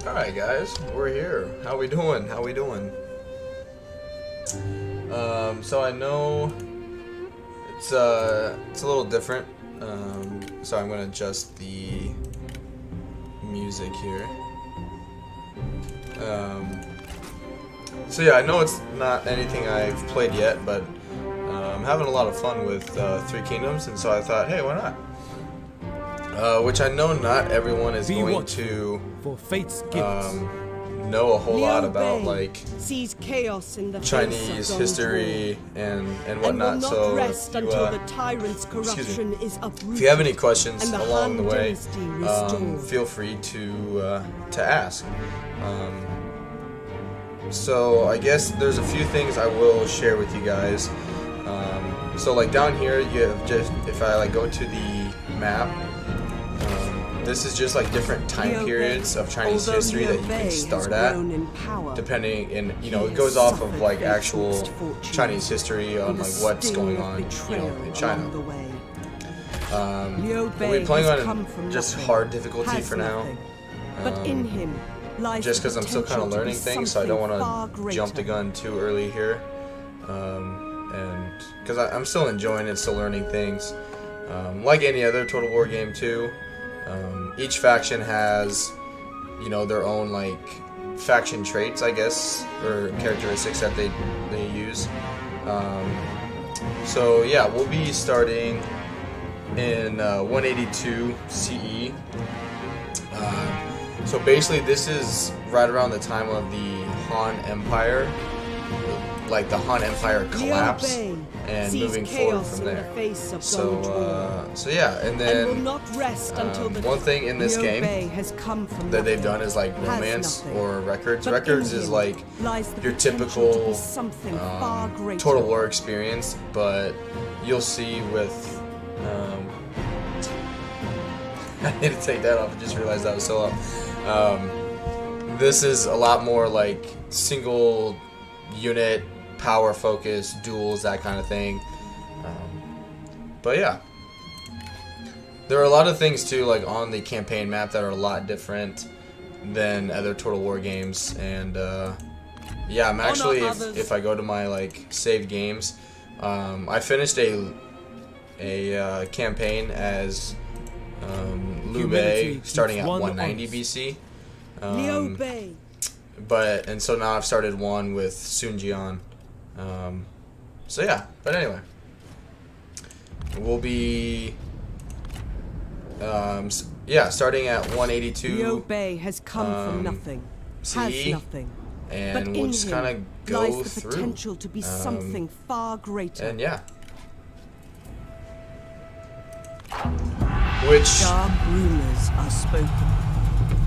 Alright guys, we're here. How we doing? So I know it's a little different. So I'm gonna adjust the music here. So yeah, I know it's not anything I've played yet, but I'm having a lot of fun with Three Kingdoms, and so I thought, hey, why not? Which I know not everyone is going to know a whole lot about, like Chinese history and whatnot. So if you have any questions along the way, feel free to ask. So I guess there's a few things I will share with you guys. So like down here, you have just, if I like go to the map, this is just like different time periods of Chinese history that you can start at, depending, and you know, it goes off of like actual Chinese history on like what's going on, you know, in China. We'll be playing on just hard difficulty for now, just because I'm still kind of learning things, so I don't want to jump the gun too early here, and because I'm still enjoying it, still learning things, like any other Total War game too. Each faction has, you know, their own like faction traits, I guess, or characteristics that they use. So yeah, we'll be starting in 182 CE. So basically, this is right around the time of the Han Empire, like the Han Empire collapse, and moving forward from there. So yeah, and then one thing in this game that they've done is like romance or records. Records is like your typical Total War experience, but you'll see with I need to take that off. I just realized that was so up. This is a lot more like single unit, power focus, duels, that kind of thing. But yeah, there are a lot of things too, like on the campaign map, that are a lot different than other Total War games. And yeah, I'm actually, if I go to my like saved games, I finished a campaign as Liu Bei, starting at 190 BC. Liu Bei. And so now I've started one with Sun Jian. So yeah, but anyway, we'll be yeah, starting at 182 Liu Bei has come from nothing, has nothing, and we'll just kind of go lies the through. Potential to be something far greater. And yeah, which, dark rumors are spoken.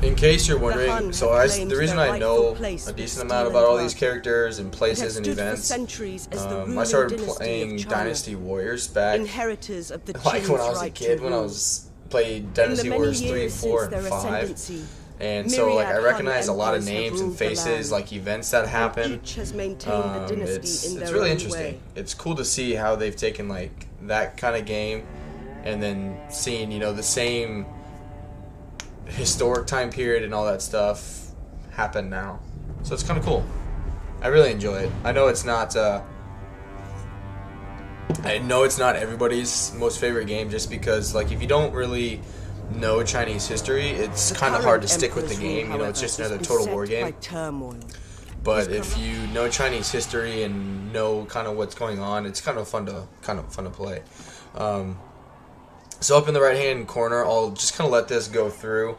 in case you're wondering, so the reason I know a decent amount about all these characters and places and events, I started playing Dynasty Warriors back, like when I was a kid, when I played Dynasty Warriors 3, 4, and 5. And so like I recognize a lot of names and faces, like events that happen. It's really interesting. It's cool to see how they've taken like that kind of game and then seeing, you know, the same historic time period and all that stuff happen now. So it's kind of cool. I really enjoy it. I know it's not everybody's most favorite game, just because like if you don't really know Chinese history, it's kind of hard to stick with the game. You know, it's just another Total War game. But if you know Chinese history and know kind of what's going on, it's kind of fun to play. So up in the right hand corner, I'll just kind of let this go through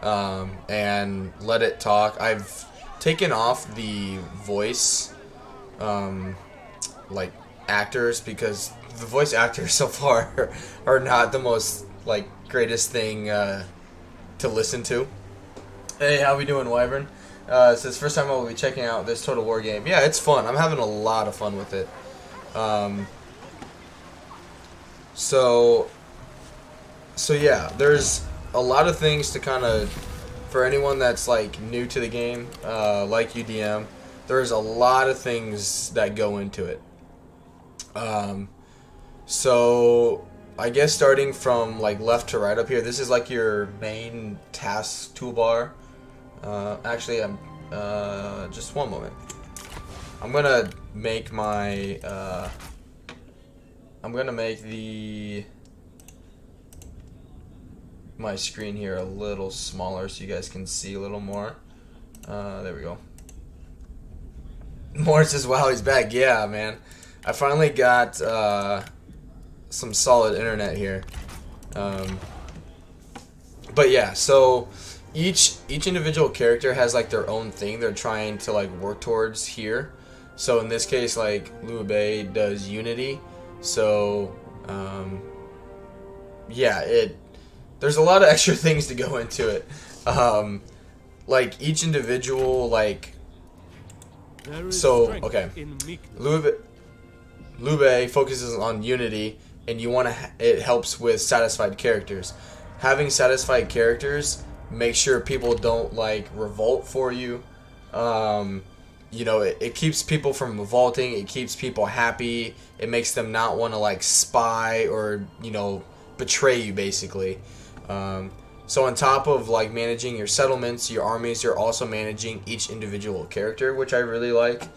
and let it talk. I've taken off the voice like actors, because the voice actors so far are not the most like greatest thing to listen to. Hey, how we doing, Wyvern? So it's the first time I'll be checking out this Total War game. Yeah, it's fun. I'm having a lot of fun with it. So yeah, there's a lot of things to kind of, for anyone that's like new to the game, like UDM, there's a lot of things that go into it. So I guess starting from like left to right up here, this is like your main task toolbar. Actually, I'm just one moment. I'm gonna make my my screen here a little smaller so you guys can see a little more. There we go. Morris says, "Wow, he's back." Yeah, man. I finally got some solid internet here. But yeah, so each individual character has like their own thing they're trying to like work towards here. So in this case, like Liu Bei does unity. So yeah, there's a lot of extra things to go into it. Like each individual okay, Liu Bei focuses on unity, and it helps with satisfied characters. Having satisfied characters makes sure people don't like revolt for you. You know, it keeps people from revolting. It keeps people happy. It makes them not want to like spy or, you know, betray you basically. So on top of like managing your settlements, your armies, you're also managing each individual character, which I really like.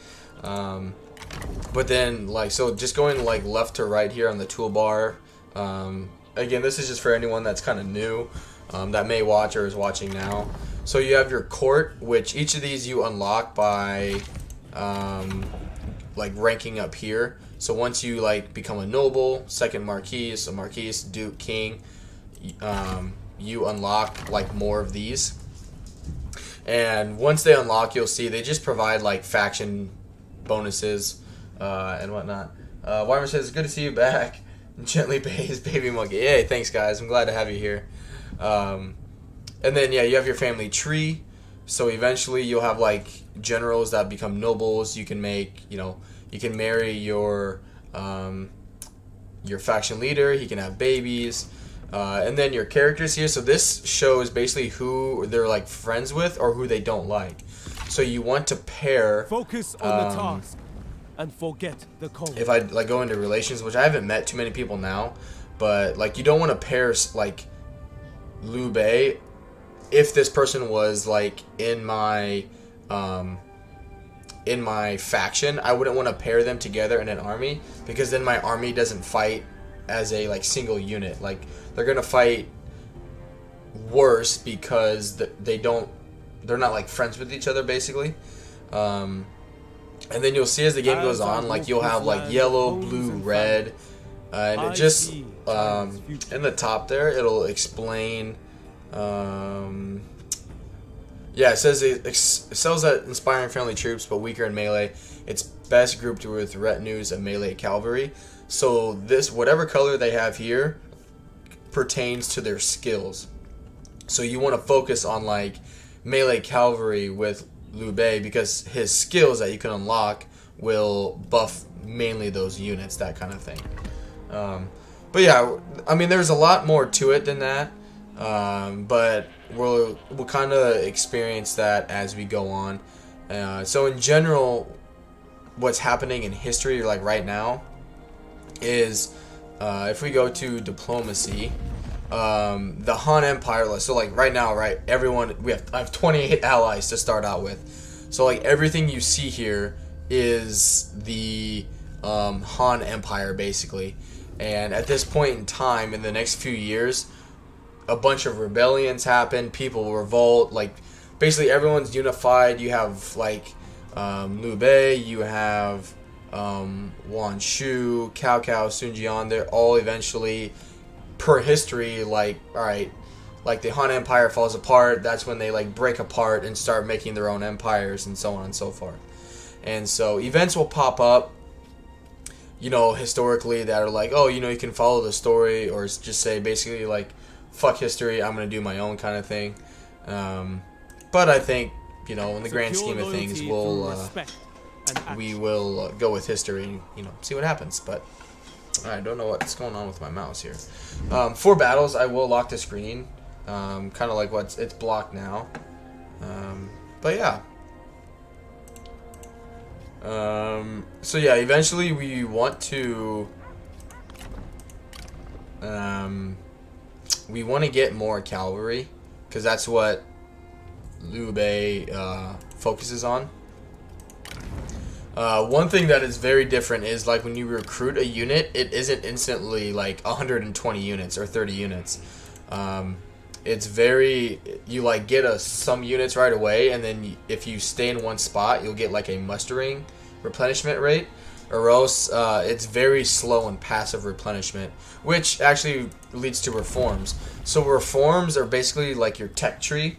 But then like, so just going like left to right here on the toolbar. Again, this is just for anyone that's kind of new, that may watch or is watching now. So you have your court, which each of these you unlock by like ranking up here. So once you like become a noble, second marquis, a marquis, duke, king, you unlock like more of these. And once they unlock, you'll see they just provide like faction bonuses and whatnot. Weimer says, "Good to see you back." Gently pays baby monkey. Hey, thanks guys. I'm glad to have you here. And then yeah, you have your family tree. So eventually you'll have like generals that become nobles. You can make, you know, you can marry your faction leader. He can have babies. And then your characters here. So this shows basically who they're like friends with or who they don't like. So you want to pair. Focus on the task and forget the cold. If I like go into relations, which I haven't met too many people now, but like you don't want to pair like Liu Bei if this person was like in my faction. I wouldn't want to pair them together in an army, because then my army doesn't fight as a like single unit. Like they're gonna fight worse because they're not like friends with each other basically. And then you'll see as the game goes on, like you'll have like yellow, blue, red, and it just in the top there it'll explain. Yeah, it says it excels at inspiring friendly troops but weaker in melee. It's best grouped with retinues of melee cavalry. So this, whatever color they have here, pertains to their skills. So you want to focus on like melee cavalry with Liu Bei, because his skills that you can unlock will buff mainly those units, that kind of thing. But yeah, I mean, there's a lot more to it than that, but we'll kind of experience that as we go on. So in general, what's happening in history like right now is if we go to diplomacy, the Han Empire, so like right now, right, everyone, I have 28 allies to start out with. So like everything you see here is the Han Empire basically. And at this point in time, in the next few years, a bunch of rebellions happen, people revolt, like basically everyone's unified. You have like Liu Bei, you have Wan Shu, Cao Cao, Sun Jian. They're all eventually, per history, like, alright, like the Han Empire falls apart, that's when they like break apart and start making their own empires and so on and so forth. And so events will pop up, you know, historically, that are like, oh, you know, you can follow the story, or just say basically like, fuck history, I'm gonna do my own kind of thing. But I think, you know, in the grand scheme of things, we will go with history and, you know, see what happens. But I don't know what's going on with my mouse here. For battles, I will lock the screen, kind of like it's blocked now. But yeah. So yeah, eventually we want to get more cavalry, because that's what Liu Bei focuses on. One thing that is very different is like when you recruit a unit, it isn't instantly like 120 units or 30 units. It's very, you like get some units right away, and then if you stay in one spot, you'll get like a mustering replenishment rate, or else it's very slow and passive replenishment, which actually leads to reforms. So reforms are basically like your tech tree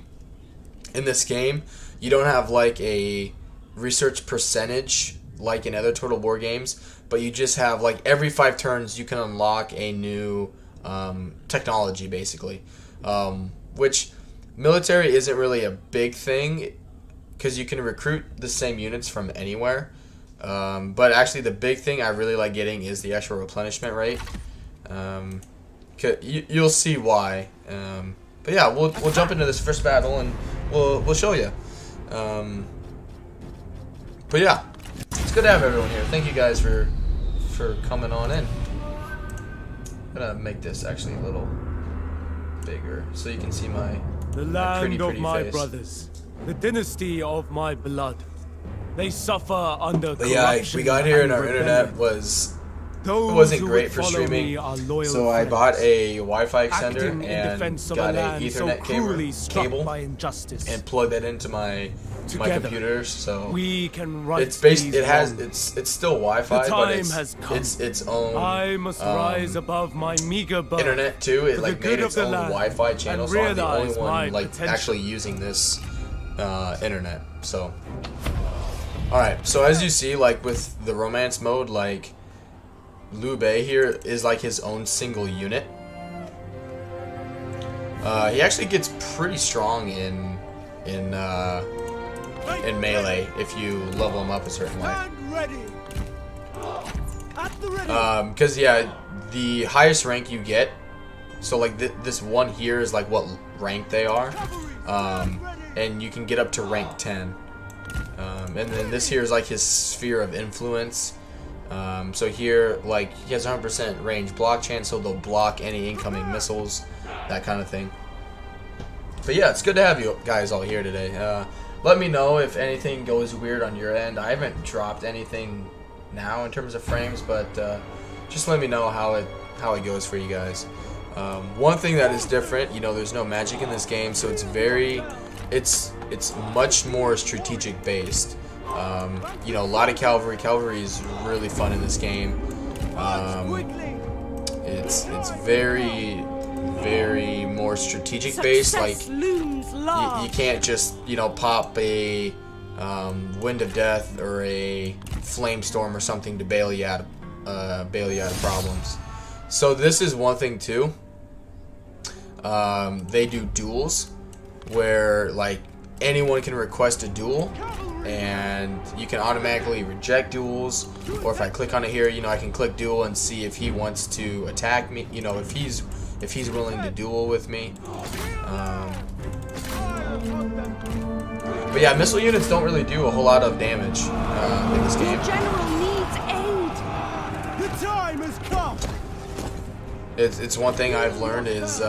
in this game. You don't have like a research percentage like in other Total War games, but you just have like every 5 turns you can unlock a new technology basically, which military isn't really a big thing because you can recruit the same units from anywhere, but actually the big thing I really like getting is the actual replenishment rate. You'll see why, but yeah, we'll jump into this first battle and we'll show you. But yeah, it's good to have everyone here. Thank you guys for coming on in. I'm gonna make this actually a little bigger so you can see my land pretty of my face. brothers, the dynasty of my blood. They suffer under But yeah, corruption we got here and and our rebellion. internet wasn't Those who great would for follow streaming, me are loyal so I friends, bought a Wi-Fi acting extender in and defense of got a a land so Ethernet cruelly struck cable by injustice. and plugged that into my Together, computer. So we can right it's based. these It has. wrongs. It's still Wi-Fi, The but time has come. it's its own. I must rise above my meager birth Internet too. It for like the made good its of the own land Wi-Fi channel, and so I'm the only realize my one like potential. actually using this internet. So, all right. So as you see, like with the romance mode, like Liu Bei here is like his own single unit. He actually gets pretty strong in melee if you level him up a certain way. Because yeah, the highest rank you get, so like this one here is like what rank they are, and you can get up to rank 10, and then this here is like his sphere of influence. So here, like, he has 100% range block chance, so they'll block any incoming missiles, that kind of thing. But yeah, it's good to have you guys all here today. Let me know if anything goes weird on your end. I haven't dropped anything now in terms of frames, but just let me know how it goes for you guys. One thing that is different, you know, there's no magic in this game, so it's much more strategic based. You know, a lot of cavalry. Cavalry is really fun in this game. It's very more strategic based. Like you can't just, you know, pop a Wind of Death or a Flame Storm or something to bail you out of problems. So this is one thing too. They do duels where like anyone can request a duel, and you can automatically reject duels, or if I click on it here, you know, I can click duel and see if he wants to attack me, you know, if he's willing to duel with me. But yeah, missile units don't really do a whole lot of damage in this game. General needs aid. The time has come. It's one thing I've learned is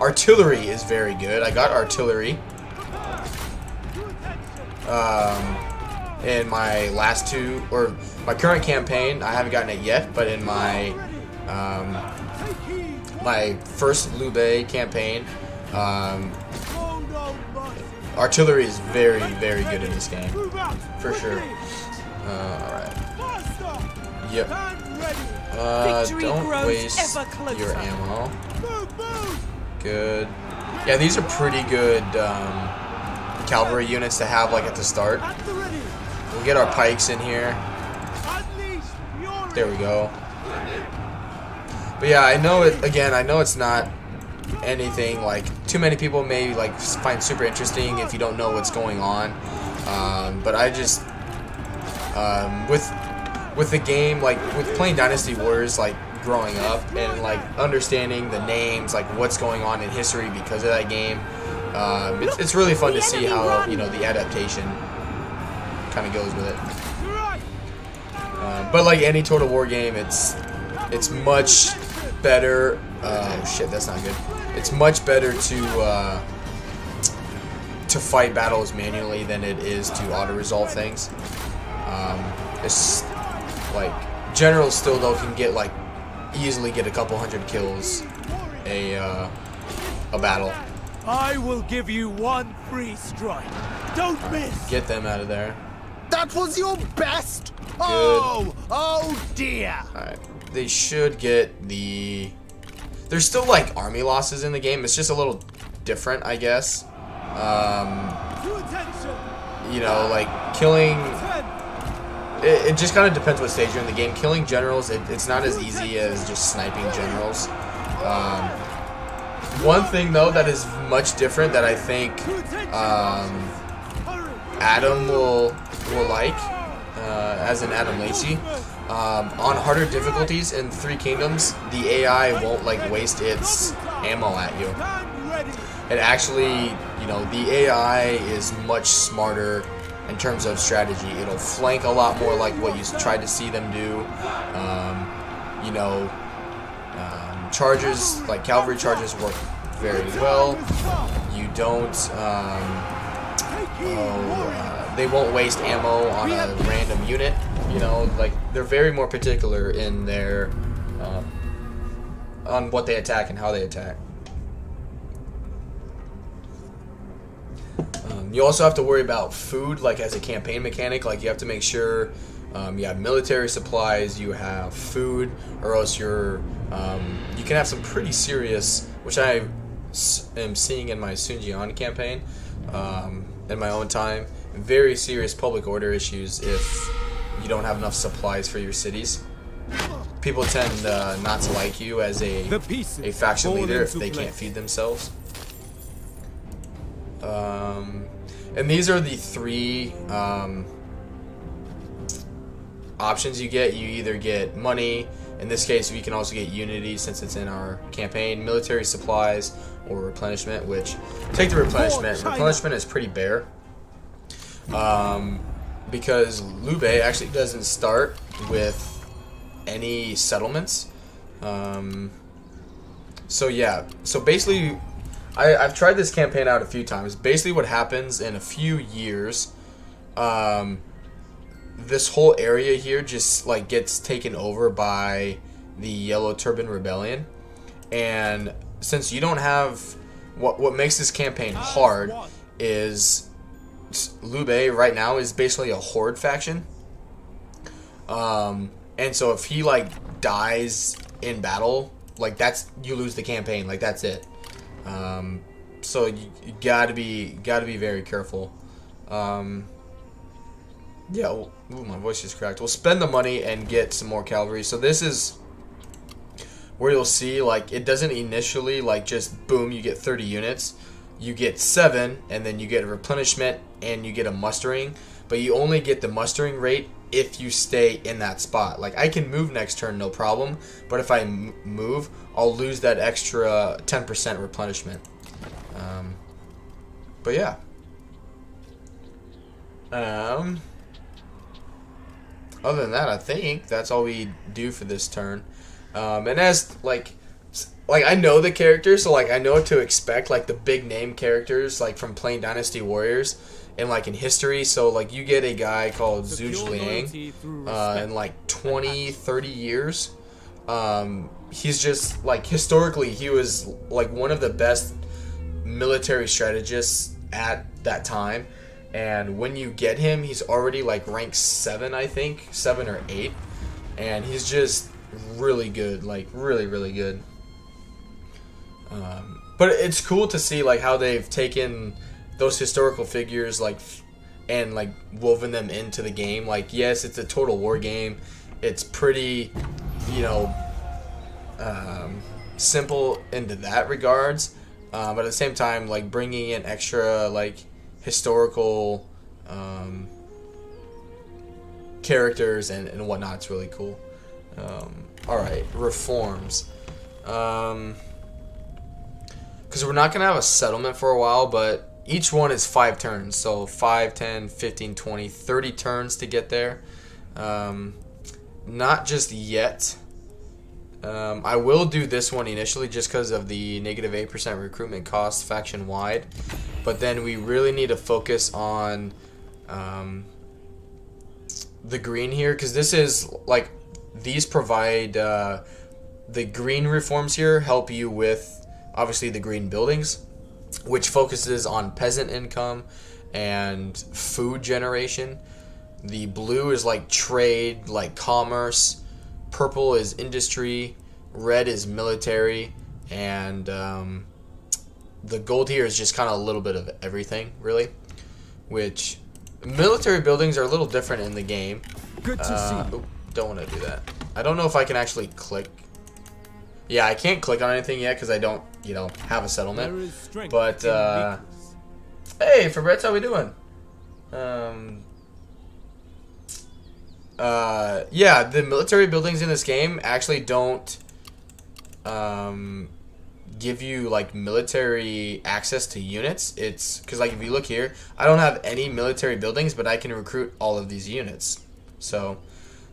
artillery is very good. I got artillery in my last two, or my current campaign. I haven't gotten it yet, but in my my first Liu Bei campaign, artillery is very good in this game, for sure. Alright. Yep. Don't waste your ammo. Good. Yeah, these are pretty good cavalry units to have like at the start. We'll get our pikes in here. There we go. But yeah, I know it. Again, I know it's not anything like too many people may like find super interesting if you don't know what's going on. But I just with the game, like with playing Dynasty Wars, like growing up and like understanding the names, like what's going on in history because of that game, it's really fun to see how, you know, the adaptation kind of goes with it. But like any Total War game, it's much better. Oh shit, that's not good. It's much better to to fight battles manually than it is to auto-resolve things. It's like generals still though can get like easily get a couple hundred kills a battle. I will give you one free strike. Don't miss. Get them out of there. That was your best. Oh dear. Alright, they should get the... There's still like army losses in the game. It's just a little different, I guess. You know, like killing... It just kind of depends what stage you're in the game. Killing generals, it's not as easy as just sniping generals. One thing though that is much different that I think Adam will like, as in Adam Lacey, on harder difficulties in Three Kingdoms, the AI won't like waste its ammo at you. It actually, you know, the AI is much smarter in terms of strategy. It'll flank a lot more like what you tried to see them do. You know, charges, like cavalry charges, work very well. You don't, they won't waste ammo on a random unit. You know, like they're very more particular in their, on what they attack and how they attack. You also have to worry about food, like as a campaign mechanic. Like you have to make sure you have military supplies, you have food, or else you're you can have some pretty serious, which I am seeing in my Sunjian campaign in my own time, very serious public order issues if you don't have enough supplies for your cities. People tend not to like you as a faction leader if they can't feed themselves. And these are the three options you get. You either get money, in this case we can also get unity since it's in our campaign, military supplies, or replenishment, which, take the replenishment. Replenishment is pretty bare. Because Liu Bei actually doesn't start with any settlements. So yeah, so basically I've tried this campaign out a few times. Basically what happens in a few years, this whole area here just like gets taken over by the Yellow Turban Rebellion. And since you don't have, what makes this campaign hard is Liu Bei right now is basically a horde faction. And so if he like dies in battle, like that's, you lose the campaign, like that's it. So you gotta be very careful. Yeah, ooh, my voice just cracked. We'll spend the money and get some more cavalry. So this is where you'll see, like, it doesn't initially like just boom, you get 30 units. You get 7, and then you get a replenishment and you get a mustering, but you only get the mustering rate if you stay in that spot. Like I can move next turn, no problem, but if I move, I'll lose that extra 10% replenishment. But yeah. Other than that, I think that's all we do for this turn. And as like I know the characters, so like I know what to expect, like the big name characters, like from playing Dynasty Warriors and like in history. So like you get a guy called Zhuge Liang in like 20-30 years. He's just like, historically he was like one of the best military strategists at that time, and when you get him, he's already like rank 7, I think 7 or 8, and he's just really good, like really good. But it's cool to see like how they've taken those historical figures like and like woven them into the game. Like yes, it's a total war game, it's pretty, you know, simple into that regards, but at the same time like bringing in extra like historical characters and whatnot, it's really cool. Alright, reforms. Because we're not going to have a settlement for a while, but each one is 5 turns. So 5, 10, 15, 20, 30 turns to get there. Not just yet. I will do this one initially just because of the -8% recruitment cost faction wide, but then we really need to focus on the green here, because this is like, these provide the green reforms here help you with obviously the green buildings, which focuses on peasant income and food generation. The blue is like trade, like commerce. Purple is industry, red is military, and the gold here is just kind of a little bit of everything, really. Which, military buildings are a little different in the game. Good to see. Ooh, don't want to do that. I don't know if I can actually click. Yeah, I can't click on anything yet because I don't, you know, have a settlement. But, hey, Fabretz, how we doing? Yeah, the military buildings in this game actually don't give you like military access to units. It's because, like, if you look here, I don't have any military buildings, but I can recruit all of these units. So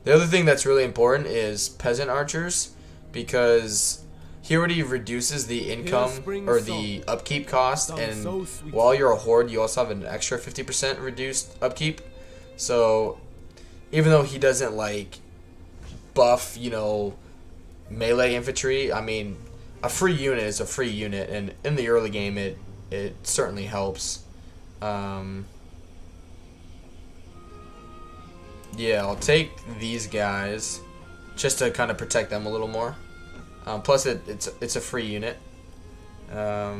the other thing that's really important is peasant archers, because he already reduces the income or the upkeep cost, and while you're a horde you also have an extra 50% reduced upkeep. So even though he doesn't like buff, you know, melee infantry, I mean, a free unit is a free unit, and in the early game it certainly helps. Yeah, I'll take these guys just to kind of protect them a little more. Plus it's a free unit. Yeah,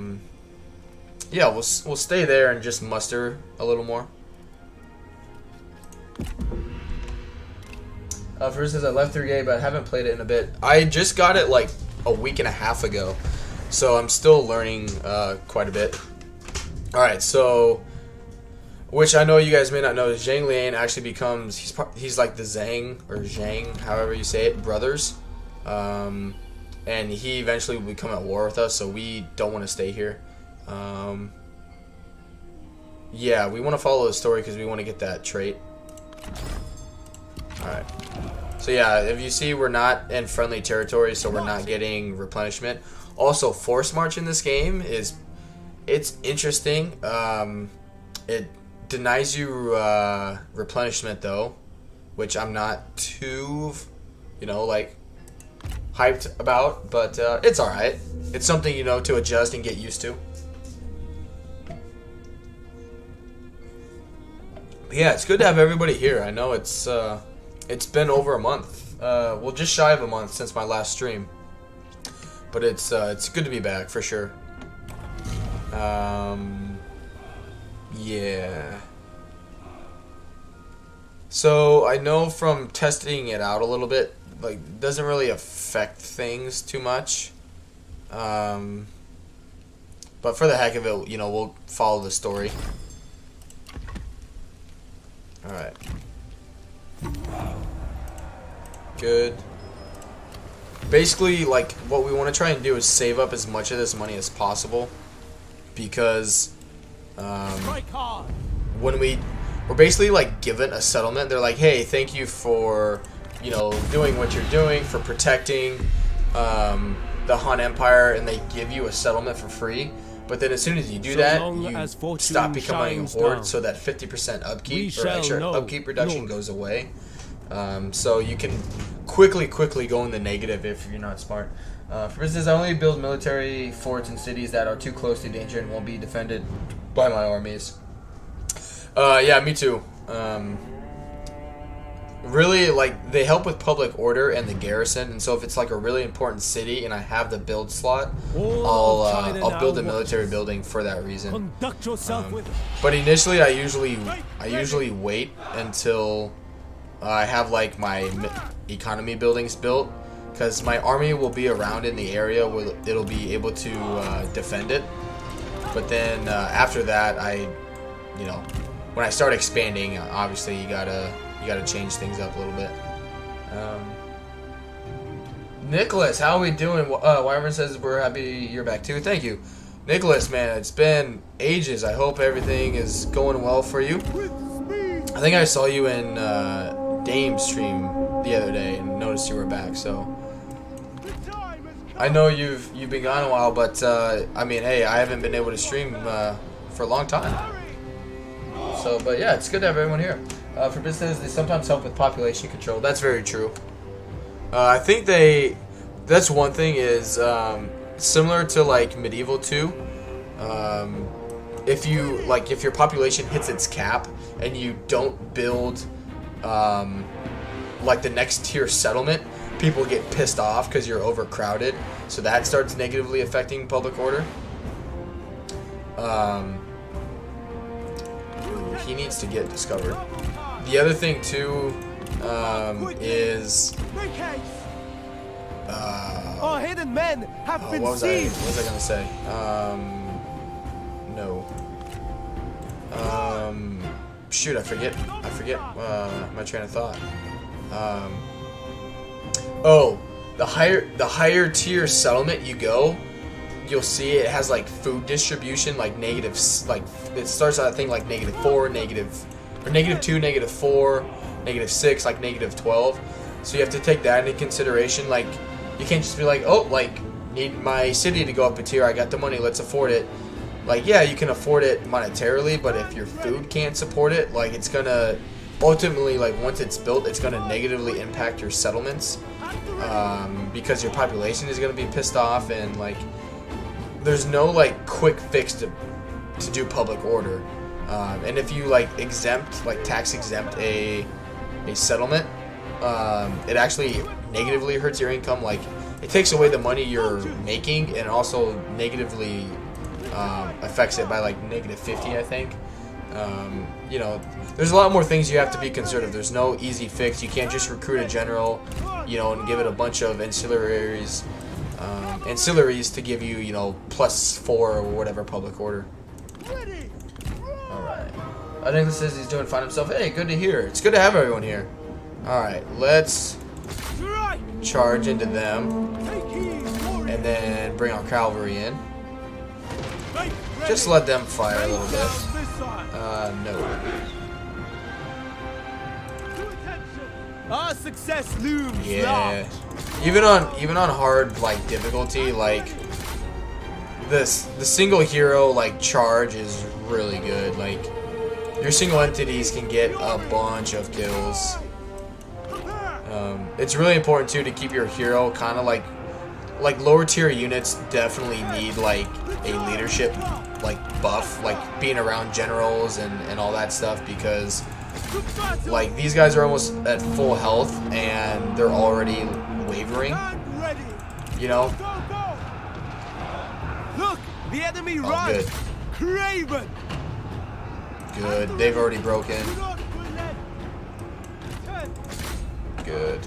we'll stay there and just muster a little more. First says I left 3A, but I haven't played it in a bit. I just got it like a week and a half ago, so I'm still learning quite a bit. All right, so, which I know you guys may not know, Zhang Liang actually becomes, he's like the Zhang, or Zhang, however you say it, brothers. And he eventually will become at war with us, so we don't want to stay here. Yeah, we want to follow the story because we want to get that trait. Alright. So yeah, if you see, we're not in friendly territory, so we're not getting replenishment. Also, force march in this game it's interesting. It denies you replenishment though, which I'm not too, you know, like, hyped about, but it's alright. It's something, you know, to adjust and get used to. But yeah, it's good to have everybody here. I know it's been over a month. Well, just shy of a month since my last stream. But it's good to be back for sure. Yeah. So I know from testing it out a little bit, like, it doesn't really affect things too much. But for the heck of it, you know, we'll follow the story. Alright. Good. Basically, like, what we want to try and do is save up as much of this money as possible, because when we're basically like given a settlement, they're like, hey, thank you for, you know, doing what you're doing, for protecting the Han Empire, and they give you a settlement for free. But then as soon as you do that, you stop becoming a horde, so that 50% upkeep or extra upkeep reduction goes away. So you can quickly go in the negative if you're not smart. For instance, I only build military forts in cities that are too close to danger and won't be defended by my armies. Yeah, me too. Really, like, they help with public order and the garrison, and so if it's like a really important city and I have the build slot, I'll build a military building for that reason. But initially, I usually wait until I have like my economy buildings built, because my army will be around in the area where it'll be able to defend it. But then after that, you know, when I start expanding, obviously you gotta change things up a little bit. Nicholas, how are we doing? Wyvern says we're happy you're back too. Thank you, Nicholas. Man, it's been ages. I hope everything is going well for you. I think I saw you in Dame's stream the other day and noticed you were back. So I know you've been gone a while, but I mean, hey, I haven't been able to stream for a long time. So, but yeah, it's good to have everyone here. For business, they sometimes help with population control. That's very true. I think that's one thing is similar to like Medieval 2. If your population hits its cap and you don't build like the next tier settlement, people get pissed off because you're overcrowded, so that starts negatively affecting public order. He needs to get discovered. The other thing too is Our hidden men have been seen. What was I gonna say? No. Shoot, I forget my train of thought. Oh, the higher tier settlement you go, you'll see it has like food distribution like negative, like it starts at I think like -4, or -2, -4, -6, like -12. So you have to take that into consideration. Like you can't just be like, oh, like need my city to go up a tier. I got the money, let's afford it. Like yeah, you can afford it monetarily, but if your food can't support it, like it's gonna ultimately, like once it's built, it's gonna negatively impact your settlements because your population is gonna be pissed off, and like there's no like quick fix to do public order. And if you like tax exempt a settlement, it actually negatively hurts your income. Like it takes away the money you're making, and also negatively affects it by like -50, I think. You know, there's a lot more things you have to be considered of. There's no easy fix. You can't just recruit a general, you know, and give it a bunch of ancillaries to give you, you know, +4 or whatever public order. Alright. I think this is he's doing fine himself. Hey, good to hear. It's good to have everyone here. Alright, let's charge into them. And then bring our cavalry in. Just let them fire a little bit. No. Our success looms Yeah. large. Even on hard like difficulty, like the single hero like charge is really good. Like your single entities can get a bunch of kills. It's really important too to keep your hero kind of like lower tier units definitely need like a leadership like buff, like being around generals and all that stuff, because like these guys are almost at full health and they're already wavering, you know. Look, the enemy Oh, runs. good. Craven. Good. They've already broken. Good.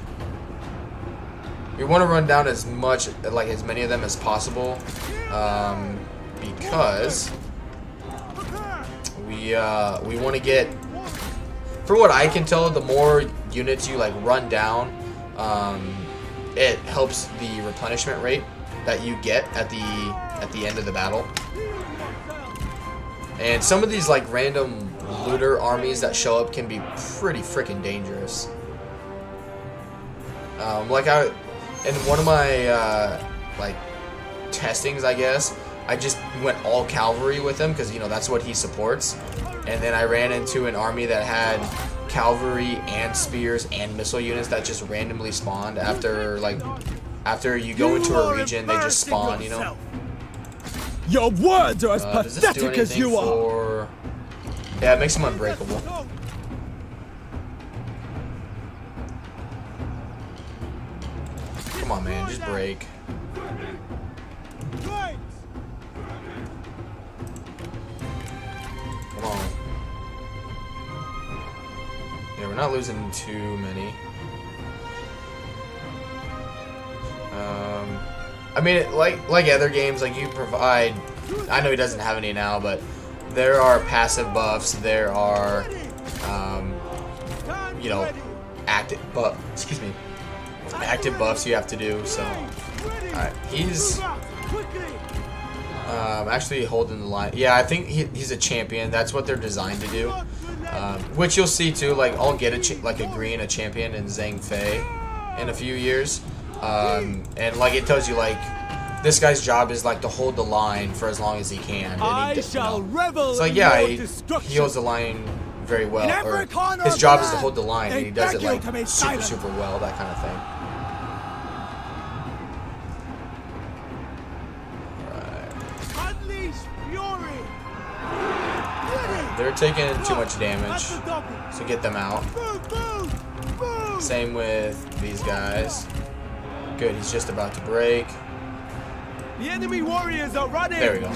We want to run down as many of them as possible, because we want to get. From what I can tell, the more units you like run down, it helps the replenishment rate that you get at the end of the battle. And some of these like random looter armies that show up can be pretty freaking dangerous. In one of my like testings, I guess, I just went all cavalry with him because, you know, that's what he supports. And then I ran into an army that had cavalry and spears and missile units that just randomly spawned after you go into a region, they just spawn, you know. Your words are as Does this do pathetic as anything you are. for... Yeah, it makes them unbreakable. Come on, man, just break. Come on. Yeah, we're not losing too many. I mean, like other games, like you provide. I know he doesn't have any now, but there are passive buffs. There are, you know, active buffs you have to do. So, alright, he's actually holding the line. Yeah, I think he's a champion. That's what they're designed to do. Which you'll see too. Like I'll get a green, a champion in Zhang Fei in a few years. And like it tells you like this guy's job is like to hold the line for as long as he can. And I shall revel it's like, in yeah, your he destruction. holds the line very well. Or corner his of job the is to hold the line, land, and he does they it beg you like to be super, silent. super well, that kind of thing. Unleash fury. They're taking too much damage, so get them out. Same with these guys. Good, he's just about to break. The enemy warriors are running. There we go.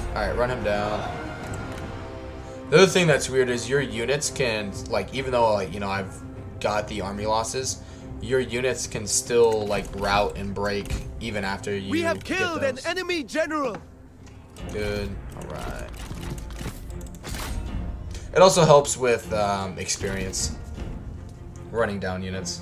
Alright, run him down. The other thing that's weird is your units can, like, even though, like, you know, I've got the army losses, your units can still, like, rout and break even after you We have killed an those. enemy general. Good. Alright. It also helps with experience. Running down units.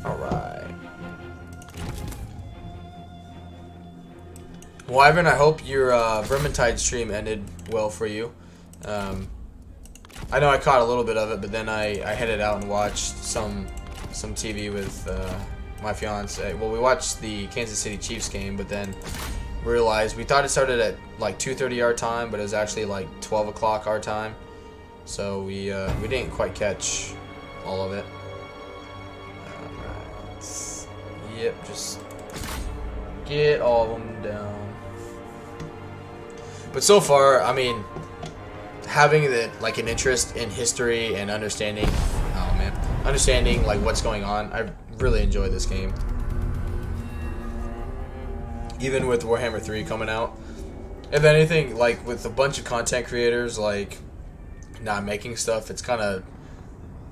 Alright. Well, Ivan, I hope your Vermintide stream ended well for you. I know I caught a little bit of it, but then I headed out and watched some TV with my fiance. Well, we watched the Kansas City Chiefs game, but then realized we thought it started at like 2:30 our time, but it was actually like 12 o'clock our time. So we didn't quite catch all of it. Alright. Yep, just get all of them down. But so far, I mean, having like an interest in history and understanding, understanding like what's going on, I really enjoy this game. Even with Warhammer 3 coming out, if anything, like with a bunch of content creators like not making stuff, it's kind of,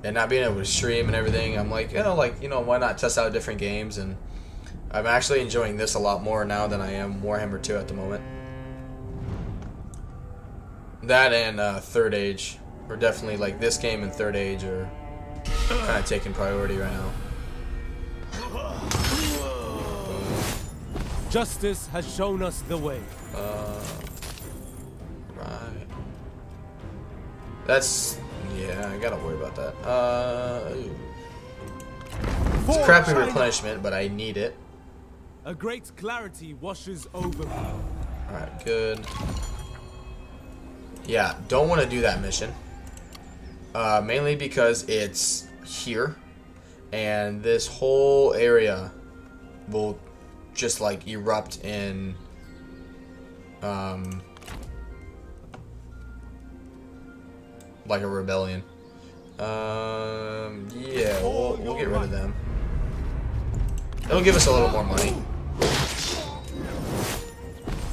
and not being able to stream and everything, I'm like, why not test out different games? And I'm actually enjoying this a lot more now than I am Warhammer 2 at the moment. That and Third Age are definitely, like, this game and Third Age are kind of taking priority right now. Justice has shown us the way. Right. That's, yeah, I gotta worry about that. It's a crappy replenishment, but I need it. A great clarity washes over me. Alright, good. Yeah, don't want to do that mission. Mainly because it's here, and this whole area will just like erupt in like a rebellion. Yeah, we'll get rid of them. It'll give us a little more money.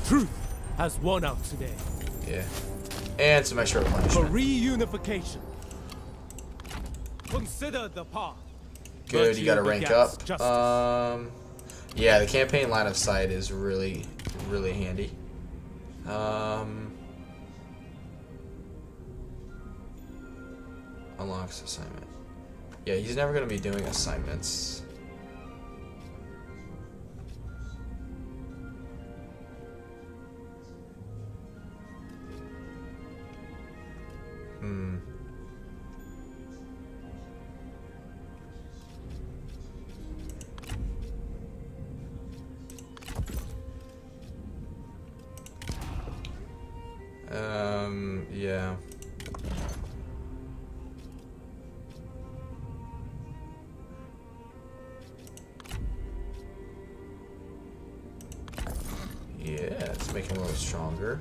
Truth has won out today. Yeah. And some extra For replenishment. reunification. Consider the path. Good, you gotta rank up. Justice. Yeah, the campaign line of sight is really, really handy. Unlocks assignment. Yeah, he's never gonna be doing assignments. Yeah. Yeah, it's making him a little stronger.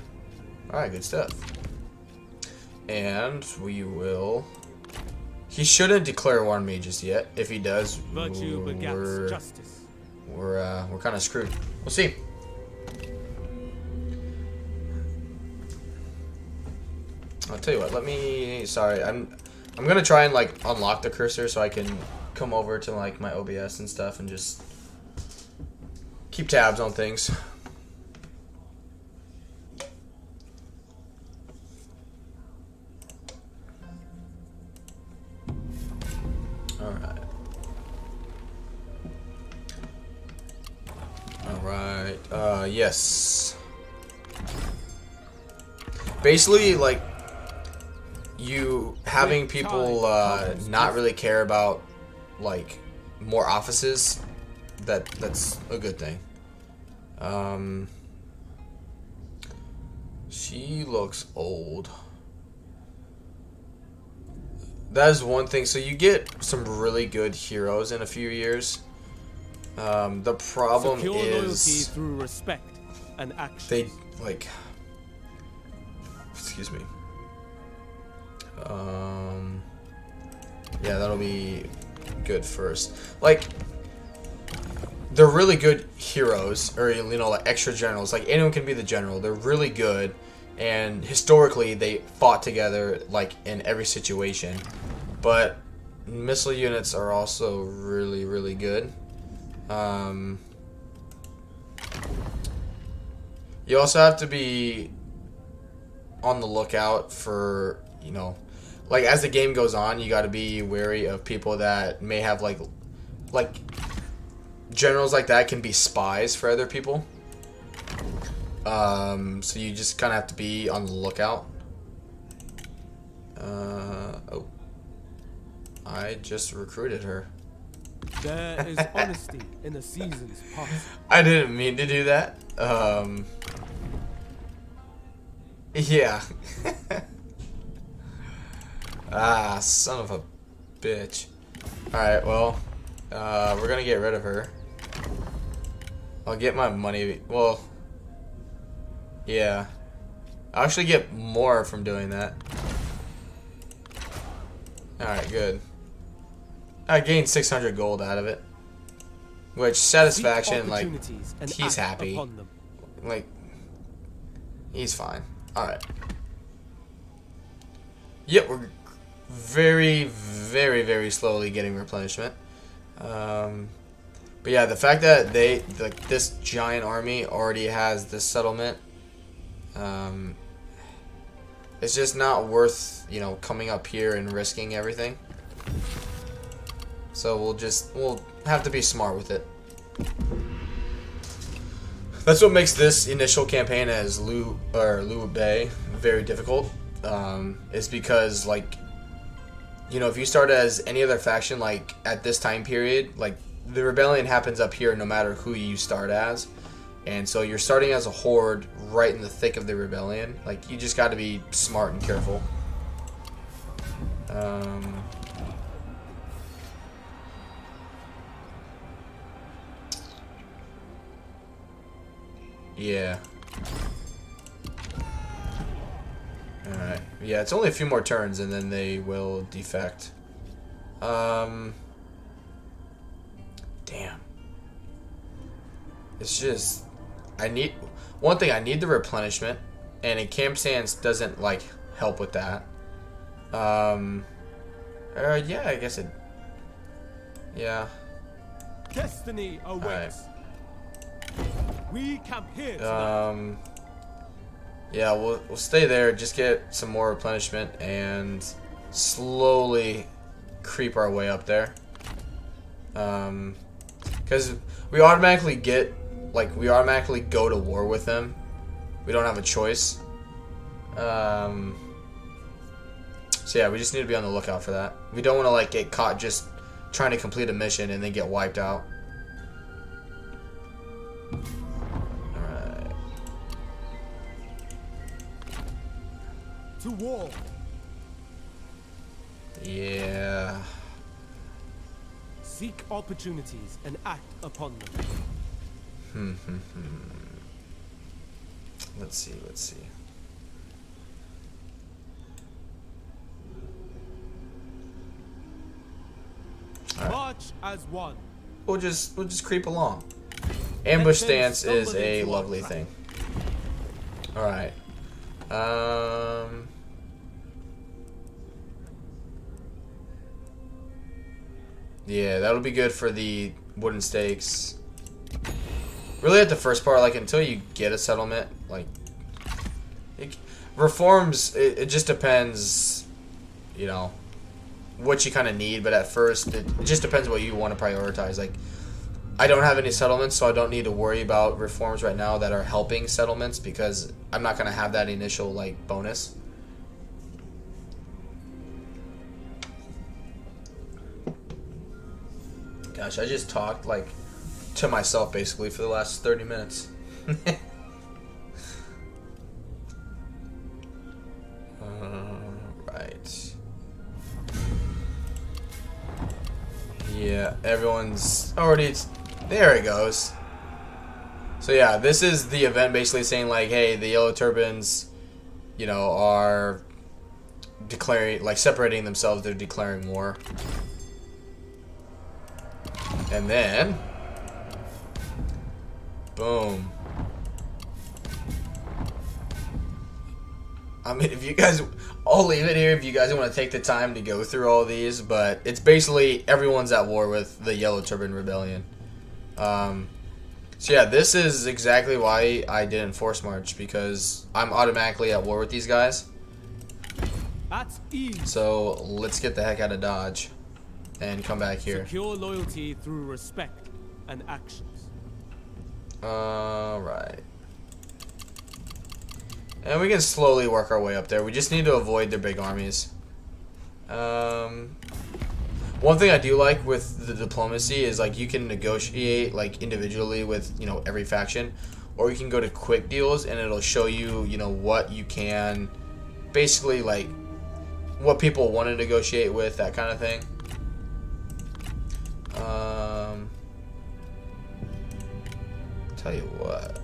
Alright, good stuff. And we will... He shouldn't declare war on me just yet. If he does, Virtue begets justice. We're kind of screwed. We'll see. I'll tell you what. Let me. Sorry, I'm gonna try and like unlock the cursor so I can come over to like my OBS and stuff and just keep tabs on things. Alright, yes. Basically, like, you having people not really care about, like, more offices, that's a good thing. She looks old. That is one thing. So you get some really good heroes in a few years. The problem Secure is loyalty through respect and action. they like. Excuse me. Yeah, that'll be good first. Like, they're really good heroes, or you know, like extra generals. Like anyone can be the general. They're really good, and historically they fought together like in every situation. But missile units are also really, really good. You also have to be on the lookout for, you know, like as the game goes on, you got to be wary of people that may have like generals like that can be spies for other people. So you just kind of have to be on the lookout. Oh, I just recruited her. There is honesty in the seasons past. I didn't mean to do that. Yeah. Ah, son of a bitch. Alright, well, we're gonna get rid of her. I'll get my money. Well, yeah. I'll actually get more from doing that. Alright, good. I gained 600 gold out of it. Which, satisfaction, like, he's happy. Like, he's fine. Alright. Yep, we're very, very, very slowly getting replenishment. But yeah, the fact that like, this giant army already has this settlement, it's just not worth, you know, coming up here and risking everything. So we'll have to be smart with it. That's what makes this initial campaign as Liu Bei very difficult. Is because, like, you know, if you start as any other faction, like at this time period, like the rebellion happens up here no matter who you start as, and so you're starting as a horde right in the thick of the rebellion. Like, you just got to be smart and careful. Yeah. Alright. Yeah, it's only a few more turns and then they will defect. Damn. It's just... I need... One thing, I need the replenishment. And a camp stance doesn't, like, help with that. Yeah, I guess it... Yeah. Destiny awaits. Alright. We camp here tonight. Yeah, we'll stay there, just get some more replenishment, and slowly creep our way up there. Because we automatically we automatically go to war with them. We don't have a choice. So yeah, we just need to be on the lookout for that. We don't want to, like, get caught just trying to complete a mission and then get wiped out. To war. Yeah. Seek opportunities and act upon them. Let's see. All right. March as one. We'll just creep along. Ambush stance is a lovely thing. All right. Yeah, that'll be good for the wooden stakes. Really, at the first part, like, until you get a settlement, like, reforms, it just depends, you know, what you kind of need. But at first, it just depends what you want to prioritize. Like, I don't have any settlements, so I don't need to worry about reforms right now that are helping settlements because I'm not going to have that initial like bonus. Gosh, I just talked like to myself basically for the last 30 minutes. Right. Yeah, everyone's already... There it goes. So yeah, this is the event basically saying like, hey, the Yellow Turbines, you know, are declaring, like separating themselves, they're declaring war. And then, boom. I mean, if you guys, I'll leave it here if you guys want to take the time to go through all these, but it's basically everyone's at war with the Yellow Turbine Rebellion. So yeah, this is exactly why I didn't force march, because I'm automatically at war with these guys. So let's get the heck out of Dodge and come back here. Secure loyalty through respect and actions. Alright. And we can slowly work our way up there. We just need to avoid their big armies. One thing I do like with the diplomacy is like you can negotiate like individually with, you know, every faction, or you can go to quick deals and it'll show you, you know, what you can basically like what people want to negotiate with, that kind of thing. Tell you what,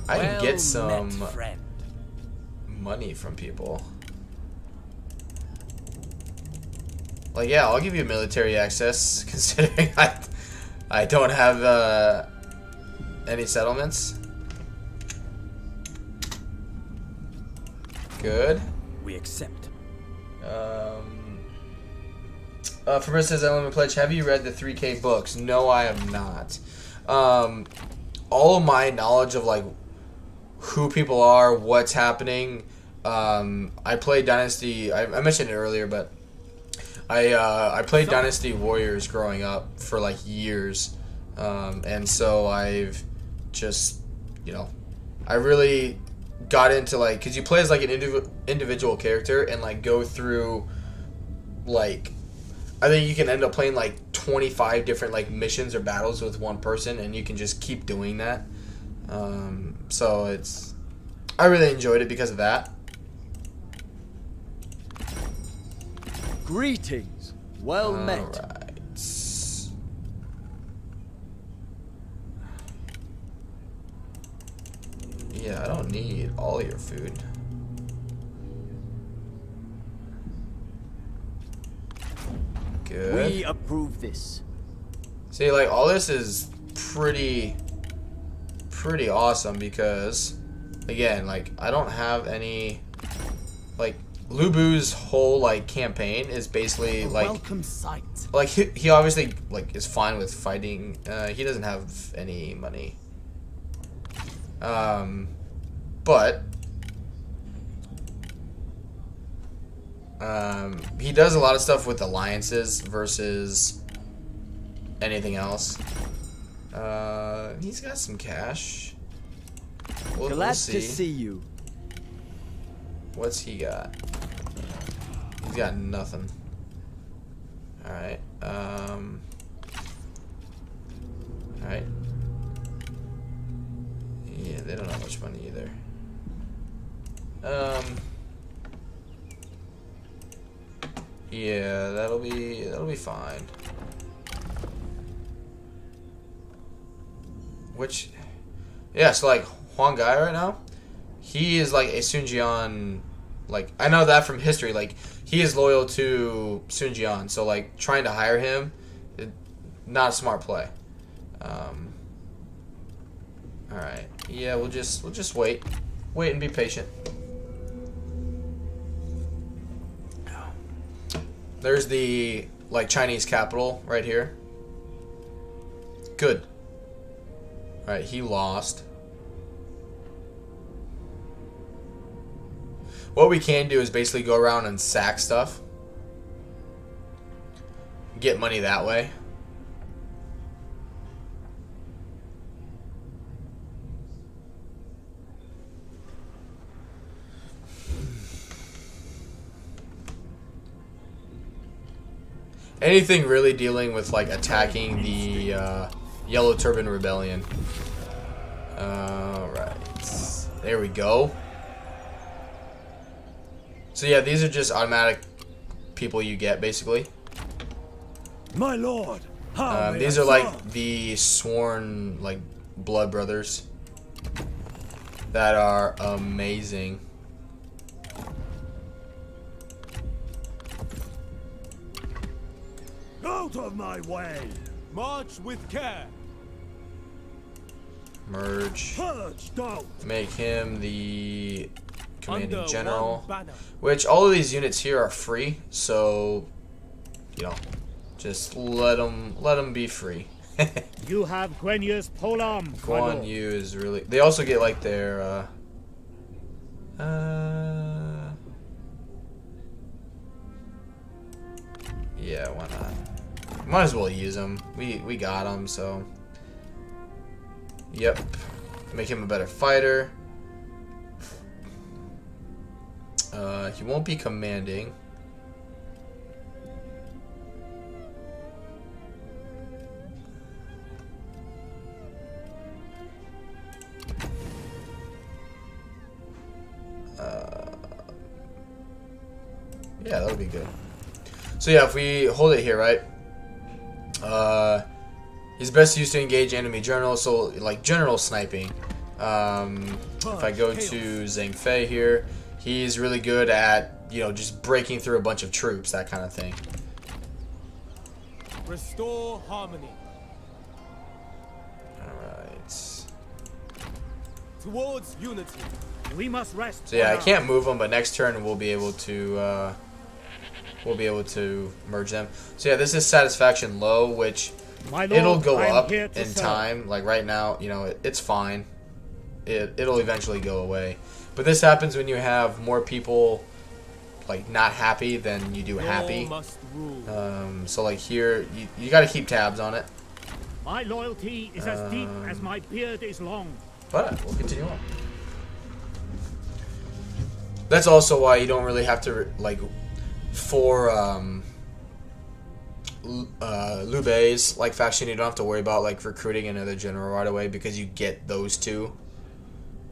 I can get some money from people. Like, yeah, I'll give you military access, considering I don't have any settlements. Good. We accept. Fabrice says, Element Pledge, have you read the 3K books? No, I have not. All of my knowledge of, like, who people are, what's happening, I played Dynasty, I mentioned it earlier, but I played Dynasty Warriors growing up for like years, and so I've just, you know, I really got into like, because you play as like an individual character and like go through like, I think you can end up playing like 25 different like missions or battles with one person, and you can just keep doing that. So it's, I really enjoyed it because of that. Greetings. Well met. Right. Yeah, I don't need all your food. Good. We approve this. See, like, all this is pretty awesome because, again, like, I don't have any, like, Liu Bei's whole like campaign is basically like welcome sight. Like he obviously like is fine with fighting. He doesn't have any money. But he does a lot of stuff with alliances versus anything else. He's got some cash. We'll see. To see you. What's he got? He's got nothing. Alright. Alright. Yeah, they don't have much money either. Yeah, that'll be fine. Which, yeah, so like Huang Gai right now, he is like a Sunjian, like, I know that from history, like, he is loyal to Sunjian, so like trying to hire him, not a smart play. Alright, yeah, we'll just wait and be patient. There's the like Chinese capital right here. Good. Alright, he lost. What we can do is basically go around and sack stuff. Get money that way. anything really dealing with like attacking the Yellow Turban Rebellion. Alright. There we go. So yeah, these are just automatic people you get, basically. My lord, these are like the sworn like blood brothers that are amazing. Out of my way! March with care. Merge. Purge, don't. Make him the commanding Under general. one banner. Which all of these units here are free, so you know, just let them be free. You have Gwenya's polearm. Guan Yu is really. They also get like their. Yeah, why not? Might as well use them. We got them, so. Yep. Make him a better fighter. He won't be commanding. Yeah, that would be good. So yeah, if we hold it here, right? He's best used to engage enemy generals, so like general sniping. If I go to Zhang Fei here, he's really good at, you know, just breaking through a bunch of troops, that kind of thing. Restore harmony. Alright. Towards unity. We must rest. So yeah, I can't move them, but next turn we'll be able to merge them. So yeah, this is satisfaction low, which My lord, it'll go I am up here to in serve. time. Like right now, you know, it's fine. It'll eventually go away. But this happens when you have more people like not happy than you do happy. Must rule. So like here, you got to keep tabs on it. My loyalty is as deep as my beard is long. But we'll continue on. That's also why you don't really have to like for Liu Bei's like faction. You don't have to worry about like recruiting another general right away because you get those two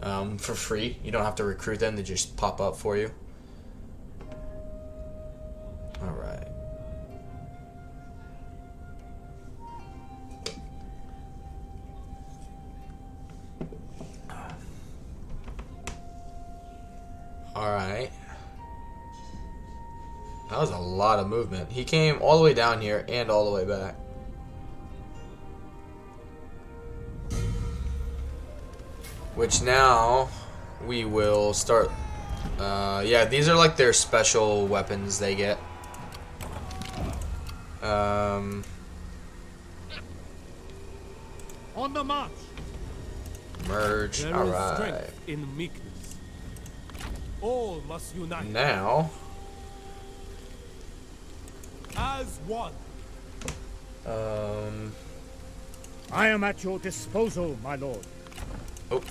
for free. You don't have to recruit them; they just pop up for you. All right. Alright. That was a lot of movement. He came all the way down here and all the way back. Which now we will start. Yeah, these are like their special weapons they get. On the march. Merge. There is Alright. strength in meekness. All must unite Now. as one. I am at your disposal, my lord. Oh.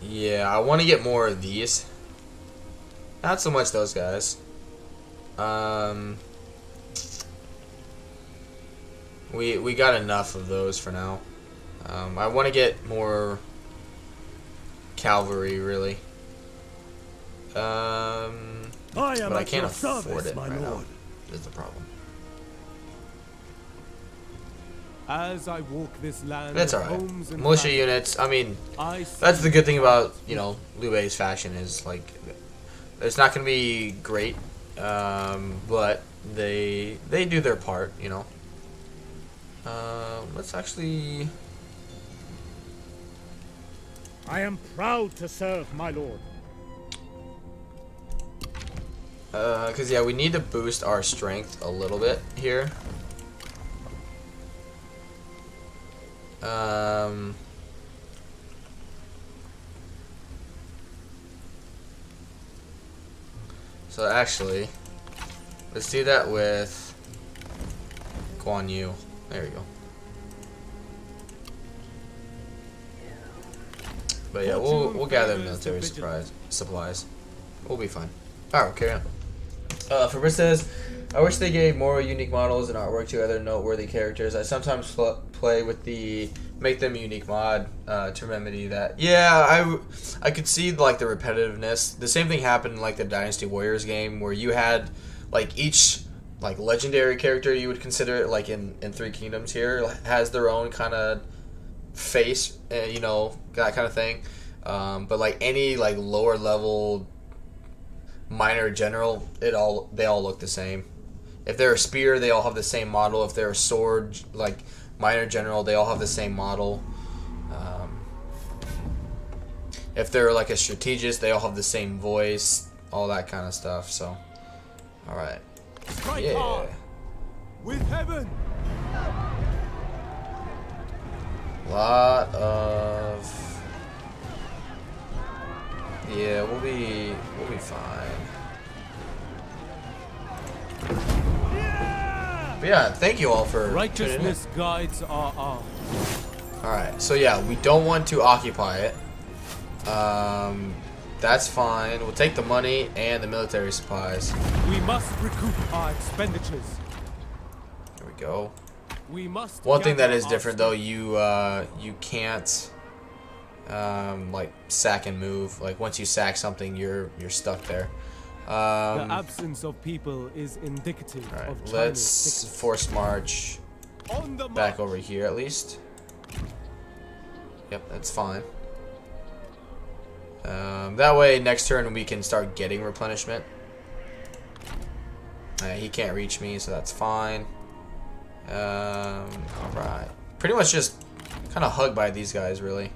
Yeah, I want to get more of these. Not so much those guys. We got enough of those for now. I want to get more cavalry, really. But I can't afford it right now. Is the problem. As I walk this land, That's of alright. homes and Militia families, units. I mean, I see that's the good thing about, you know, Liu Bei's faction is like, it's not gonna be great, but they do their part, you know. Let's actually. I am proud to serve, my lord. Cause yeah, we need to boost our strength a little bit here. So actually, let's do that with Guan Yu. There we go. But yeah, we'll gather military supplies. We'll be fine. Alright, we'll carry on. Fabrice says, I wish they gave more unique models and artwork to other noteworthy characters. I sometimes play with the make them unique mod to remedy that. Yeah, I could see like the repetitiveness. The same thing happened in like the Dynasty Warriors game where you had like each like legendary character you would consider it like in Three Kingdoms here has their own kind of face, you know, that kind of thing. But like any like lower level minor general, they all look the same. If they're a spear, they all have the same model. If they're a sword, like minor general, they all have the same model. If they're like a strategist, they all have the same voice, all that kind of stuff. So, all right, yeah. With heaven. Lot of we'll be fine. But yeah, thank you all for Righteousness guides our arms. Alright, so yeah, we don't want to occupy it. That's fine. We'll take the money and the military supplies. We must recoup our expenditures. There we go. We must. One thing that is different though, you can't like sack and move. Like once you sack something, you're stuck there. The absence of people is indicative all right, of China's let's sickness. force march On the back march. over here at least. Yep, that's fine. That way next turn we can start getting replenishment. He can't reach me, so that's fine. Alright. Pretty much just kind of hugged by these guys, really.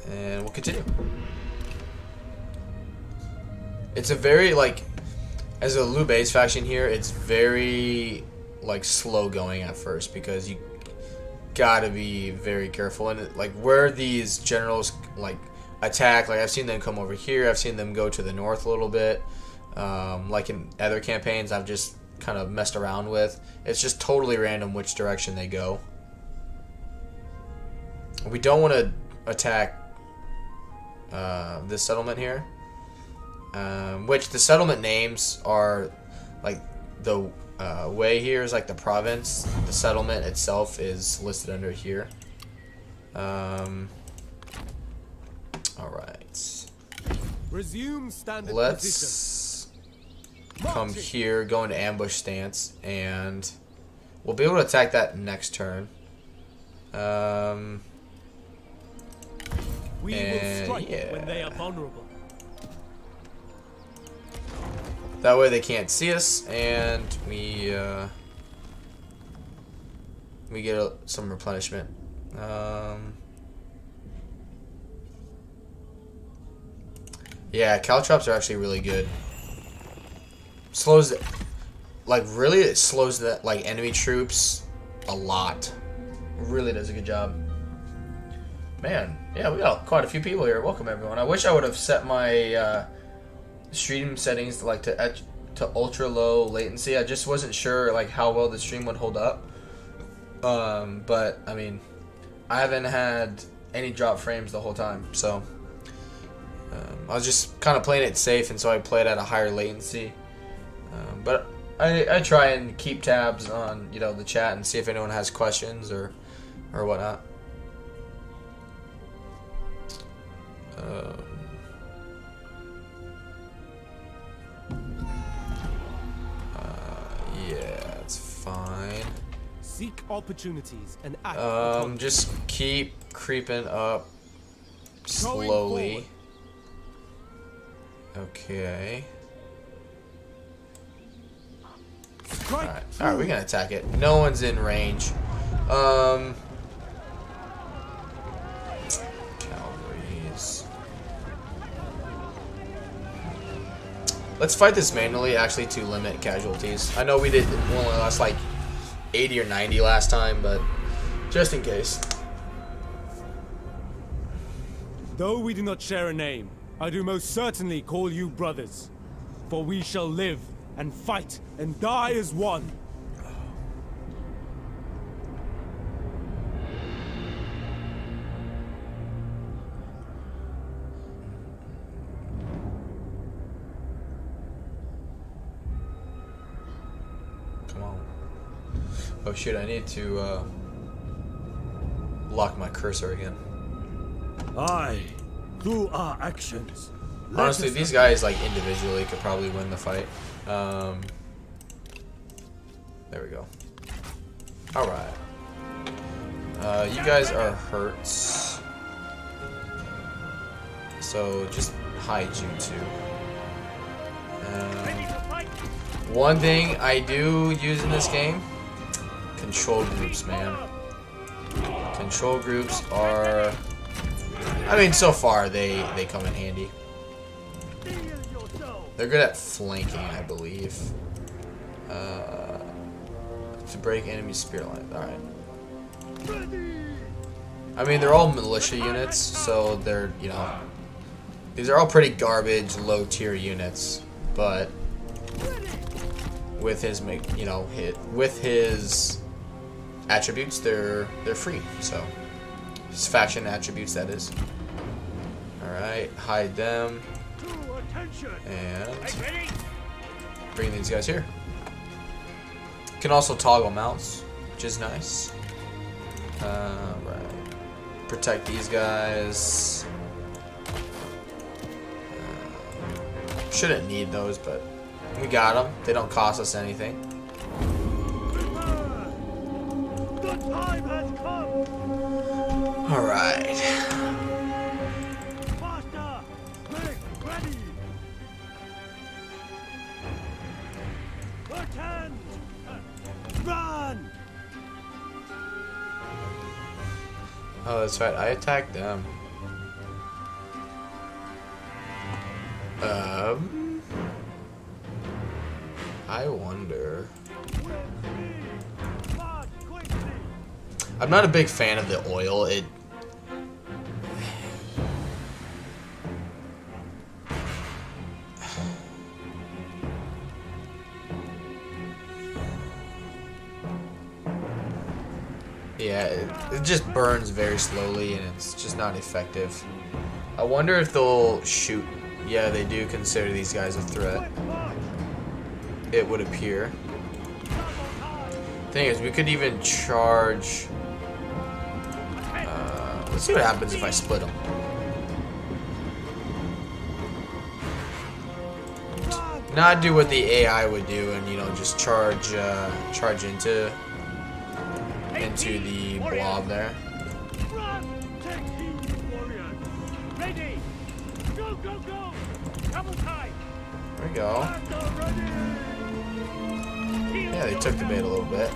And we'll continue. It's a very, like, as a Liu Bei's faction here, it's very, like, slow going at first because you gotta be very careful. And, like, where these generals, like, attack, like, I've seen them come over here, I've seen them go to the north a little bit. Like in other campaigns I've just kind of messed around with. It's just totally random which direction they go. We don't want to attack this settlement here. Which the settlement names are like the way here is like the province. The settlement itself is listed under here. Alright. Resume standard position. Let's come here, go into ambush stance, and we'll be able to attack that next turn. We will strike when they are vulnerable. That way they can't see us, and we get some replenishment. Yeah, caltrops are actually really good. Slows, like really, it slows the like enemy troops a lot. Really does a good job. Man, yeah, we got quite a few people here. Welcome everyone. I wish I would have set my stream settings to like to ultra low latency. I just wasn't sure like how well the stream would hold up. But I mean, I haven't had any drop frames the whole time, so I was just kind of playing it safe, and so I played at a higher latency. But I try and keep tabs on, you know, the chat and see if anyone has questions or whatnot. Yeah, it's fine. Seek opportunities and act upon Just keep creeping up slowly. Okay. Alright, we're gonna attack it. No one's in range. Cavalries. Let's fight this manually, actually, to limit casualties. I know we did only lost like 80 or 90 last time, but just in case. Though we do not share a name, I do most certainly call you brothers. For we shall live and fight and die as one. Oh shoot, I need to lock my cursor again. Aye, through our actions. Honestly, these guys, like, individually could probably win the fight. There we go. Alright. You guys are hurt. So, just hide you two. One thing I do use in this game, control groups, man. Control groups are, I mean, so far they come in handy. They're good at flanking, I believe. To break enemy spirit line. Alright. I mean, they're all militia units, so they're, you know, these are all pretty garbage, low tier units, but with his, you know, with his attributes, they're free. So his faction attributes, that is. All right, hide them and bring these guys here. You can also toggle mounts, which is nice. Right. Protect these guys. Shouldn't need those, but we got them. They don't cost us anything. All right. Run! Oh, that's right. I attacked them. I wonder. I'm not a big fan of the oil. It. Yeah, it just burns very slowly and it's just not effective. I wonder if they'll shoot. Yeah, they do consider these guys a threat. It would appear. Thing is, we could even charge. Let's see what happens if I split them. Not do what the AI would do and, you know, just charge into the blob there. There we go. Yeah, they took the bait a little bit.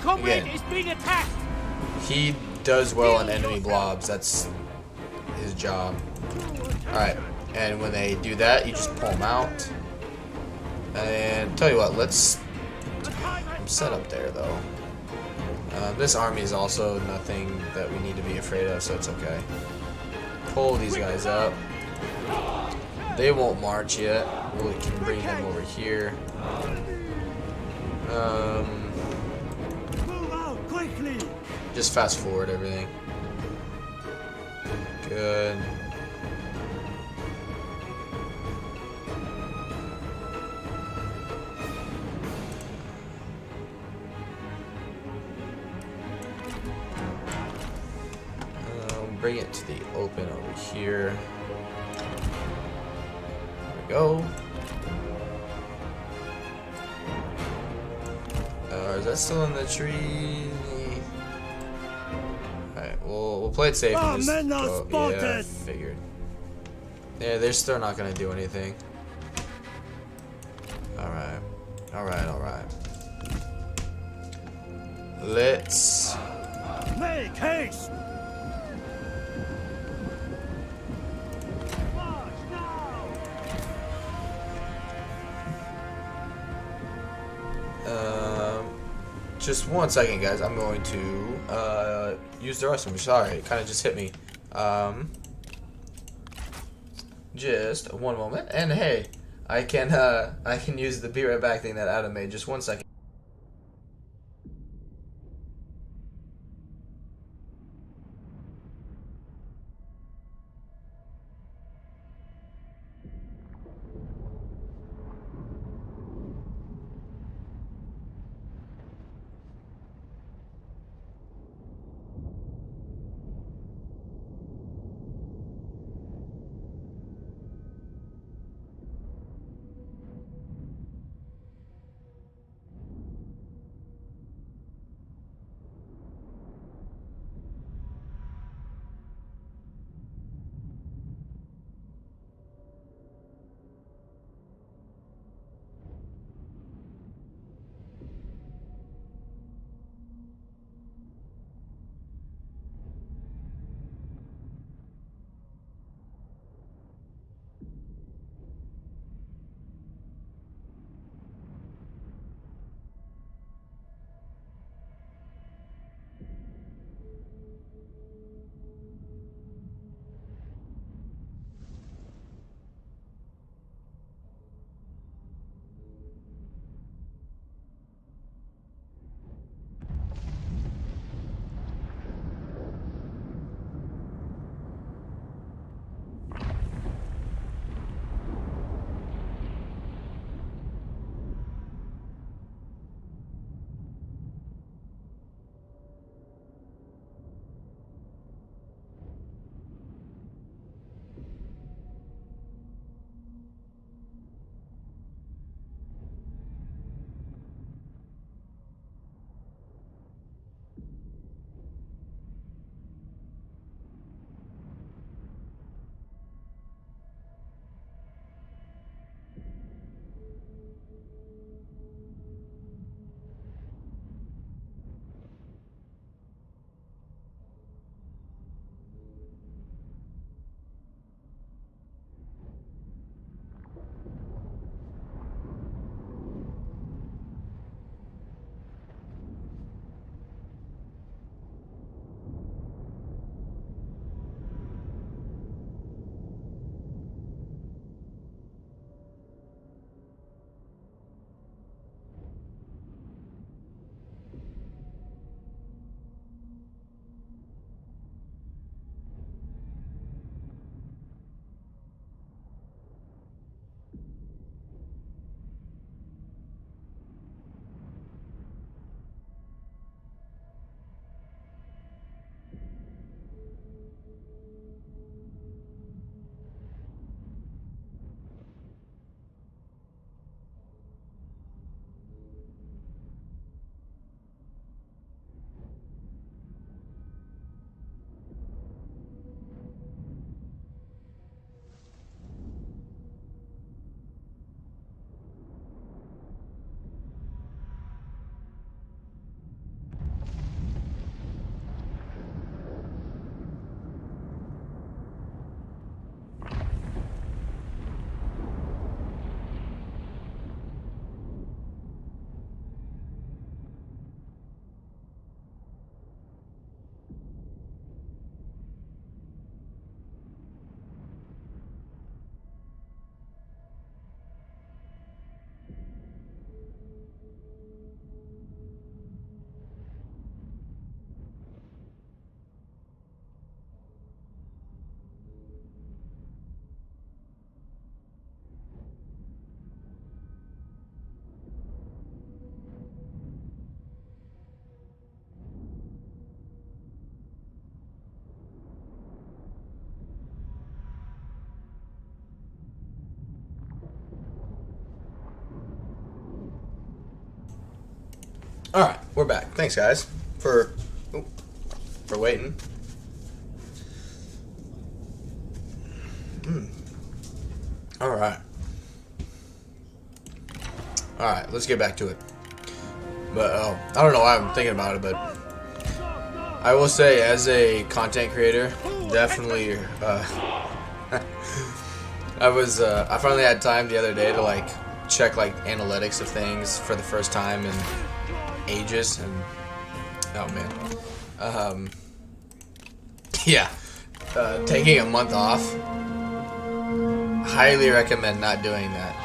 Again, is being attacked. he does well on enemy blobs. That's his job. Alright, and when they do that, you just pull them out. And tell you what, let's. I'm set up there though. This army is also nothing that we need to be afraid of, so it's okay. Pull these guys up. They won't march yet. We can bring them over here. Just fast forward everything. Good. Bring it to the open over here. There we go. Is that still in the tree? Alright, we'll play it safe and just go. Yeah, I figured. Yeah, they're still not gonna do anything. Alright. Alright. Let's make haste! just 1 second, guys. I'm going to use the restroom. Sorry, it kind of just hit me. Just 1 moment. And hey, I can use the be right back thing that Adam made. Just 1 second. Alright, we're back. Thanks, guys, for waiting. Alright. Alright, let's get back to it. But, I don't know why I'm thinking about it, but I will say, as a content creator, definitely, I finally had time the other day to, like, check, like, analytics of things for the first time in ages, and, oh, man. Yeah. Taking a month off, highly recommend not doing that.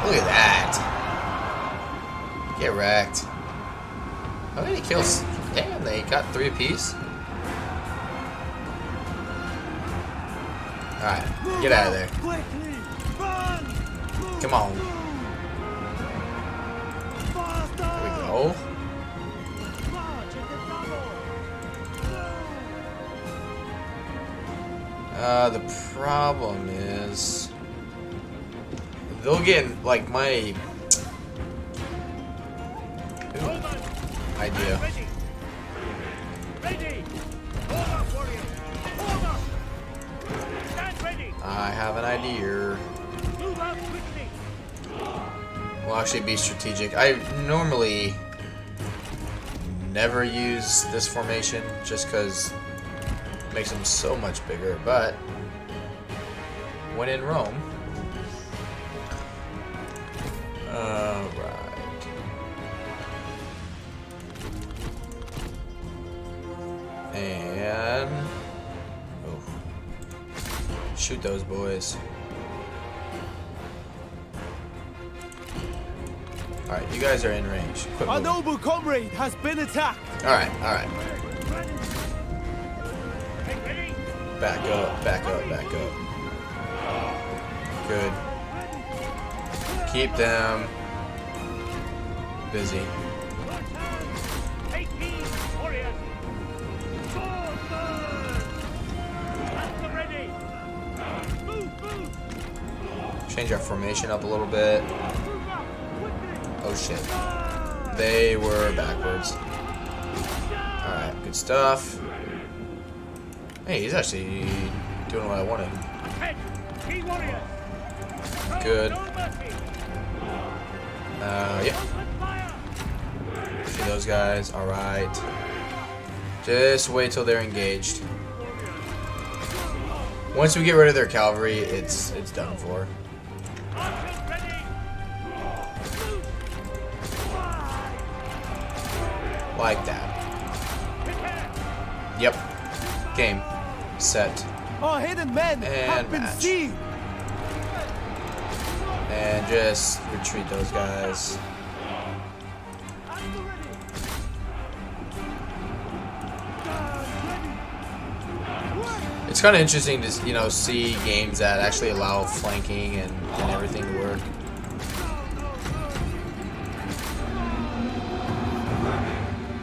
Look at that. Get wrecked. How many kills? Damn, they got 3 apiece. Alright, get out of there. Come on. There we go. The problem is they'll get like my idea. I have an idea. We'll actually be strategic. I normally never use this formation just because it makes them so much bigger, but when in Rome, right. And shoot those boys. Alright, you guys are in range. Quit Our moving. noble comrade has been attacked. Alright, alright. Back up, back up, back up. Good. Keep them busy. Change our formation up a little bit. Oh shit. They were backwards. Alright, good stuff. Hey, he's actually doing what I wanted. Good. Yeah. See those guys. Alright. Just wait till they're engaged. Once we get rid of their cavalry, it's done for. Like that. Yep. Game. Set. Our hidden men have been match. seen. And just retreat those guys. It's kind of interesting to, you know, see games that actually allow flanking and everything to work.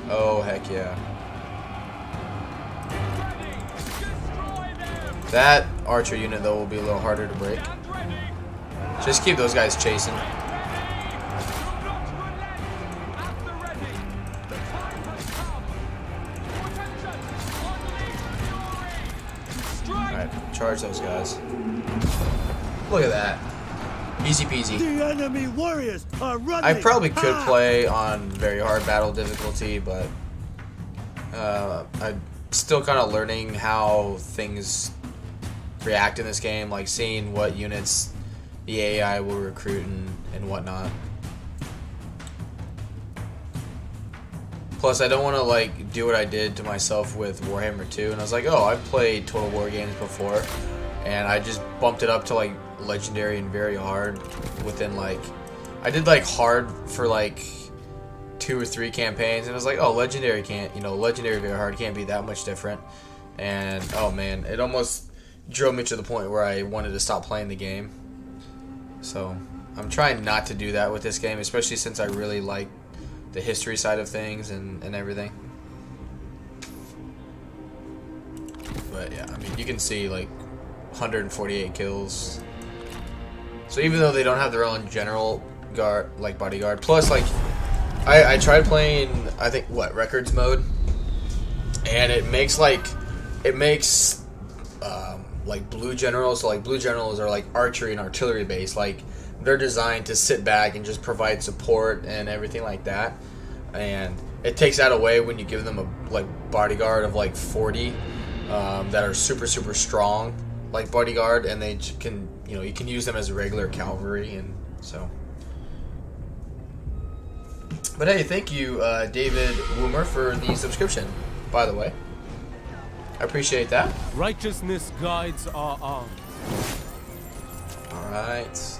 Oh, heck yeah. That archer unit, though, will be a little harder to break. Just keep those guys chasing. Alright, charge those guys. Look at that. Easy peasy. The enemy warriors are running. I probably could play on very hard battle difficulty, but I'm still kind of learning how things react in this game, like seeing what units the AI will recruit and whatnot. Plus, I don't want to like do what I did to myself with Warhammer 2, and I was like, oh, I've played Total War games before, and I just bumped it up to like legendary and very hard within like, I did like hard for like 2 or 3 campaigns, and I was like, oh, legendary can't, you know, legendary very hard can't be that much different. And oh man, it almost drove me to the point where I wanted to stop playing the game. So I'm trying not to do that with this game, especially since I really like the history side of things and everything. But yeah, I mean, you can see like 148 kills. So even though they don't have their own general guard, like bodyguard, plus like I tried playing, I think, what, records mode, and it makes like blue generals. So like blue generals are like archery and artillery based. Like they're designed to sit back and just provide support and everything like that. And it takes that away when you give them a like bodyguard of like 40 that are super strong, like bodyguard, and they can, you know, you can use them as regular cavalry. And so. But hey, thank you, David Woomer, for the subscription, by the way. I appreciate that. Righteousness guides our arms. Alright.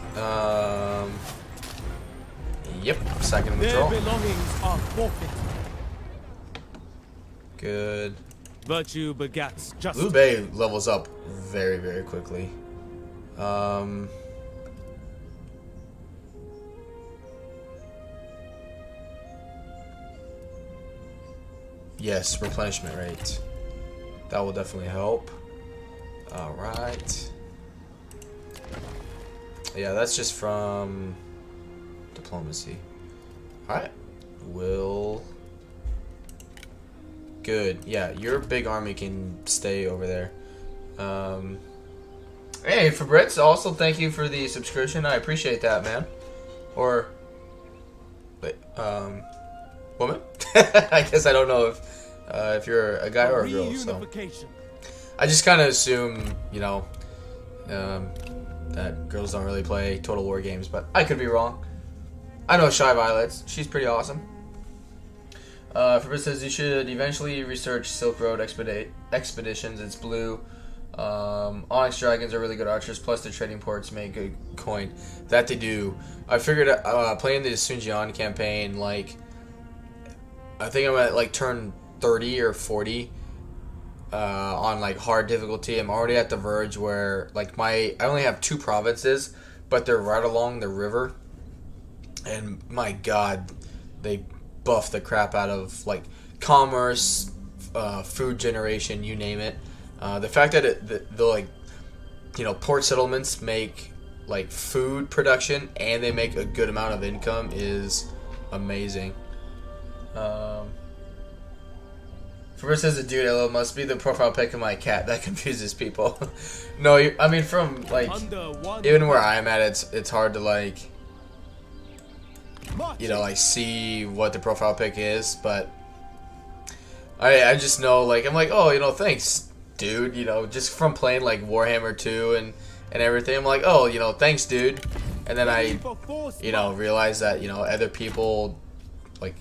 Yep, second Their withdrawal. belongings are forfeit. Good. Virtue begats justice. Liu Bei levels up very quickly. Yes, replenishment rate. That will definitely help. Alright. Yeah, that's just from diplomacy. Alright. Good. Yeah, your big army can stay over there. Hey, Fabritz, also thank you for the subscription. I appreciate that, man. Or, wait, woman? I guess I don't know if you're a guy or a girl, so. I just kind of assume, you know, that girls don't really play Total War games, but I could be wrong. I know Shy Violets. She's pretty awesome. Fabritz says you should eventually research Silk Road expeditions. It's blue. Onyx Dragons are really good archers, plus the trading ports make good coin. That they do. I figured playing the Sunjian campaign, like, I think I'm at like turn 30 or 40 on like hard difficulty. I'm already at the verge where like I only have 2 provinces, but they're right along the river, and my god, they buff the crap out of like commerce, food generation, you name it. The fact that the like, you know, port settlements make like food production and they make a good amount of income is amazing. First says a dude, hello, must be the profile pic of my cat. That confuses people. No, I mean, from like even where I'm at, it's hard to like, you know, like see what the profile pic is, but I just know, like, I'm like, oh, you know, thanks, dude, you know, just from playing like Warhammer 2 and everything. I'm like, oh, you know, thanks, dude. And then I, you know, realize that, you know, other people, like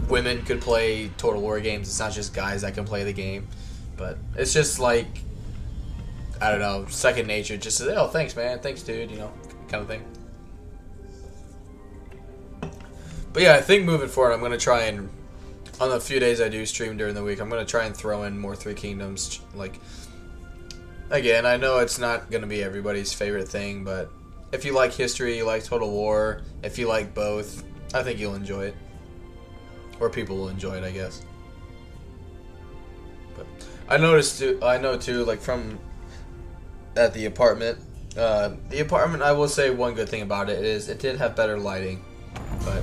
women, could play Total War games. It's not just guys that can play the game, but it's just like, I don't know, second nature. Just say, oh, thanks, man, thanks, dude, you know, kind of thing. But yeah, I think moving forward, I'm gonna try and, on the few days I do stream during the week, I'm gonna try and throw in more Three Kingdoms. Like, again, I know it's not gonna be everybody's favorite thing, but if you like history, you like Total War, if you like both, I think you'll enjoy it. Or people will enjoy it, I guess. But I know too, like from at the apartment, I will say one good thing about it is it did have better lighting, but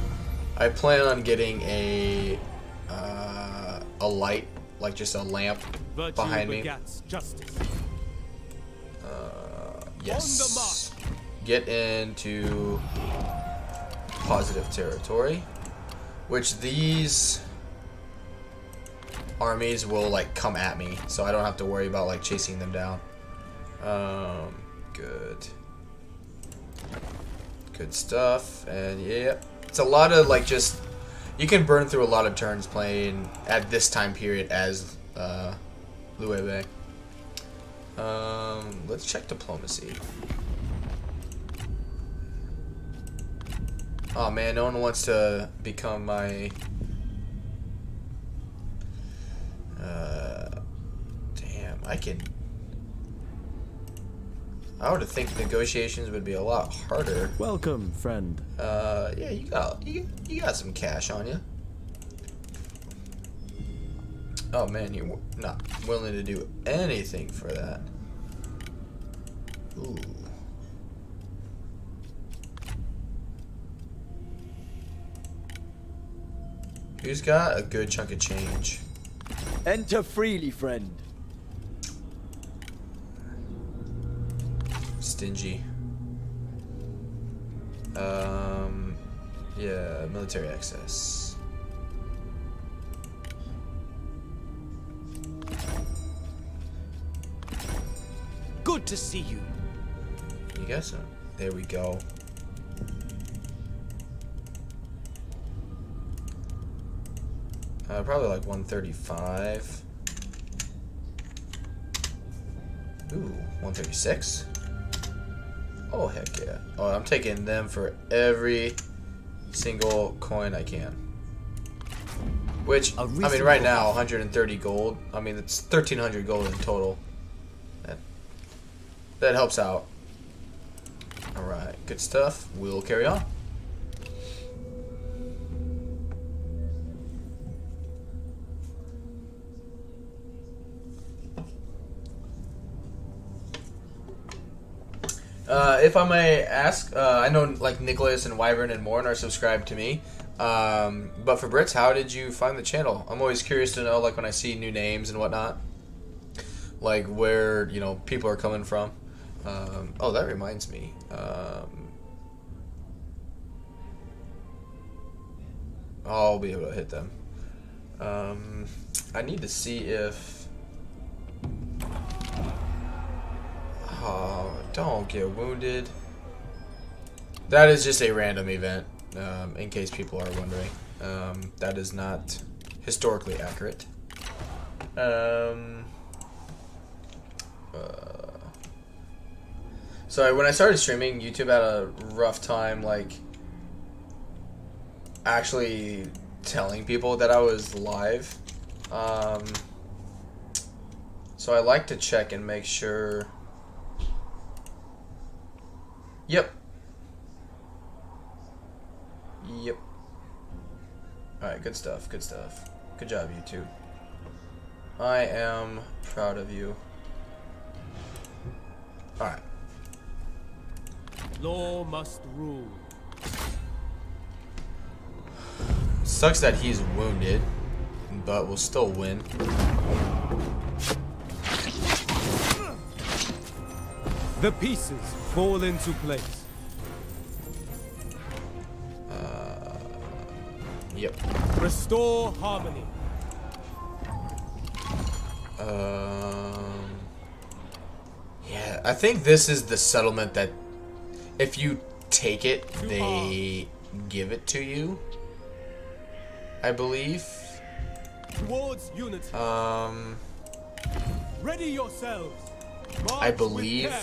I plan on getting a light, like just a lamp behind me. Yes. Get into positive territory, which these armies will like come at me, so I don't have to worry about like chasing them down. Good stuff. And yeah, it's a lot of like, just you can burn through a lot of turns playing at this time period as Liu Bei. Let's check diplomacy. Oh man, no one wants to become my damn, I would think negotiations would be a lot harder. Welcome, friend. Yeah, you got some cash on you. Oh man, you're not willing to do anything for that. Ooh. Who's got a good chunk of change? Enter freely, friend. Stingy. Yeah, military access. Good to see you. You guess so. There we go. Probably like 135. Ooh, 136. Oh, heck yeah. Oh, I'm taking them for every single coin I can. Which, I mean, right now, 130 gold. I mean, it's 1,300 gold in total. That helps out. Alright, good stuff. We'll carry on. If I may ask, I know like Nicholas and Wyvern and Morn are subscribed to me, but for Brits, how did you find the channel? I'm always curious to know, like when I see new names and whatnot, like where, you know, people are coming from. Oh, that reminds me. I'll be able to hit them. I need to see if... Oh, don't get wounded. That is just a random event, in case people are wondering. That is not historically accurate. So when I started streaming, YouTube had a rough time, like, actually telling people that I was live. So I like to check and make sure... Yep. Yep. Alright, good stuff, good stuff. Good job, YouTube. I am proud of you. Alright. Law must rule. Sucks that he's wounded, but we'll still win. The pieces fall into place. Yep. Restore harmony. Yeah, I think this is the settlement that if you take it, they give it to you. I believe. Towards unity. Ready yourselves. March I believe.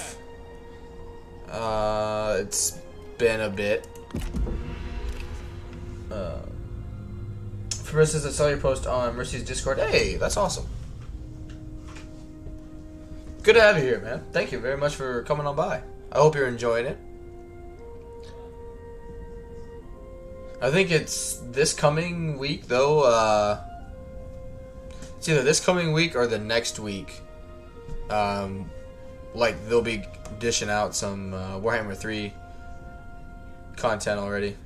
It's been a bit. For instance, I saw your post on Mercy's Discord. Hey, that's awesome. Good to have you here, man. Thank you very much for coming on by. I hope you're enjoying it. I think it's this coming week, though. It's either this coming week or the next week. Like, they'll be dishing out some Warhammer 3 content already.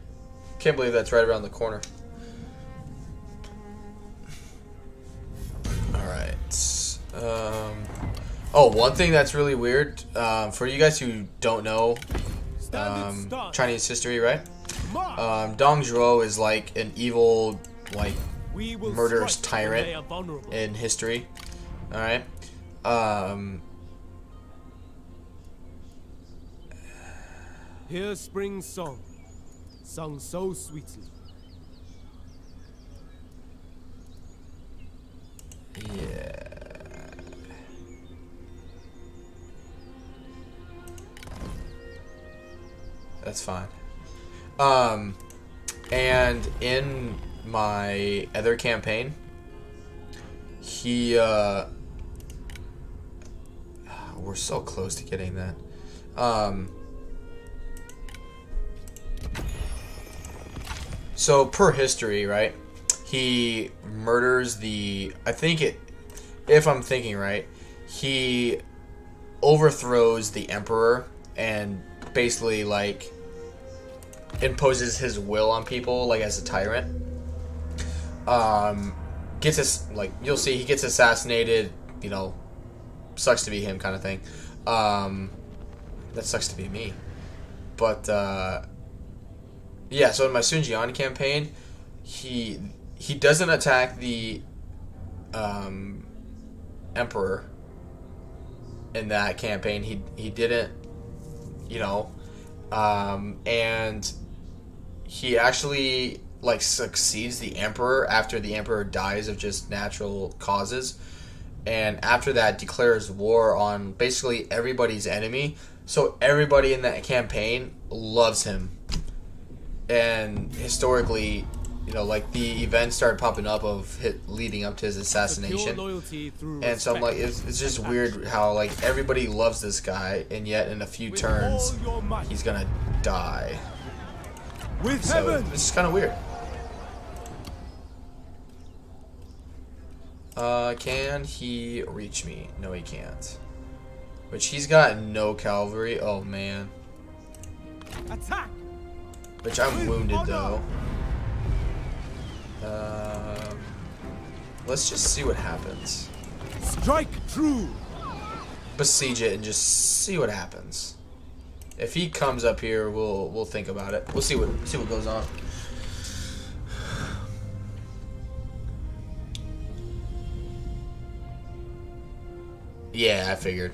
Can't believe that's right around the corner. Alright. Oh, one thing that's really weird, for you guys who don't know Chinese history, right? Dong Zhuo is like an evil, like, murderous tyrant in history. Alright? Hear spring song, sung so sweetly. Yeah. That's fine. And in my other campaign, he, we're so close to getting that. So per history, right? He murders the, I think it, if I'm thinking right, he overthrows the emperor and basically like imposes his will on people, like as a tyrant. gets us, like, you'll see he gets assassinated, you know, sucks to be him kind of thing. That sucks to be me. But, yeah, so in my Sunjian campaign, he doesn't attack the Emperor in that campaign. He didn't, you know, and he actually, like, succeeds the Emperor after the Emperor dies of just natural causes, and after that declares war on basically everybody's enemy. So everybody in that campaign loves him, and historically, you know, like, the events started popping up of leading up to his assassination, and so I'm like, it's just weird how, like, everybody loves this guy, and yet in a few turns he's gonna die. So it's kind of weird. Can he reach me? No, he can't. Which, he's got no cavalry. Oh man. Attack. Which, I'm wounded though. Let's just see what happens. Strike true. Besiege it and just see what happens. If he comes up here, we'll think about it. We'll see what goes on. Yeah, I figured.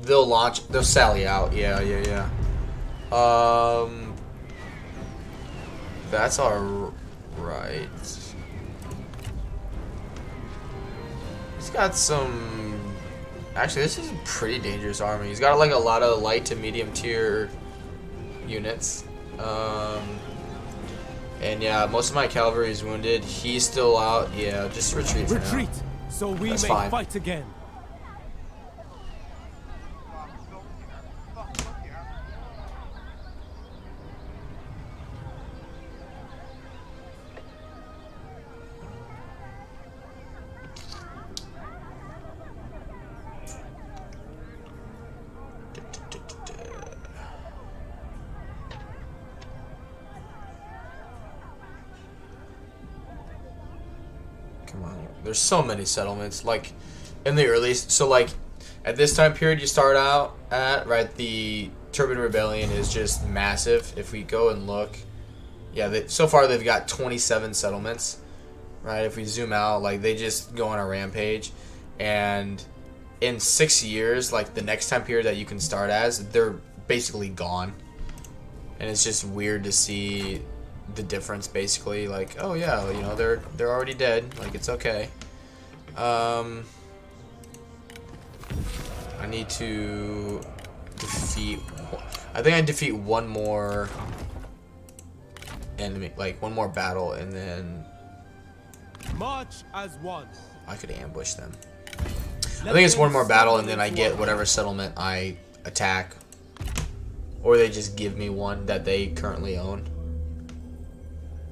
They'll sally out. Yeah. That's alright. He's got some... Actually, this is a pretty dangerous army. He's got, like, a lot of light to medium tier units. And yeah, most of my cavalry is wounded. He's still out. Yeah, just retreat for now. Retreat, so we That's may fine. fight again. Come on. There's so many settlements. Like, in the earliest... So, like, at this time period you start out at, right, the Turbine Rebellion is just massive. If we go and look... Yeah, so far they've got 27 settlements. Right? If we zoom out, like, they just go on a rampage. And in 6 years, like, the next time period that you can start as, they're basically gone. And it's just weird to see... the difference, basically, like, oh yeah, you know, they're already dead, like, it's okay. I need to defeat, I think I defeat one more enemy, like one more battle, and then March as one. I could ambush them. I think it's one more battle, and then I get whatever settlement I attack, or they just give me one that they currently own.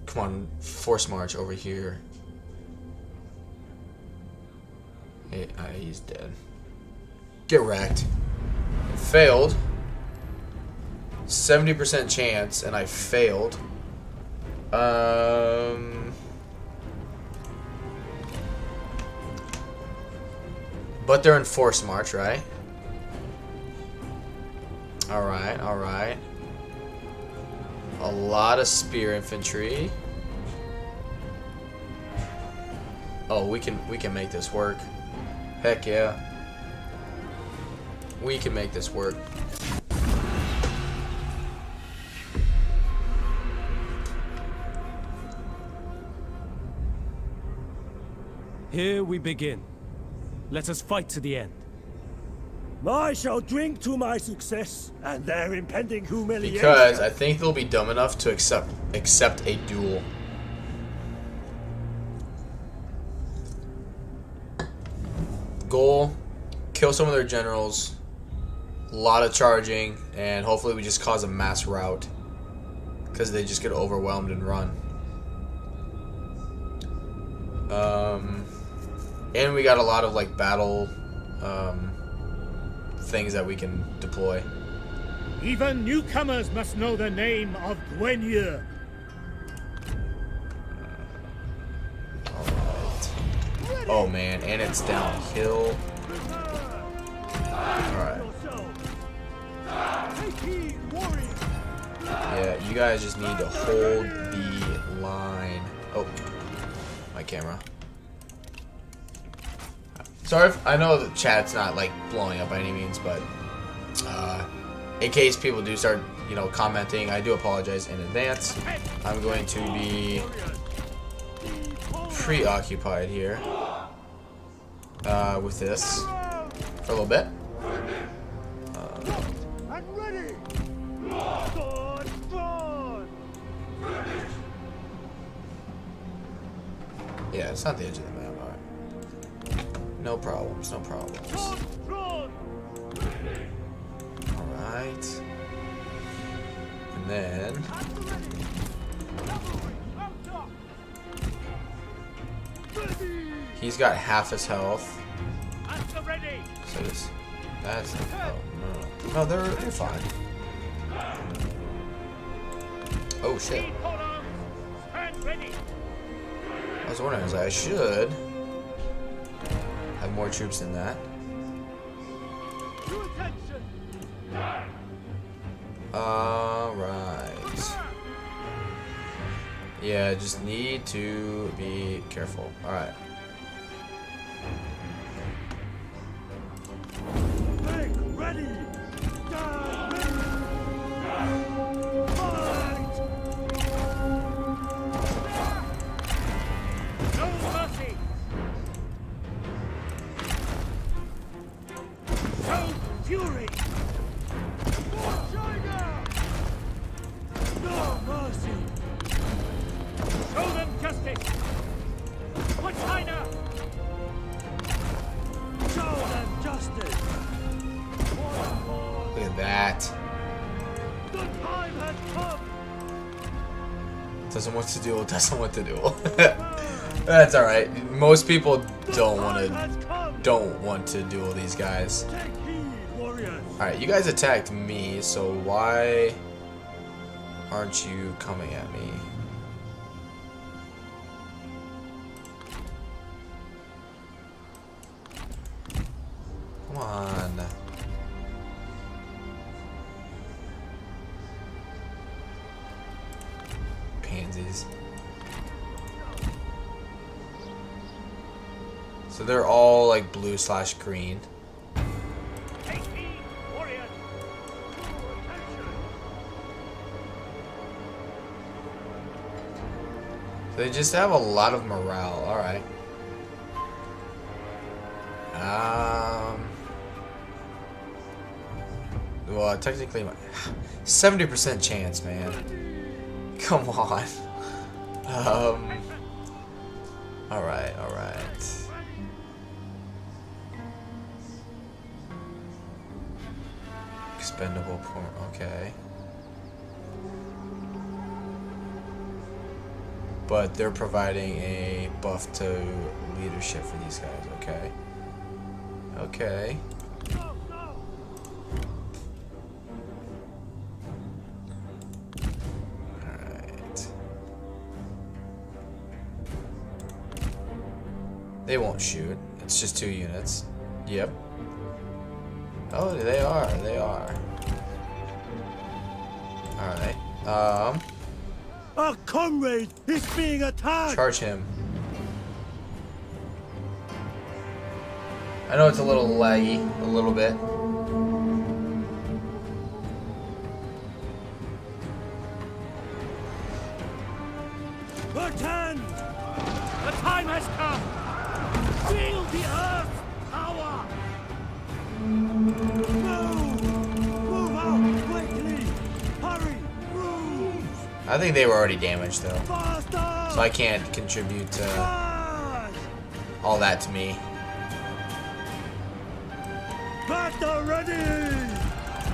Come on, force march over here. Hey, he's dead. Get wrecked. Failed. 70% chance, and I failed. But they're in force march, right? Alright, alright. A lot of spear infantry. Oh, we can make this work. Heck yeah. We can make this work. Here we begin. Let us fight to the end. I shall drink to my success and their impending humiliation. Because I think they'll be dumb enough to accept a duel. Goal: kill some of their generals. A lot of charging, and hopefully we just cause a mass rout. Because they just get overwhelmed and run. And we got a lot of, like, battle things that we can deploy. Even newcomers must know the name of Gwenye. Oh man, and it's downhill. Alright. Yeah, you guys just need to hold the line. Oh, my camera. Sorry if, I know the chat's not like blowing up by any means, but in case people do start, you know, commenting, I do apologize in advance. I'm going to be preoccupied here with this for a little bit. Yeah, it's not the edge of the map. Alright. No problems, no problems. Alright. And then he's got half his health. So that's oh no. No, they're fine. Oh shit. I was wondering, I should have more troops than that. Alright. Yeah, just need to be careful. Alright. Ready! Fury! No mercy! Show them justice! For China! Show them justice! Look at that. The time has come! Doesn't want to duel, doesn't want to duel. That's alright. Most people don't want to duel these guys. Alright, you guys attacked me, so why aren't you coming at me? Come on. Pansies. So they're all like blue/green. They just have a lot of morale. All right. Well, technically, 70% chance, man. Come on. All right. Expendable point. Okay. But they're providing a buff to leadership for these guys, okay? Okay. Alright. They won't shoot. It's just 2 units. Yep. Oh, they are. Alright. Our comrade is being attacked! Charge him. I know it's a little laggy, a little bit. Attend! The time has come! Feel the earth's power! Move out quickly! Hurry! Move! I think they were already damaged though, Faster! so I can't contribute all that to me. Faster ready!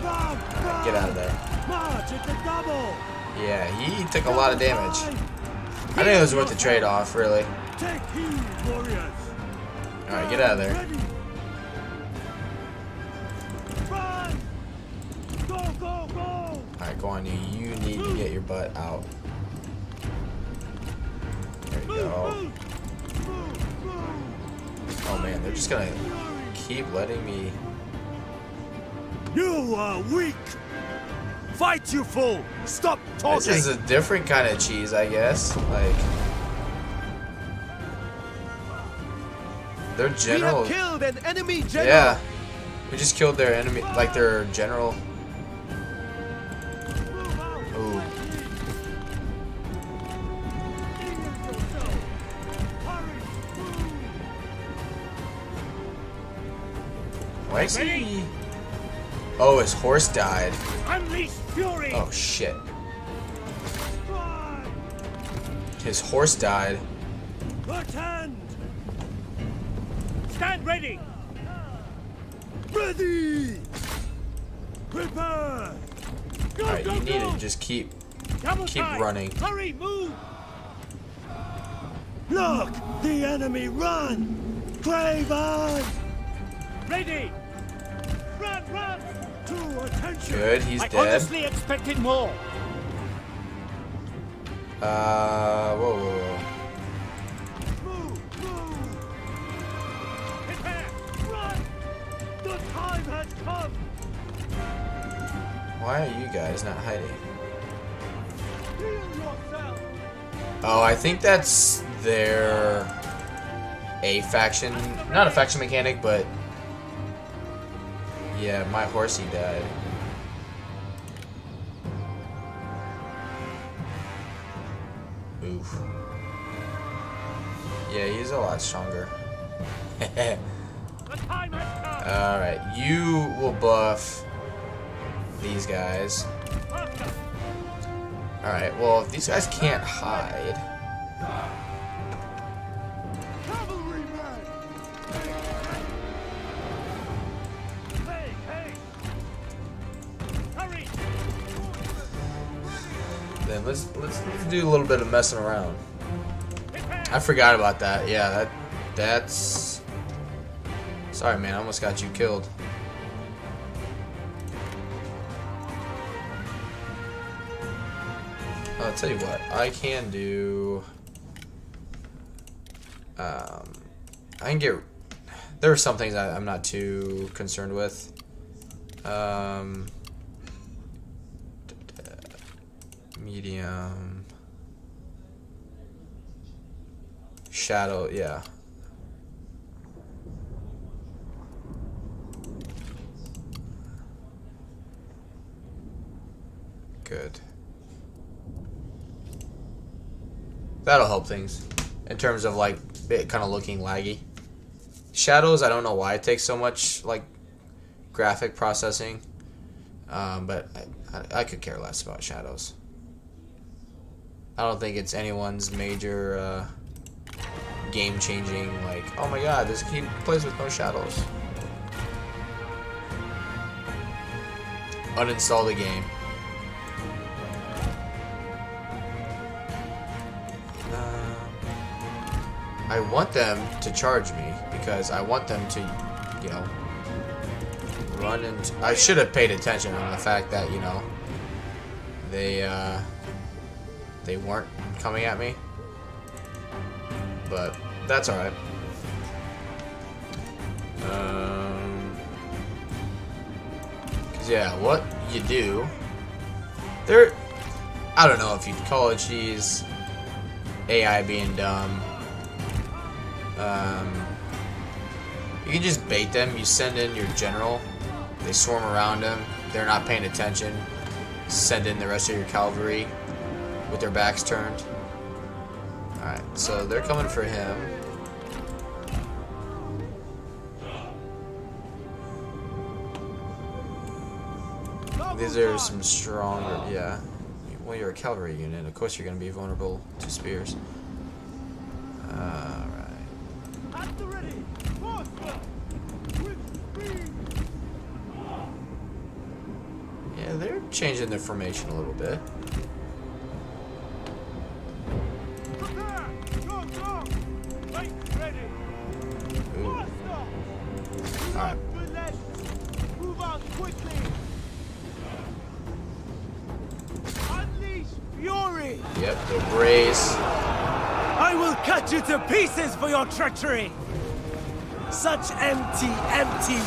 Alright, get out of there. March at the double! Yeah, he took a lot of damage. I think it was worth the trade-off, really. Take heed, warriors! Alright, get out of there. Ready. Run! Go! Alright, go on, you need to get your butt out. There you go. Oh man, they're just gonna keep letting me. You are weak. Fight, you fool! Stop talking! This is a different kind of cheese, I guess. Like, their general. We have killed an enemy general. Yeah, we just killed their enemy, like their general. Ooh. Why is he? Oh, his horse died. Unleash fury. Oh shit. His horse died. Left hand! Stand ready. Ready! Prepare! Go, Alright, go, you need go. to just keep Double time. running. Hurry, move. Look! The enemy run! Craven! Ready. Run, run. To attention! Good, he's I dead. honestly expected more. Whoa, whoa, whoa. Move! Move! Prepare. Run! The time has come! Why are you guys not hiding? Heal yourself! Oh, I think that's their a faction, not a faction mechanic, but yeah, my horsey died. Oof. Yeah, he's a lot stronger. The time has come. Alright, you will buff these guys. Alright, well, if these guys can't hide. Cavalryman! Hey, hey. Hurry. Then let's do a little bit of messing around. I forgot about that. Yeah, that's. Sorry, man. I almost got you killed. I'll tell you what. I can do. I can get. There are some things I'm not too concerned with. Medium. Shadow, yeah. Good. That'll help things in terms of like it kind of looking laggy. Shadows, I don't know why it takes so much like graphic processing, but I could care less about shadows. I don't think it's anyone's major game-changing, like, oh my god, this game plays with no shadows. Uninstall the game. I want them to charge me because I want them to, you know, run into. I should have paid attention on the fact that, you know, they weren't coming at me, but that's all right. Cause yeah, what you do there? I don't know if you'd call it cheese, AI being dumb. You can just bait them. You send in your general. They swarm around them. They're not paying attention. Send in the rest of your cavalry with their backs turned. Alright, so they're coming for him. These are some stronger, yeah. Well, you're a cavalry unit. Of course you're going to be vulnerable to spears. Alright. Yeah, they're changing their formation a little bit. Ooh. Alright. Move out quickly. Unleash fury. Yep, the brace. I will cut you to pieces for your treachery! Such empty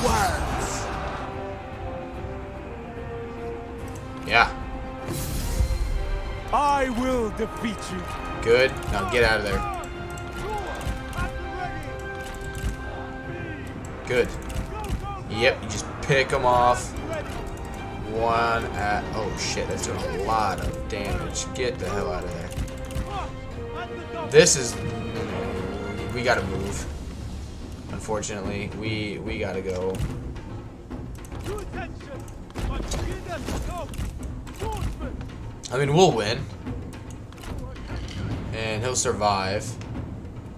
words. Yeah. I will defeat you. Good. Now get out of there. Good. Yep, you just pick them off. One at... Oh shit, that's doing a lot of damage. Get the hell out of there. This is... We gotta move. Unfortunately, we gotta go. I mean, we'll win. And he'll survive.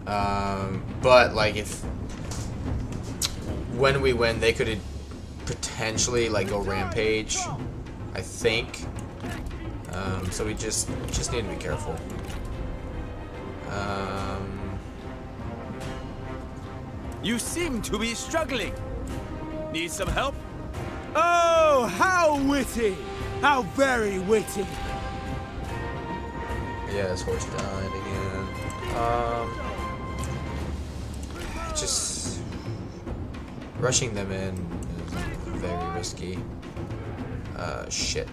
But, like, if... When we win, they could potentially, like, go rampage. I think. So we just need to be careful. You seem to be struggling. Need some help? Oh, how witty! How very witty! Yeah, this horse died again. Just rushing them in is very risky. Shit.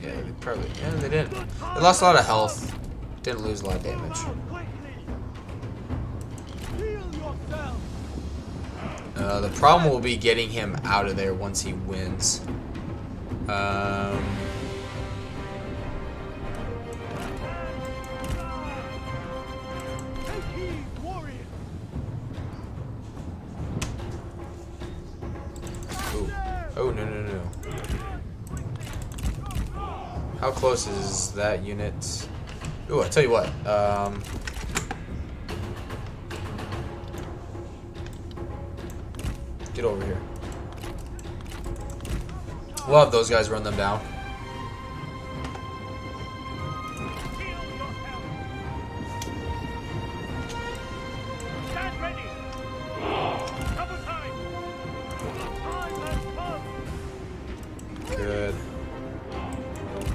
Yeah, they probably. Yeah, they didn't. They lost a lot of health. Didn't lose a lot of damage. The problem will be getting him out of there once he wins. Ooh. Oh, no. How close is that unit? Ooh, I'll tell you what. Get over here. We'll have those guys run them down. Stand ready. Double time. Time has come. Good.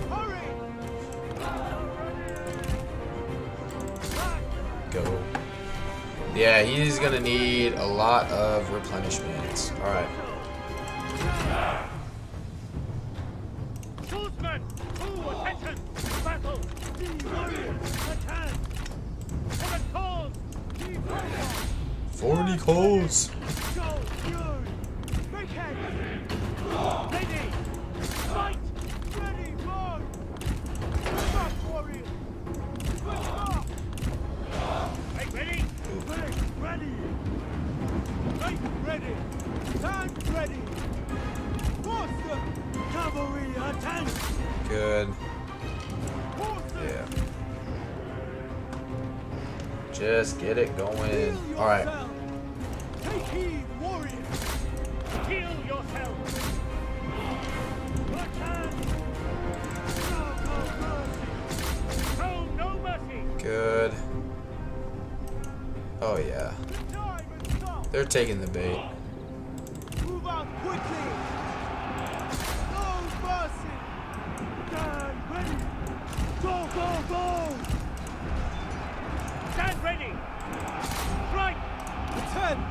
Hurry. Go. Yeah, he's gonna need a lot of replenishments. Alright. Swordsman, full attention. Battle. The warriors attack. For the cause. The warriors. 40 calls. Go, fury. Break head. Ready. Fight. Ready, run. Back, warriors. Switch off. Make ready. Ready. Right, ready. Time ready. Force cavalry attack. Good. Yeah. Just get it going. Alright. Take heed, warriors. Heal yourself. Attack. Show no mercy. Good. Oh yeah. Time and stop. They're taking the bait. Move out quickly. No mercy. Stand ready. Go, go, go. Stand ready. Strike. Attend.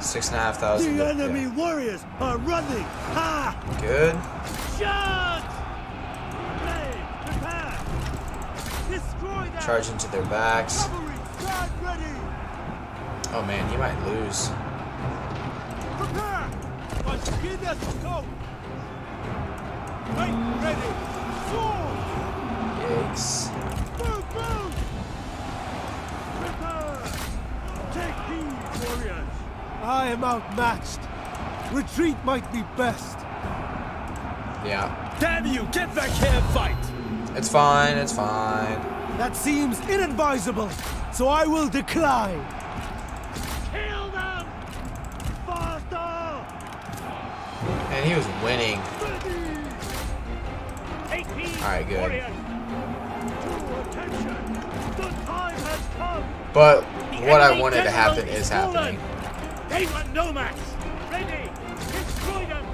6,500. The enemy warriors are running! Ha! Good. Charge. Blade, prepare. Destroy them. Charge into their backs. Cavalry, stand ready. Oh man, he might lose. Prepare. Machine scope. Right, ready. Sword. Yikes. Move, move. Prepare. Take heed, warriors. I am outmatched. Retreat might be best. Yeah. Damn you! Get back here and fight! It's fine, it's fine. That seems inadvisable, so I will decline. Kill them. Faster. And he was winning. Take heed, Alright, good. warriors. To attention. The time has come. But The what I enemy wanted to general happen is is fallen. happening. They want nomads. Ready. Destroy them.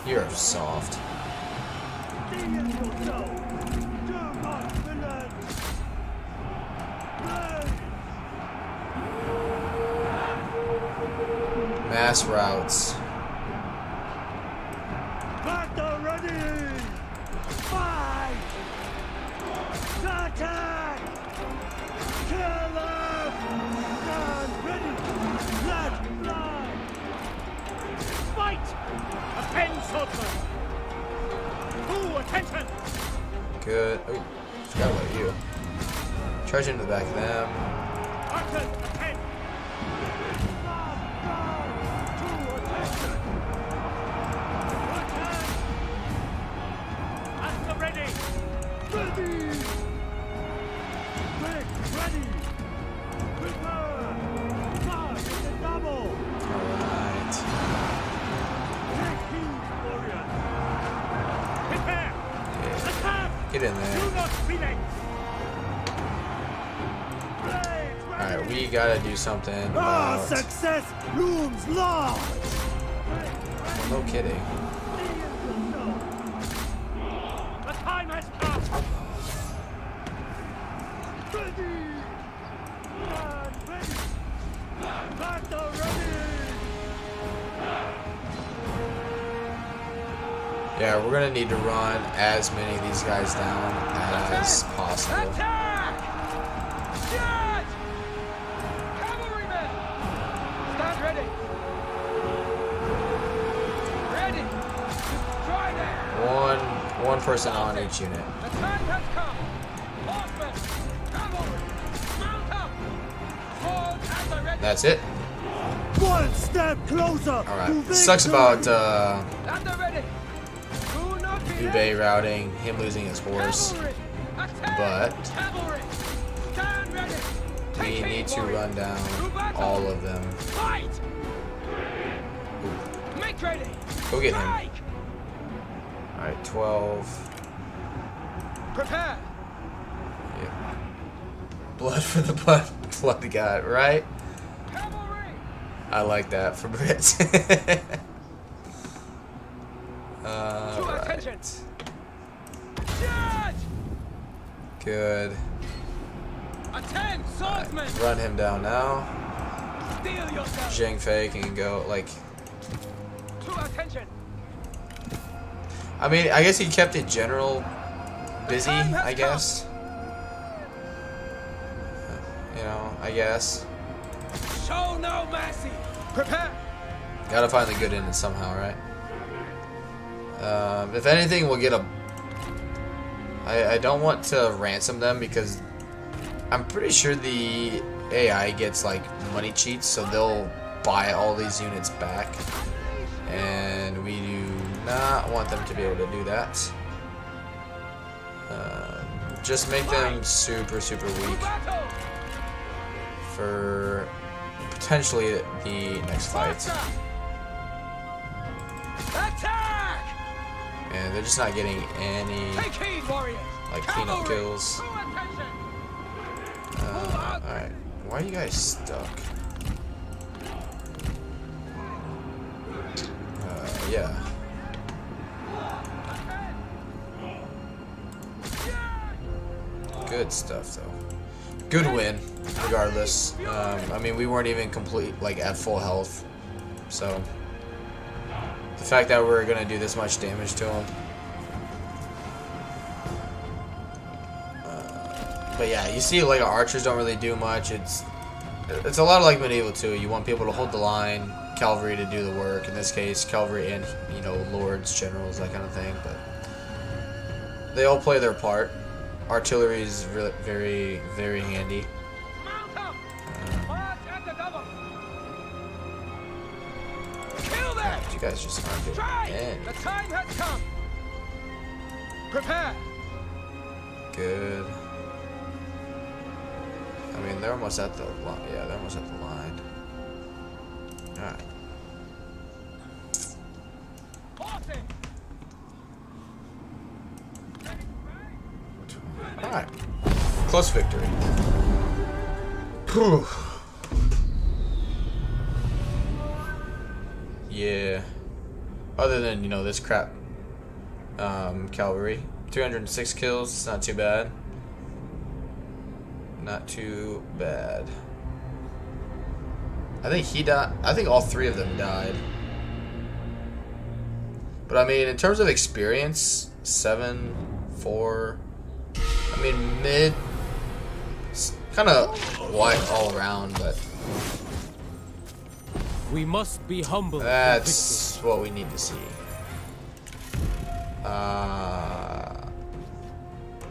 You're soft. Stay in yourself. Do not relent. Play. mass routes. Battle ready! Fight! Attack! Kill them! Stand ready! Let fly! Fight! Attend, swordsman! Full attention! Good. Oh, forgot about you. Charge into the back of them. Archers, attend! To attention! Attack! At the ready! Ready! Quick, ready! Prepare! Charge in the double! Alright. Take heed, warrior! Prepare! Attack! Get in Do there. not relent! Blades ready! Alright, we gotta do something Our about... success looms large! No kidding. The time has come! Ready! Man ready! Battle ready! Yeah, we're gonna need to run as many of these guys down as possible. Attack! Charge! Cavalrymen! Stand ready! Ready! Destroy them! One person on each unit. The time has come! Horsemen! Cavalry! Mount up! Swords at the ready! That's it. One step closer! Alright. to It sucks victory! about At the ready! Do not be Liu Bei routing, him losing his horse. Cavalry! Attack! But Cavalry! Stand ready! we Take need aim, to warrior. run down To battle. all of them. Fight! Make ready! Go get him. Strike! Alright, 12. Prepare! Yeah. Blood for the blood god, right? Cavalry! I like that for Brits. To attention! Right. Charge! Good. Attend, Alright, swordsmen! run him down now. Steel yourself! Zhang Fei can go, like... To attention! I mean, I guess he kept it general busy, time has I guess. You know, I guess. Show no mercy! Prepare! Gotta find the good in it somehow, right? If anything, we'll get a... I don't want to ransom them because I'm pretty sure the AI gets like money cheats, so they'll buy all these units back. And we do not want them to be able to do that. Just make them super, super To weak battle! for potentially the next fight. Faster! Attack! And they're just not getting any Take heed, warriors! like cleanup Cavalry! kills. To attention! Alright. Why are you guys stuck? Yeah. Good stuff, though. Good win, regardless. I mean, we weren't even complete, like, at full health. So, the fact that we're gonna do this much damage to him. But yeah, you see, like, archers don't really do much. It's a lot of like medieval too. You want people to hold the line, cavalry to do the work. In this case, cavalry and, you know, lords, generals, that kind of thing. But they all play their part. Artillery is really very, very handy. Mount up! March at the double! Kill them! You guys just aren't doing Strike! anything. The time has come! Prepare! Good. I mean, they're almost at the line. Yeah, they're almost at the line. Alright. Horses! Alright. Close victory. Whew. Yeah. Other than, you know, this crap cavalry. 306 kills, it's not too bad. Not too bad. I think he died. I think all 3 of them died. But I mean, in terms of experience, 7, 4. I mean, mid. Kind of white all around, but we must be humble. That's what we need to see.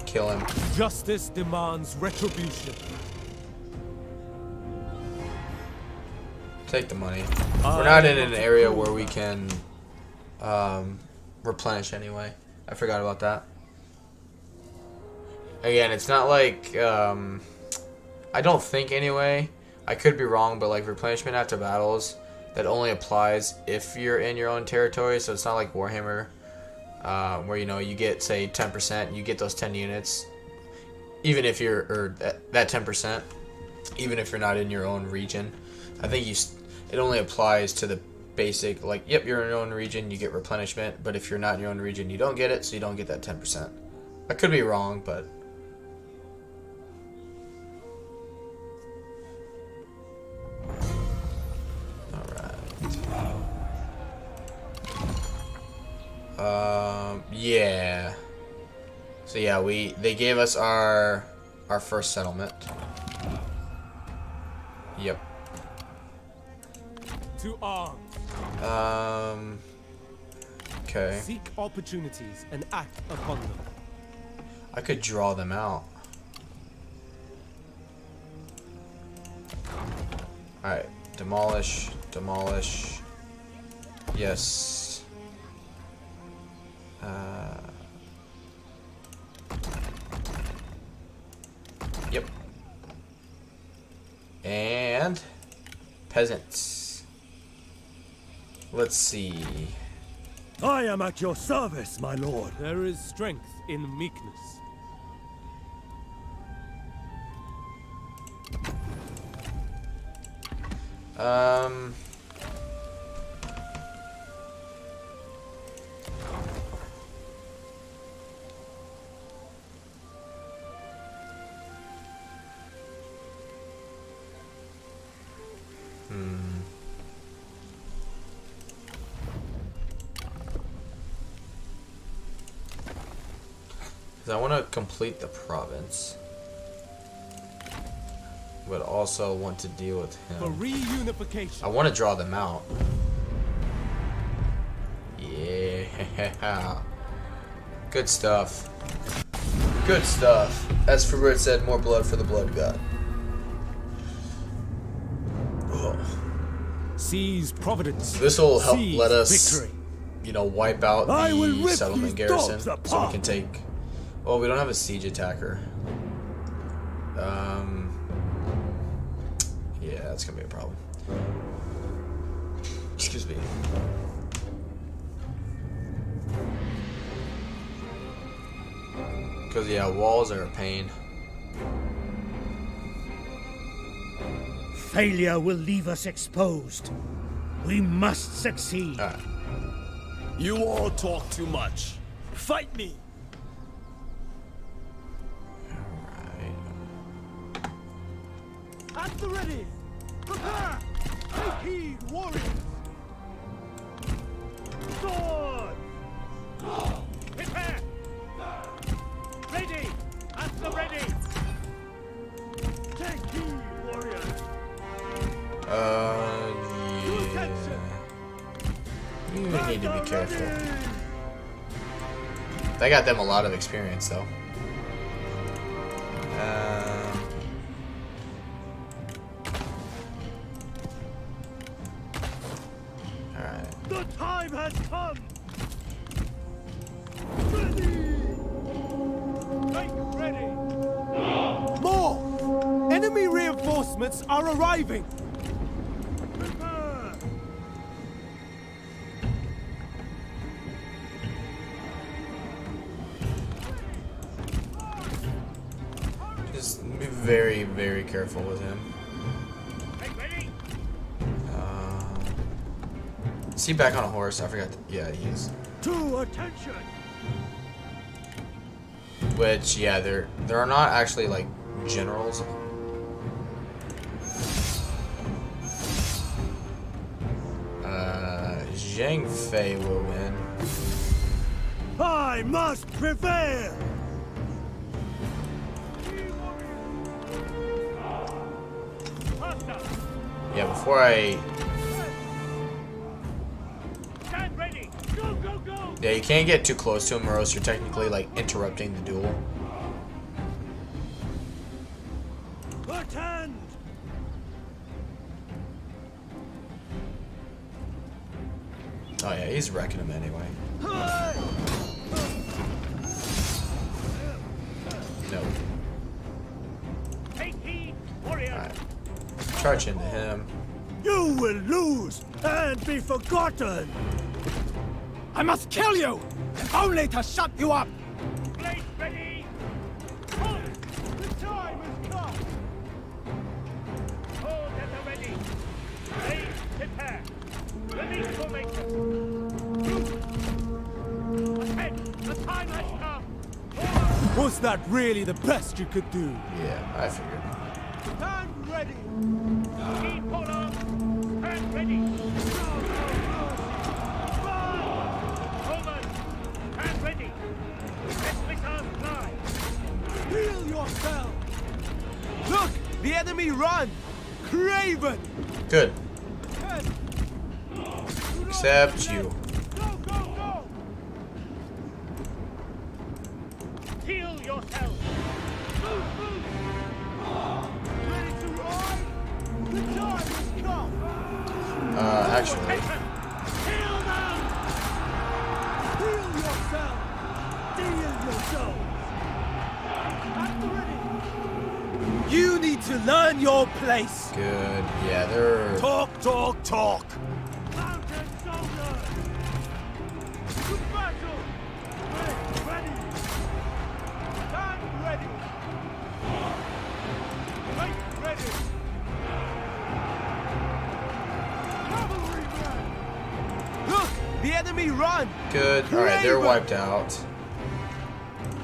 Kill him. Justice demands retribution. Take the money. We're not in an area where we can replenish anyway. I forgot about that. Again, it's not like I don't think anyway. I could be wrong, but like replenishment after battles, that only applies if you're in your own territory. So it's not like Warhammer, where you know you get say 10%, you get those 10 units, even if you're or that 10%, even if you're not in your own region. I think it only applies to the basic, like, yep, you're in your own region, you get replenishment, but if you're not in your own region, you don't get it, so you don't get that 10%. I could be wrong, but yeah. So yeah, they gave us our first settlement. Yep. To arms. Okay. Seek opportunities and act upon them. I could draw them out. Alright. Demolish. Demolish. Yes. Yep. And peasants. Let's see. I am at your service, my lord. There is strength in meekness. I want to complete the province, but also want to deal with him. For reunification. I want to draw them out. Yeah. Good stuff. Good stuff. As for where it said, more blood for the blood god. Oh. Seize providence. This will help Seize let us, victory. you know, wipe out the settlement garrison, so we apart. can take. Well, we don't have a siege attacker. Yeah, that's gonna be a problem. Excuse me. Because, yeah, walls are a pain. Failure will leave us exposed. We must succeed. Alright. You all talk too much. Fight me! At the ready! Prepare! Take heed, warriors! Sword! Prepare! Ready! At the ready! Take heed, warriors! Yeah. You need to be careful. They got them a lot of experience, though. The time has come! Ready! Make ready! More! Enemy reinforcements are arriving! Prepare! Just be very, very careful with him. Make ready! Is he back on a horse? I forgot. Yeah, he is. To attention! Which, yeah, there are not actually like generals. Zhang Fei will win. I must prevail! Yeah, before I... Stand ready. Go, go, go. Yeah, you can't get too close to him or else you're technically, like, interrupting the duel. Attend! Oh yeah, he's wrecking him anyway. No. Take heed, warrior. Alright. Charge into him. You will lose and be forgotten! I must kill you, if only to shut you up. Blade ready. Hold. The time has come. Hold at the ready. Blade prepare. Release formation. Ahead. The time has come. Was that really the best you could do? Yeah, I figured. Stand ready! Keep hold on. Stand ready. Over. Stand ready. Let's return fly. Heal yourself! Look! The enemy run! Craven! Good. Except you. Go, go, go. Heal yourself. Move, move. Ready to ride? The time has come! Actually. Attention. Heal them. Heal yourself! Deal yourself! At the ready! You need to learn your place! Good. Yeah, they're... Talk, talk, talk! Mountain soldiers. To battle! Ready. Stand ready! Fight ready! Cavalryman! Look! The enemy run! Good. Alright, they're wiped out.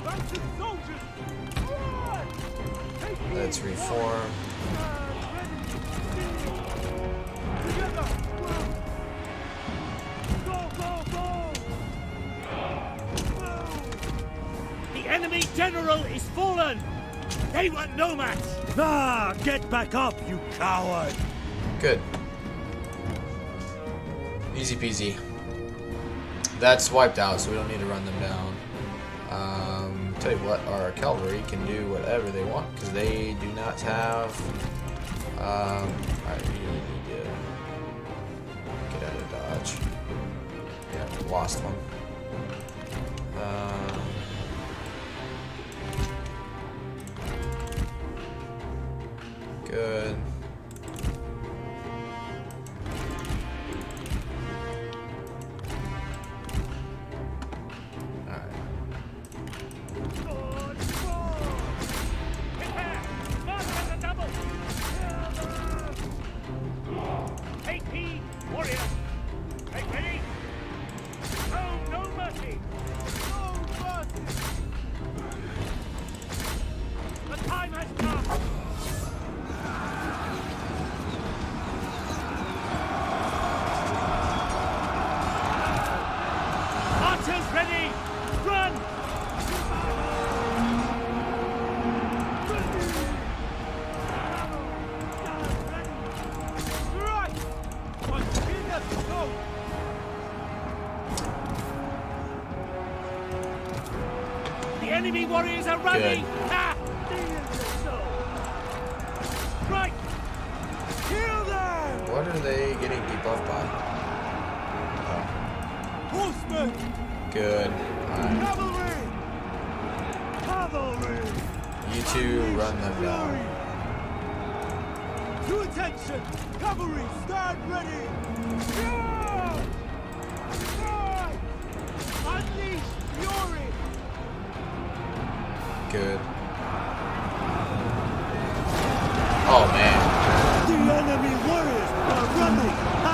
Mounted soldiers! Run! Take me Let's reform. together! Go, go, go. The enemy general is fallen. They want no match. Ah, get back up, you coward! Good. Easy peasy. That's wiped out, so we don't need to run them down. Tell you what, our cavalry can do whatever they want, because they do not have... I really need to get out of dodge. Yeah, lost one. Good. Prepare. March as a double. Take heed, warrior. Get ready. Show no mercy. No mercy! The time has come. Archers ready. Run. Right! Continue to go! The enemy warriors are running. Good. Ah! Right. Kill them! What are they getting debuffed by? Horsemen! Good. Alright. Cavalry! Cavalry! You two run them down. To attention! Cavalry, stand ready! Yeah! Right! Unleash fury! Good. Oh man. The enemy warriors are running! Ah!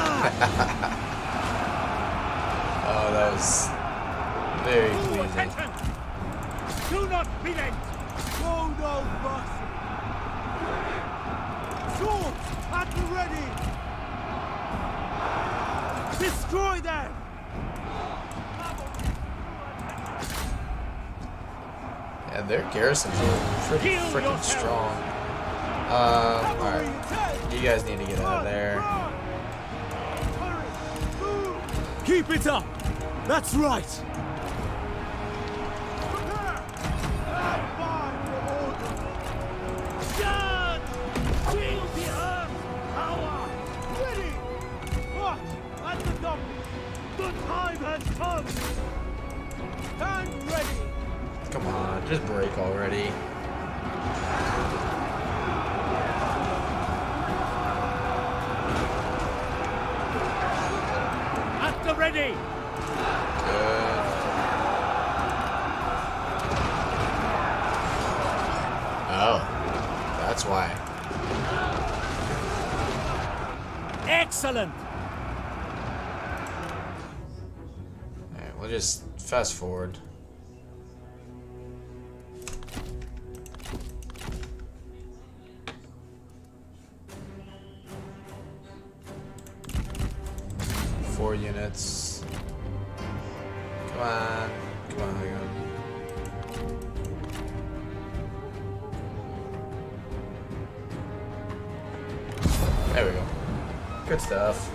Oh, that was very Full pleasing. attention. Do not relent. Show no mercy! Swords at the ready! Destroy them! Yeah, their garrisons are pretty freaking strong. Alright. You guys need to get out of there. Keep it up! That's right! Charge! Wield the earth power! Ready! What? At the dock! The time has come! Stand ready! Come on, just break already. At the ready! Good. Oh, that's why. Excellent! Alright, we'll just fast forward. Four units. Come on. Come on, hang on. There we go. Good stuff.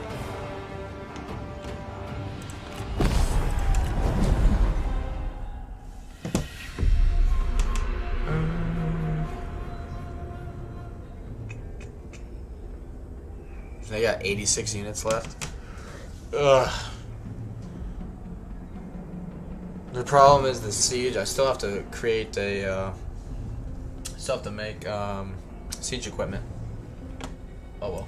They got 86 units left. Ugh. The problem is the siege. I still have to create a. Still have to make siege equipment. Oh well.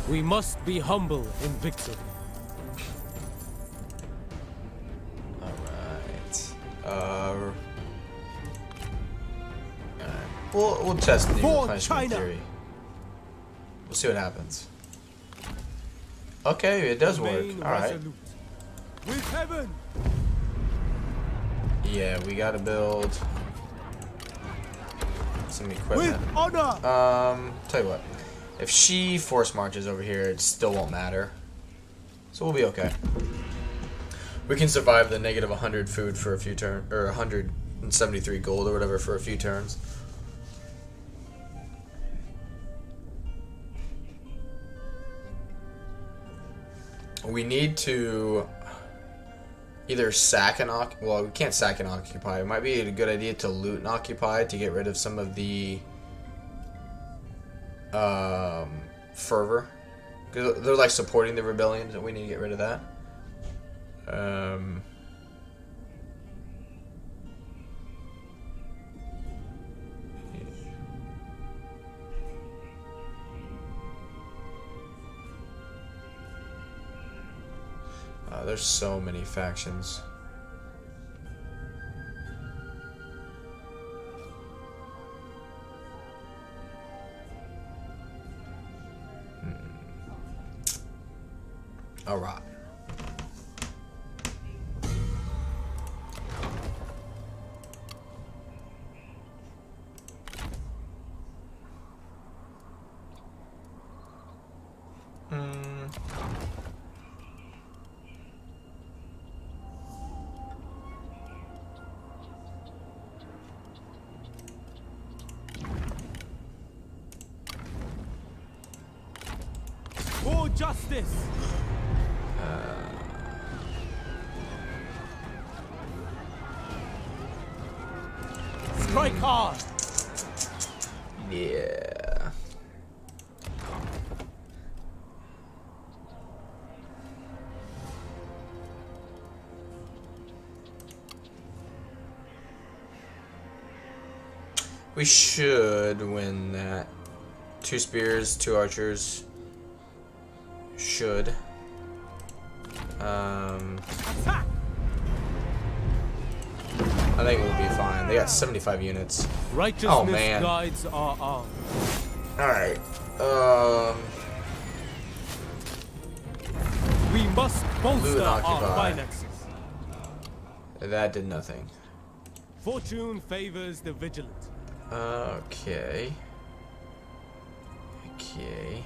We must be humble in victory. Alright. We'll test the replenishment theory. We'll see what happens. Okay, it does work. Alright. With heaven. Yeah, we gotta build some equipment. With honor. Tell you what. If she force marches over here, it still won't matter. So we'll be okay. We can survive the negative 100 food for a few turns, or 173 gold or whatever for a few turns. We need to either sack and occupy. Well, we can't sack and occupy. It might be a good idea to loot and occupy to get rid of some of the fervor. They're like supporting the rebellions, and we need to get rid of that. There's so many factions. All right. For justice. Strike hard. Yeah. We should win that. 2 spears, 2 archers. Should. Attack. I think we'll be fine. They got 75 units. Righteousness man. guides our arms. Alright. We must Loot bolster and our occupy. finances. That did nothing. Fortune favors the vigilant. Okay. Okay.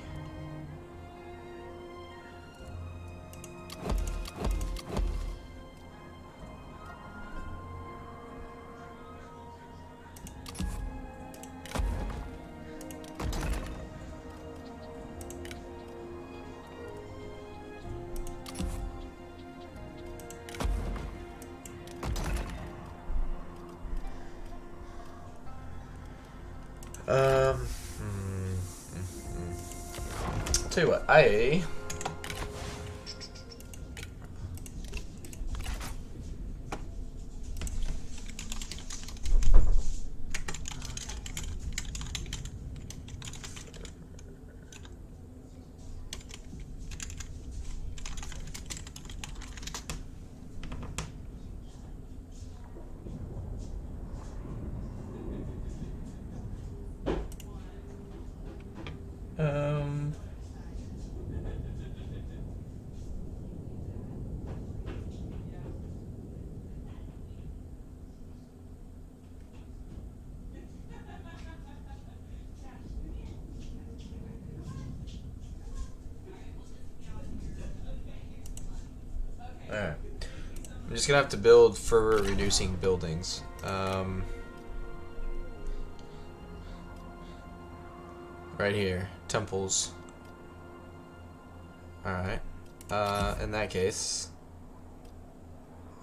Tell you what, alright. I'm just gonna have to build fervor reducing buildings. Right here, temples. Alright. In that case,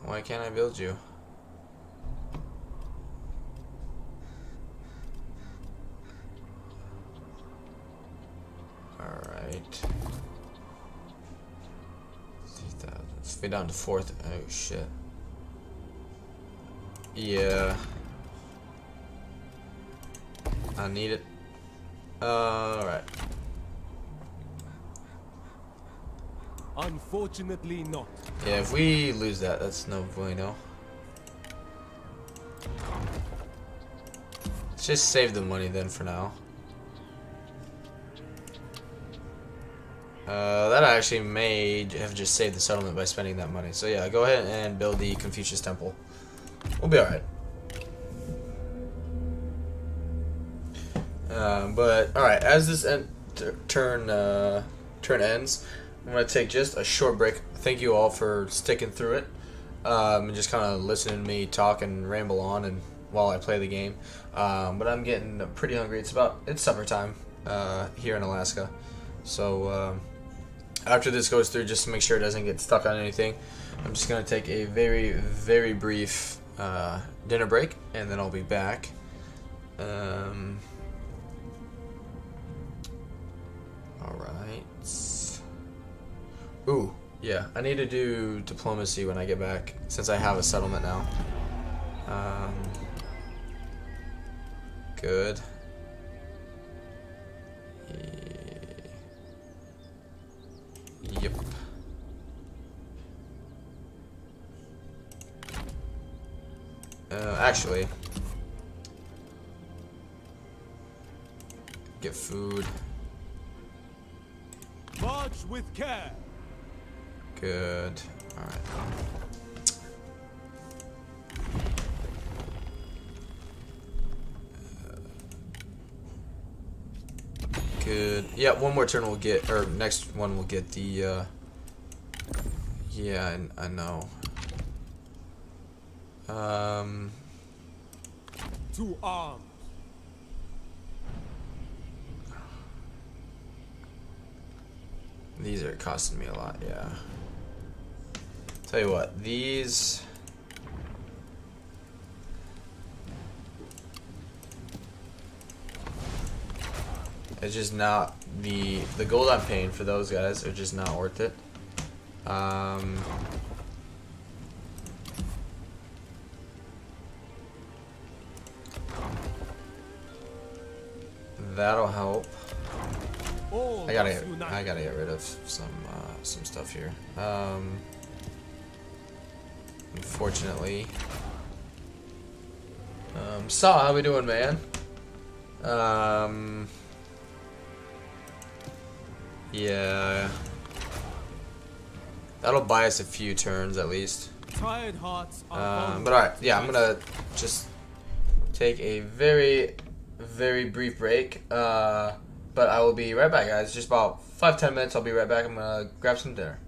why can't I build you? Alright. 3,000. Let's be down to 4th. Oh shit. Yeah. I need it. Alright. Unfortunately not. Yeah, if we lose that, that's no bueno. Let's just save the money then for now. That actually may have just saved the settlement by spending that money. So yeah, go ahead and build the Confucius Temple. We'll be alright. But alright, as this turn ends, I'm gonna take just a short break. Thank you all for sticking through it, and just kind of listening to me talk and ramble on and while I play the game. But I'm getting pretty hungry. It's summertime here in Alaska, so after this goes through, just to make sure it doesn't get stuck on anything, I'm just gonna take a very, very brief dinner break, and then I'll be back. Alright. Ooh, yeah, I need to do diplomacy when I get back, since I have a settlement now. Good. Yep. Actually, get food. March with care. Good. All right. Good. Yeah, one more turn we'll get, or next one we'll get the. Yeah, I know. To arms. These are costing me a lot, yeah. Tell you what, these. It's just not the gold I'm paying for those guys are just not worth it. That'll help. I gotta get rid of some stuff here. Unfortunately. Saw, how we doing, man? Yeah. That'll buy us a few turns at least. Tired hearts are But alright, yeah, I'm gonna just take a very, very brief break. But I will be right back, guys. Just about 5-10 minutes. I'll be right back. I'm gonna grab some dinner.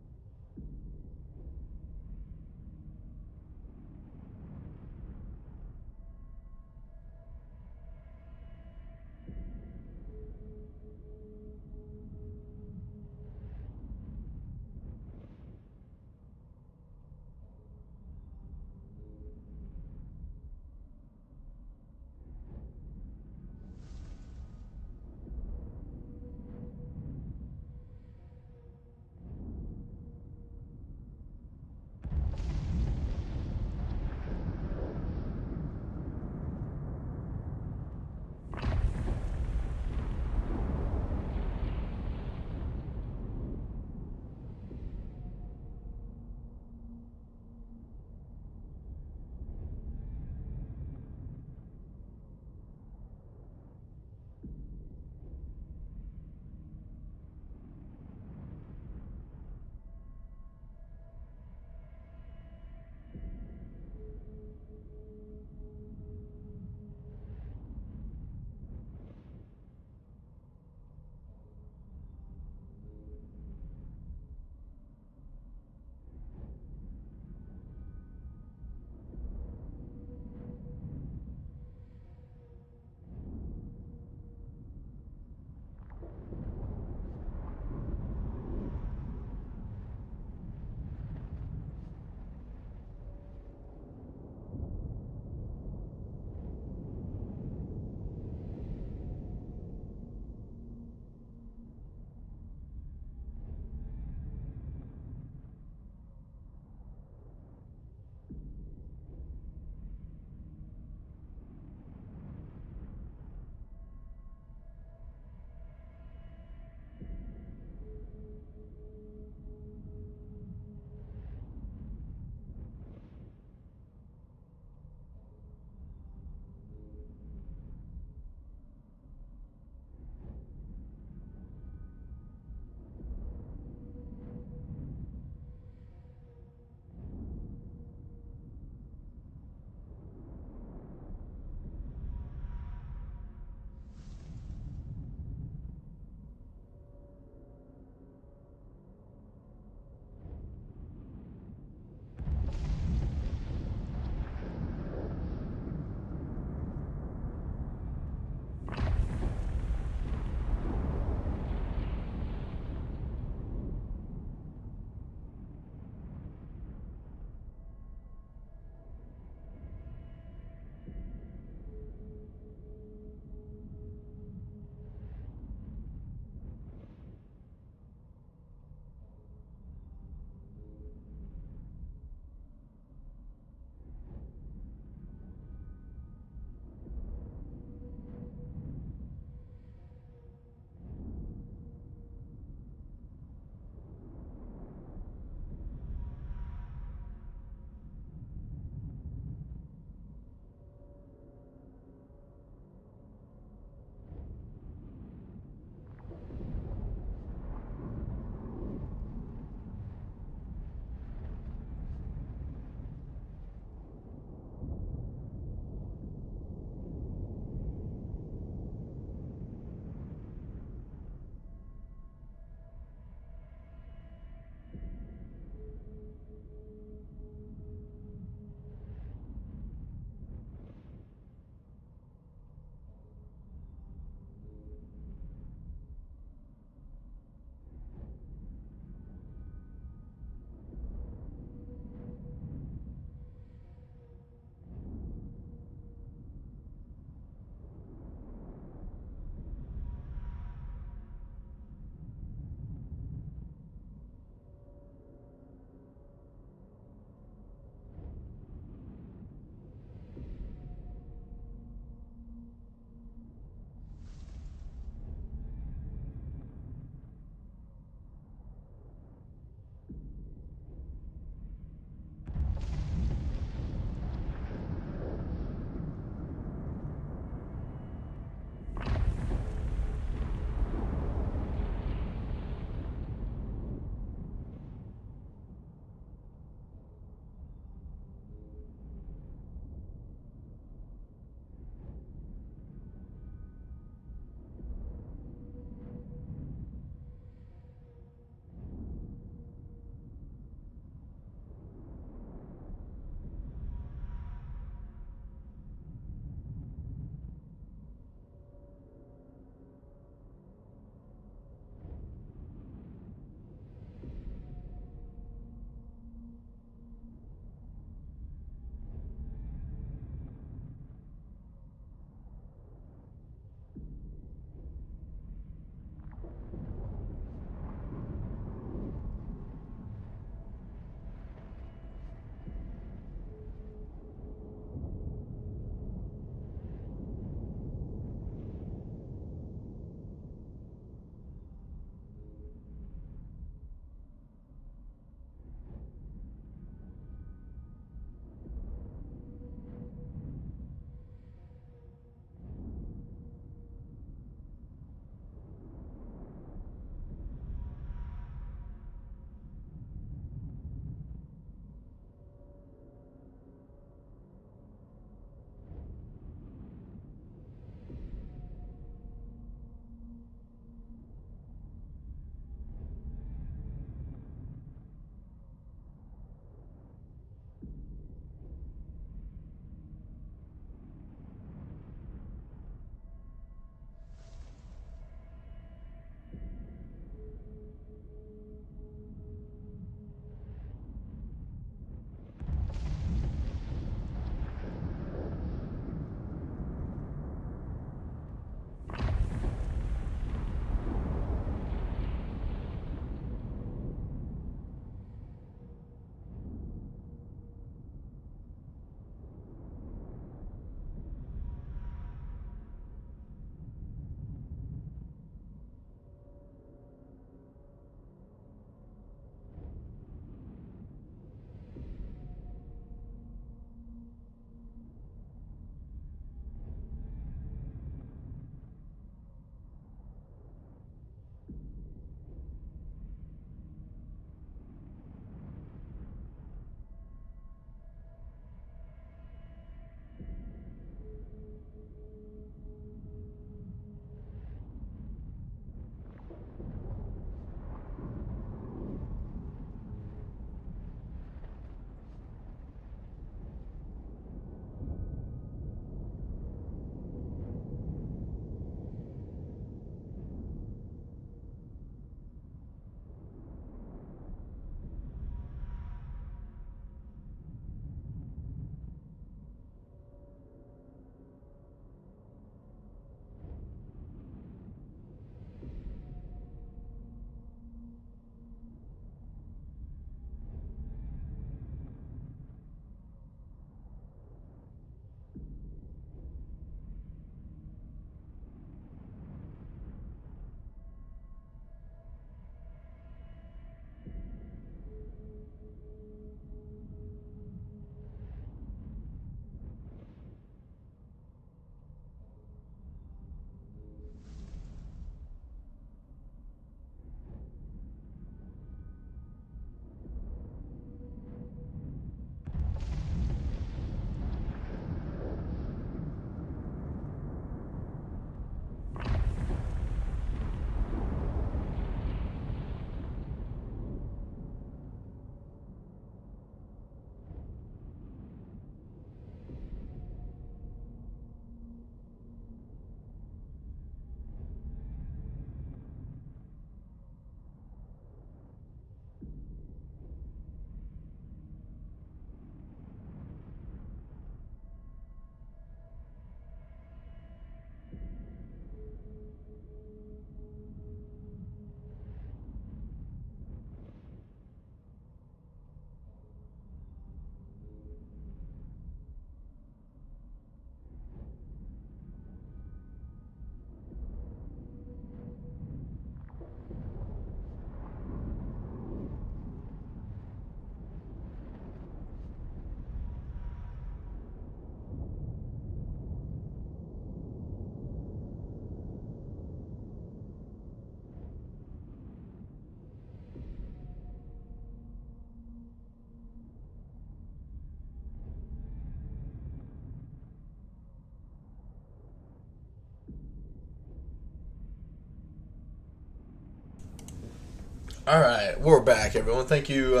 Alright, we're back, everyone. Thank you,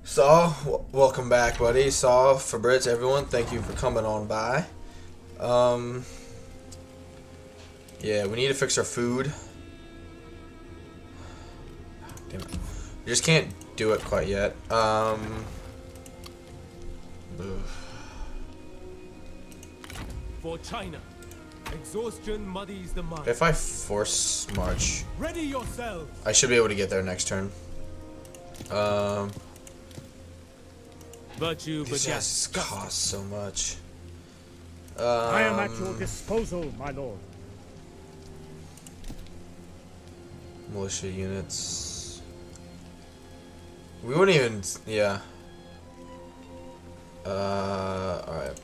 Saw. Welcome back, buddy. Saw, Fabritz, everyone. Thank you for coming on by. Yeah, we need to fix our food. Damn it. We just can't do it quite yet. For China, exhaustion muddies the mind. If I force march, Ready yourselves. I should be able to get there next turn. Virtue These begets guys cost so much. I am at your disposal, my lord. Militia units. We wouldn't even. Yeah. Alright.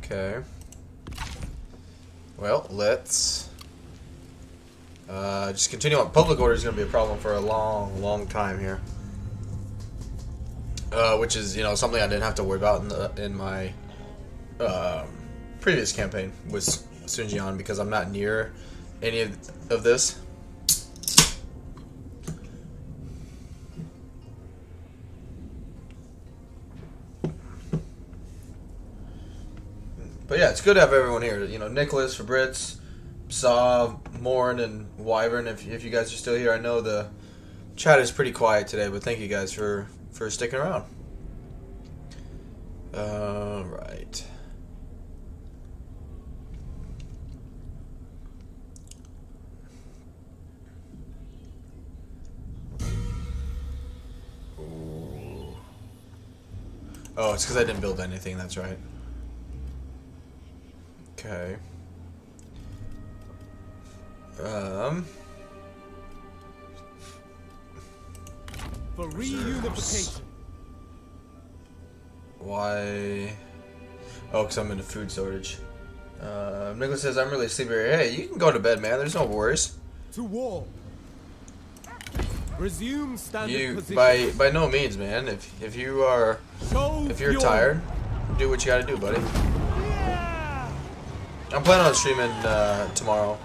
Okay. Well, let's just continue on. Public order is going to be a problem for a long time here. Which is, you know, something I didn't have to worry about in my previous campaign with Sunjian, because I'm not near any of this. But yeah, it's good to have everyone here. You know, Nicholas, Fabritz, Saw, Morn, and Wyvern. If you guys are still here, I know the chat is pretty quiet today, but thank you guys for sticking around. Right. Ooh. Oh, it's because I didn't build anything. That's right. Okay. For reunification. Why? Oh, because I'm in a food shortage. Nicholas says, I'm really sleepy. Hey, you can go to bed, man. There's no worries. To war. Resume standard position. By no means, man. If you're tired, do what you gotta do, buddy. I'm planning on streaming tomorrow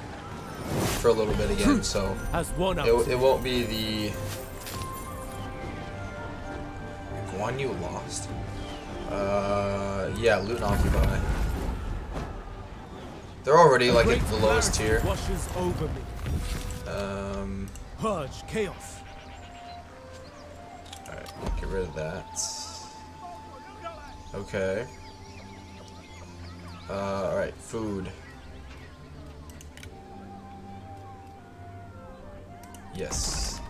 for a little bit again, so it won't be the Guan Yu lost. Yeah, loot and occupy. They're already like at the lowest tier. Washes over me. Purge chaos. Alright, get rid of that. Okay. Alright, food. Yes.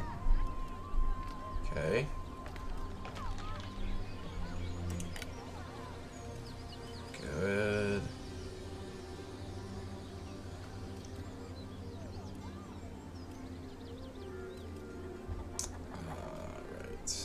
Okay. Good. Alright.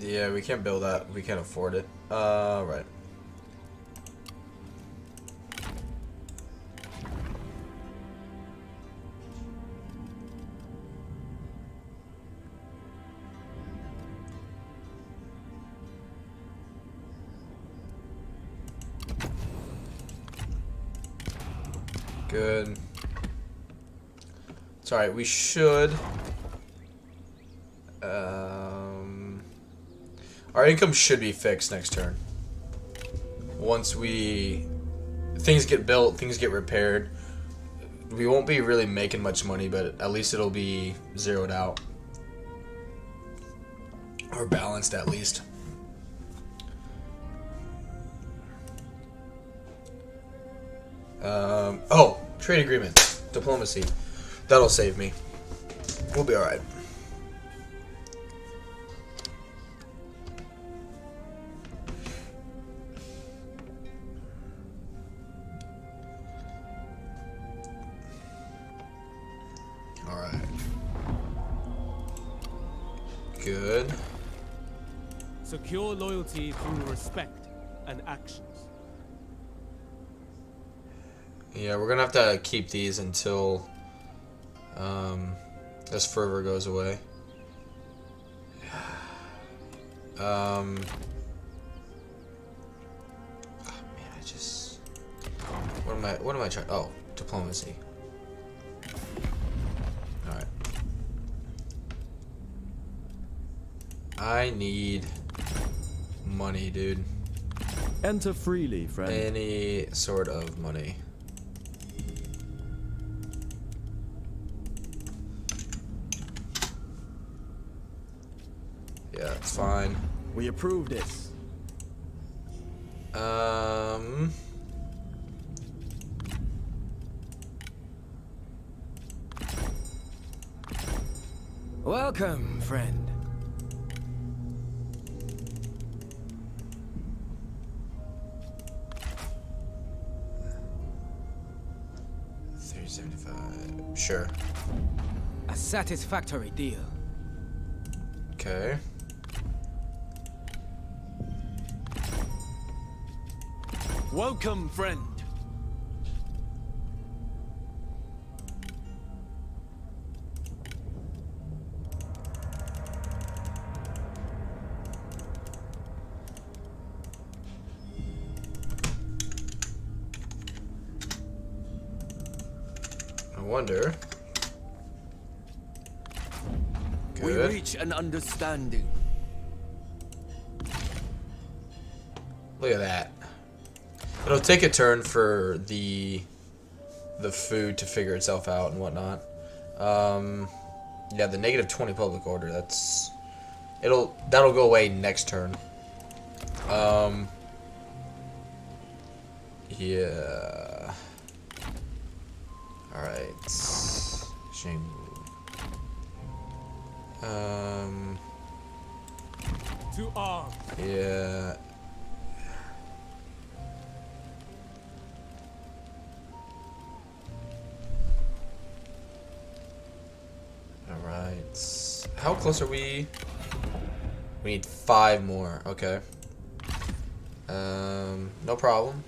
Yeah, we can't build that. We can't afford it. Right. Good. It's alright, we should our income should be fixed next turn. Once things get built, things get repaired. We won't be really making much money, but at least it'll be zeroed out. Or balanced at least. Oh, trade agreement. Diplomacy. That'll save me. We'll be alright. Alright. Good. Secure loyalty through respect and actions. Yeah, we're gonna have to keep these until this fervor goes away. Oh man, I just what am I trying? Oh, diplomacy. All right. I need money, dude. Enter freely, friend. Any sort of money. Yeah, it's fine. We approve this. Welcome, friend. $375. Sure. A satisfactory deal. Okay. Welcome, friend. I wonder. We Good. reach an understanding. Look at that. It'll take a turn for the food to figure itself out and whatnot. Yeah, the -20 public order. That'll go away next turn. Yeah. All right. Shame. To arms. Yeah. Alright. How close are we? We need 5 more. Okay. No problem.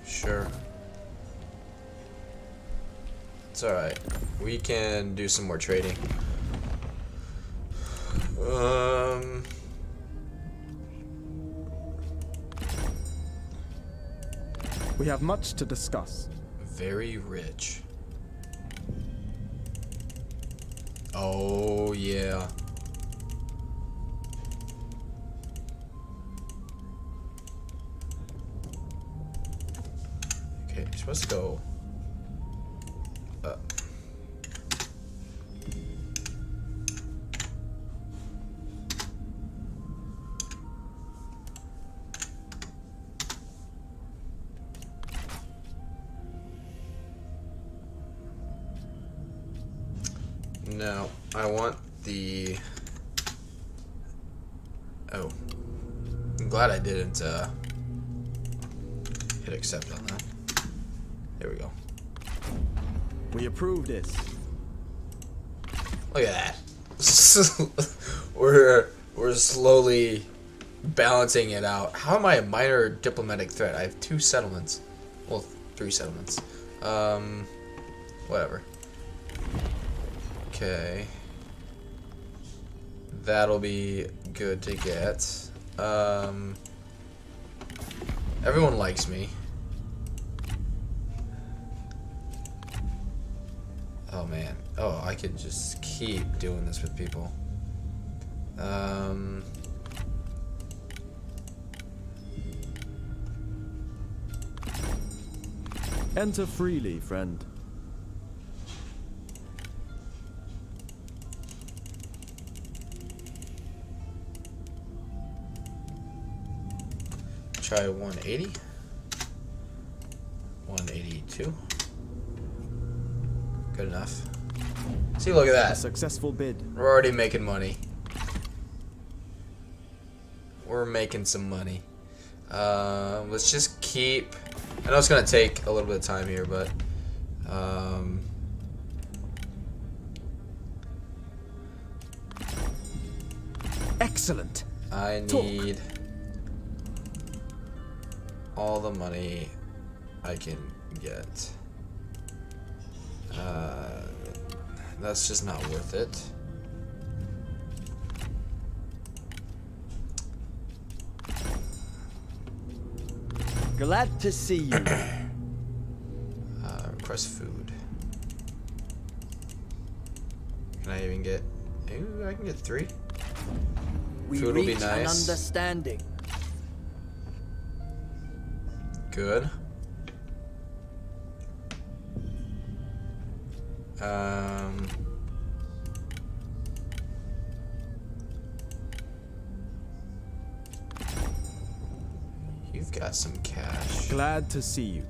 Sure. It's alright. We can do some more trading. We have much to discuss. Very rich. Oh, yeah. Okay, you're supposed to go up. No, I want the... Oh. I'm glad I didn't hit accept on that. There we go. We approve this. Look at that. We're slowly balancing it out. How am I a minor diplomatic threat? I have 2 settlements. Well, 3 settlements. Whatever. Okay. That'll be good to get. Everyone likes me. Oh man. Oh, I could just keep doing this with people. Enter freely, friend. Try 180. 182. Good enough. See, look at A that. successful bid. We're already making money. we're making some money. Let's just keep. I know it's gonna take a little bit of time here, but Excellent. I need all the money I can get. That's just not worth it. Glad to see you. Request food. Can I even get? Ooh, I can get 3. We Food will be reach an nice. understanding. Good. You've got some cash. Glad to see you.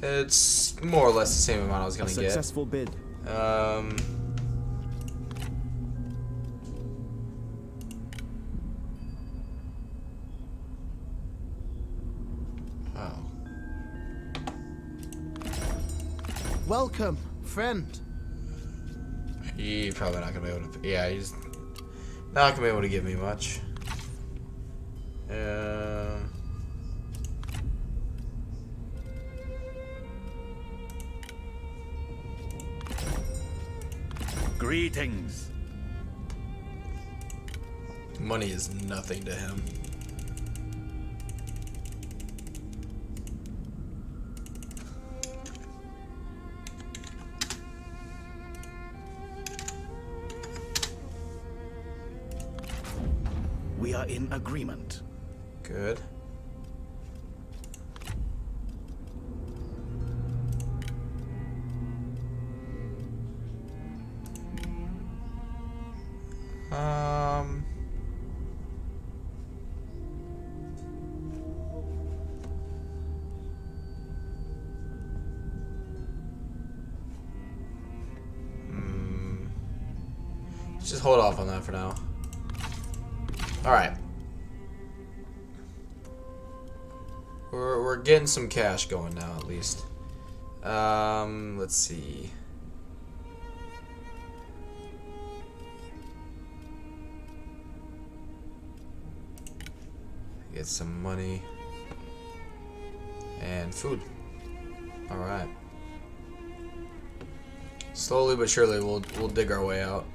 It's more or less the same amount I was A gonna get. successful bid. Oh. Welcome, friend. He's probably not gonna be able to. Yeah, he's not gonna be able to give me much. Greetings. Money is nothing to him. We are in agreement. Good. Just hold off on that for now. Alright. We're getting some cash going now, at least. Let's see. Get some money and food. Alright. Slowly but surely we'll dig our way out.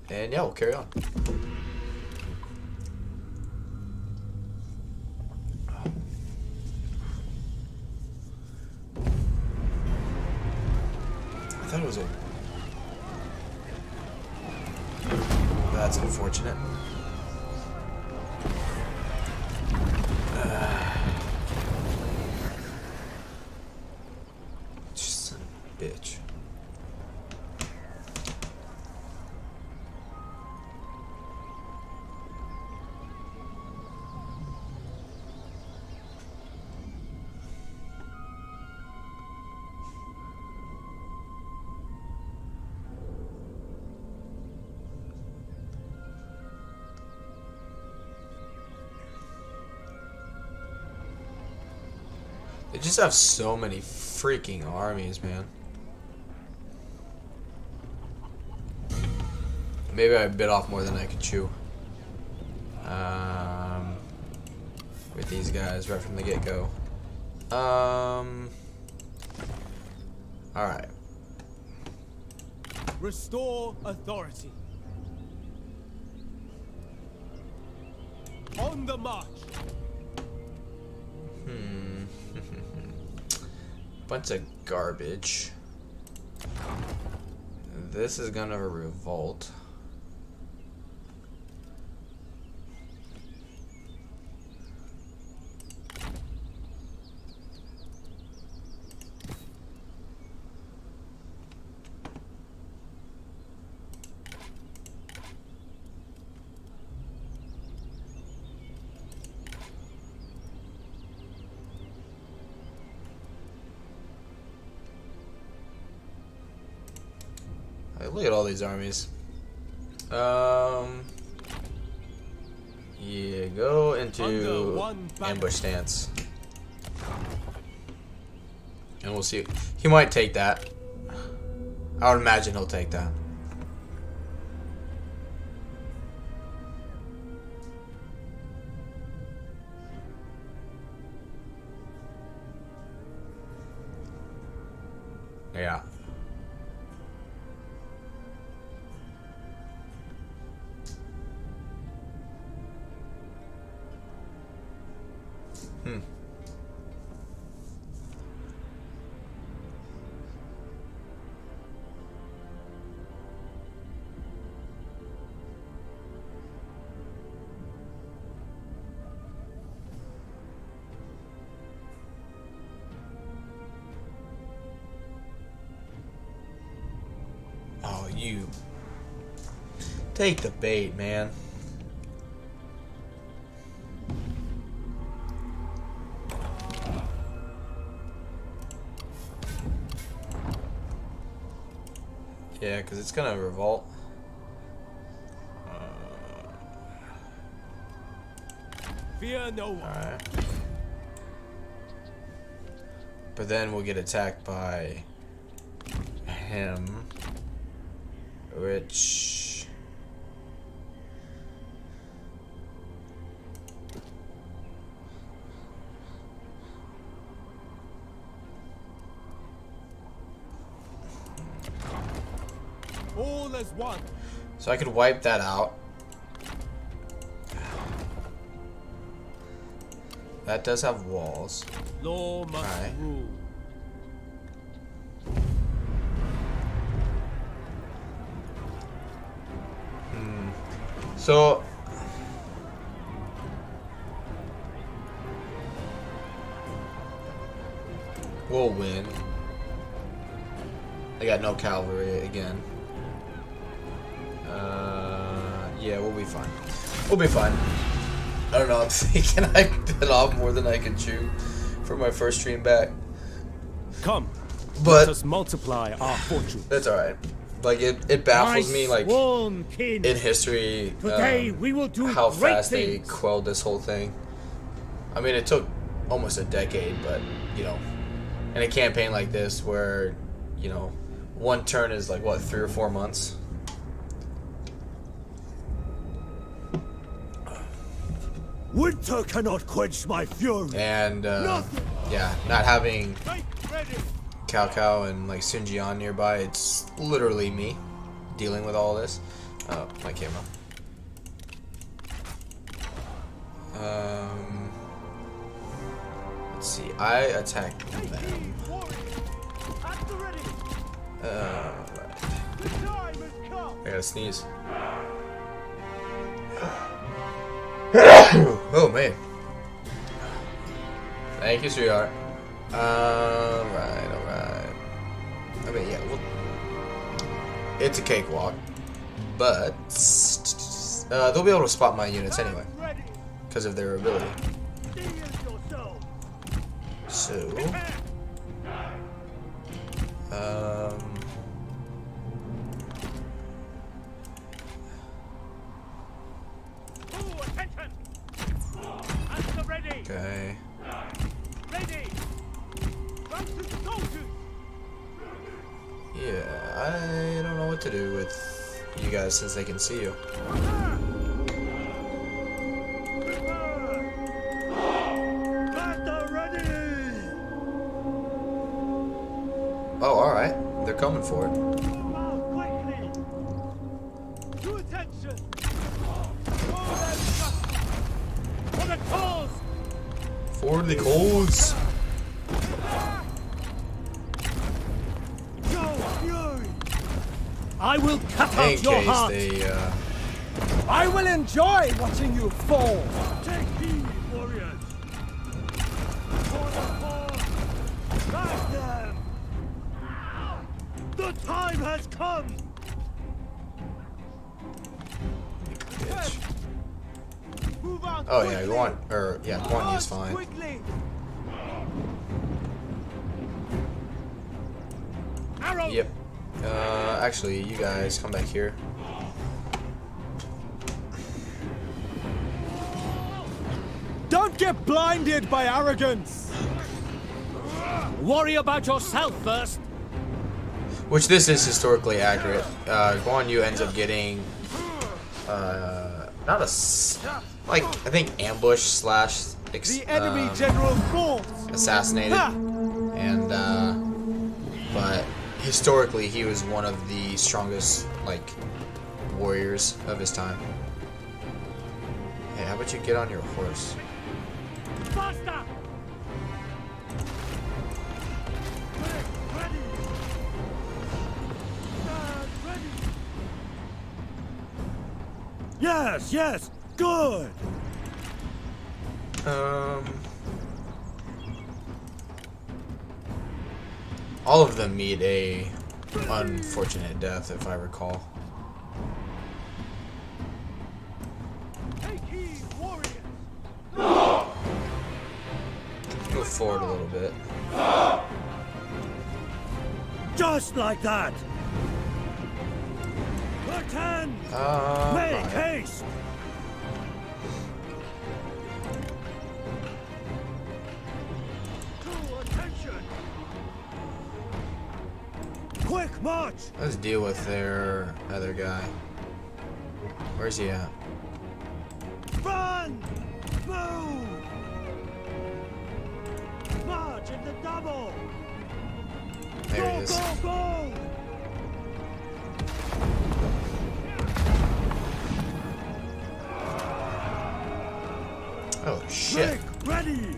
And yeah, we'll carry on. I thought it was a... That's unfortunate. Just son of a bitch. They just have so many freaking armies, man. Maybe I bit off more than I could chew. With these guys right from the get-go. Alright. Restore authority. On the march. Bunch of garbage. This is gonna revolt. Look at all these armies. Yeah, go into ambush stance. And we'll see. He might take that. I would imagine he'll take that. Yeah. Oh, you take the bait, man. Yeah, because it's gonna revolt. Fear no one. Alright. But then we'll get attacked by him, which All as one. so I could wipe that out. That does have walls. Law must Alright. rule. So we'll win. I got no cavalry again. Yeah, we'll be fine. We'll be fine. I don't know, I'm thinking I bit off more than I could chew for my first stream back. Come, But let us multiply our fortune. that's alright. Like, it baffles me, like, King. in history, Today we will do how great fast they things. quelled this whole thing. I mean, it took almost a decade, but, you know, in a campaign like this where, you know, one turn is like, what, 3 or 4 months? Winter cannot quench my fury. And, yeah, not having Cao Cao and, like, Sun Jian nearby, it's literally me dealing with all this. Oh, my camera. Let's see, I attack them. Right. I gotta sneeze. Oh, man. Thank you, sweetheart. Alright. I mean, yeah, it's a cakewalk. But they'll be able to spot my units anyway, because of their ability. So, okay. Yeah, I don't know what to do with you guys since they can see you. Oh, alright. They're coming for it. For the cause! I will cut In out your case heart. they, I will enjoy watching you fall. Take heed, warriors! For the cause! Back them! The time has come! bitch. Move out Oh yeah, quickly! Guan Yi's fine. Quickly! Arrow. Yep. Actually, you guys come back here. Don't get blinded by arrogance! Worry about yourself first. Which this is historically accurate. Guan Yu ends up getting not a like I think ambush slash The enemy general falls! assassinated, Ha! and but historically he was one of the strongest like warriors of his time. Hey, how about you get on your horse? Faster! Yes, yes, good. All of them meet a unfortunate death, if I recall. Take heed, warriors! Move forward a little bit. Just like that. Pretend. Make haste. Cool attention! Quick march. Let's deal with their other guy. Where's he at? Run. Move. March in the double. There he is. Go, go. Oh shit. Quick, ready.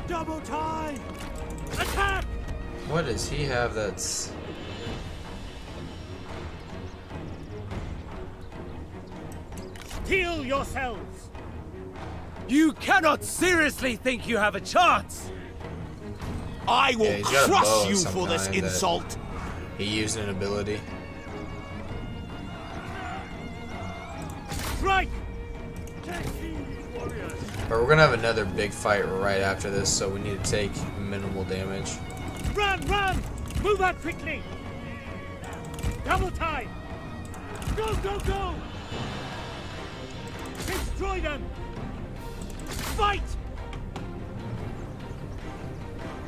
Double time. Attack. What does he have that's... Steel yourselves! You cannot seriously think you have a chance! I will he's got a bow crush of you some for this kind that- insult. He used an ability. Right! Take heed, warriors! But we're gonna have another big fight right after this, so we need to take minimal damage. Run, run! Move out quickly! Double time! Go, go, go! Destroy them! Fight!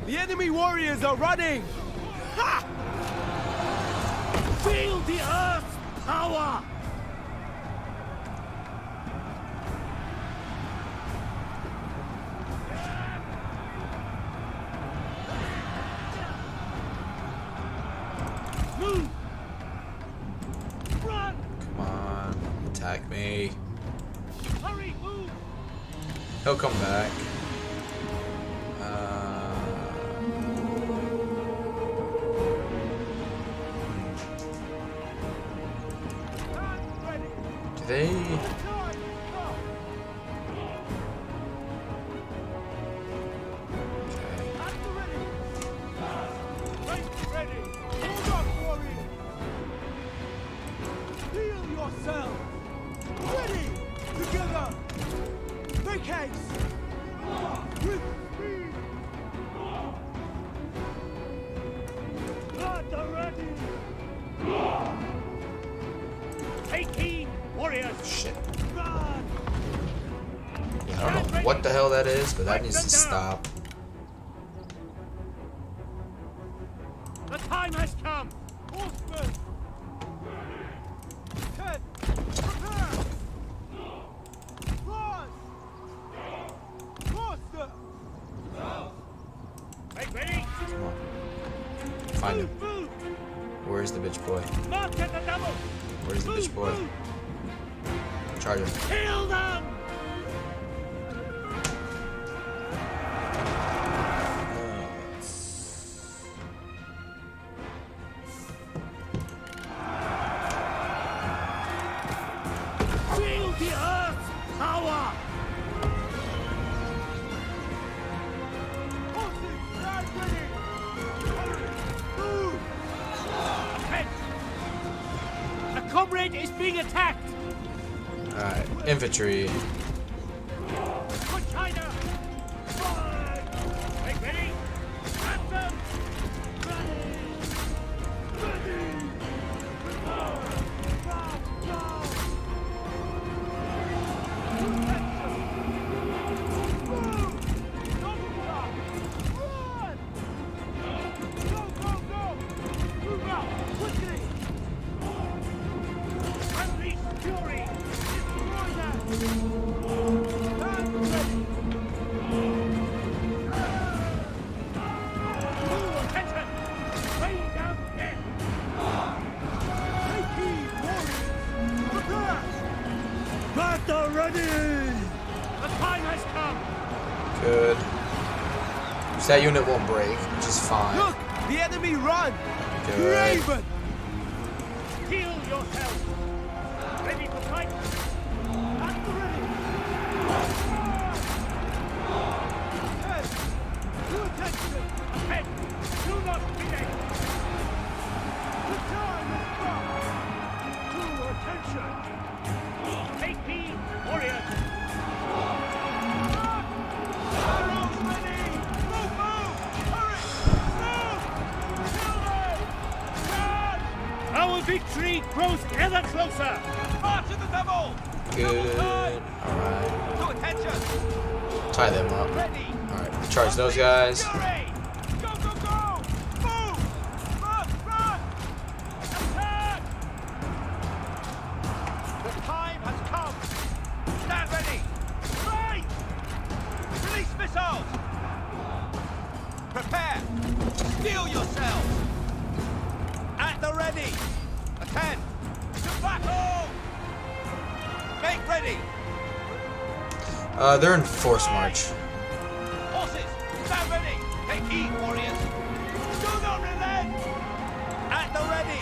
The enemy warriors are running! Ha! Feel the earth's power! Move! Run! Come on, attack me. Hurry, move! He'll come back. Stand ready! Do they... Time! Okay. At the ready! Right ready! Hold up, warrior! Heal yourself! Ready! Together! Make haste! With speed! At the ready! Take heed, warriors! Shit. Run! Yeah, I don't know what the hell that is, but that needs to stop. The time has come! Horsemen! Head! Prepare! Rise! Faster! Make ready! Come on. Find him. Move! Where's the bitch boy? March at the double! Where's the bitch boy? Charge him. Kill them! Feel the earth's power! Horses, stand ready! Hurry! Move! Ahead! A comrade is being attacked! Alright, infantry. Good China! Fire! Make ready! At them! Ready! Ready! Good. So that unit won't break, which is fine. Look! The enemy run! Good. Raven! Heal yourself. Ready to fight? At the ready. Head. To attention. Head. Do not delay. The time is come. To attention. Take heed, warriors. Arrows ready. Move, move. Hurry. Move. Kill them. Charge. Our victory grows ever closer. March to the double. Good. Alright. To attention. Tie them up. Ready. Alright. Charge those guys. Fury. Go, go, go. Move. Run, run. Attack. The time has come. Stand ready. Fight. Release missiles. Prepare. Steel yourselves. At the ready. Attend. To battle. Make ready. They're in force march. Horses, stand ready. Take heed, warriors. Do not relent. At the ready.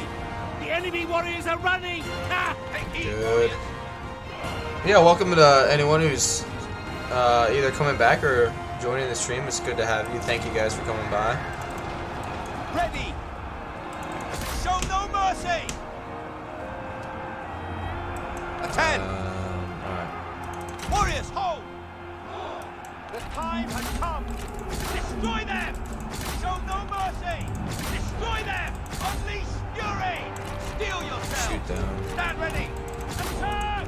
The enemy warriors are running. Ha! Take heed, Good. warriors. Yeah, welcome to anyone who's either coming back or joining the stream. It's good to have you. Thank you guys for coming by. Ready. Show no mercy. Attend. Alright. Warriors, hold. The time has come. Destroy them. Show no mercy. Destroy them. Unleash fury. Steel yourself. Shoot them. Stand ready. Attack.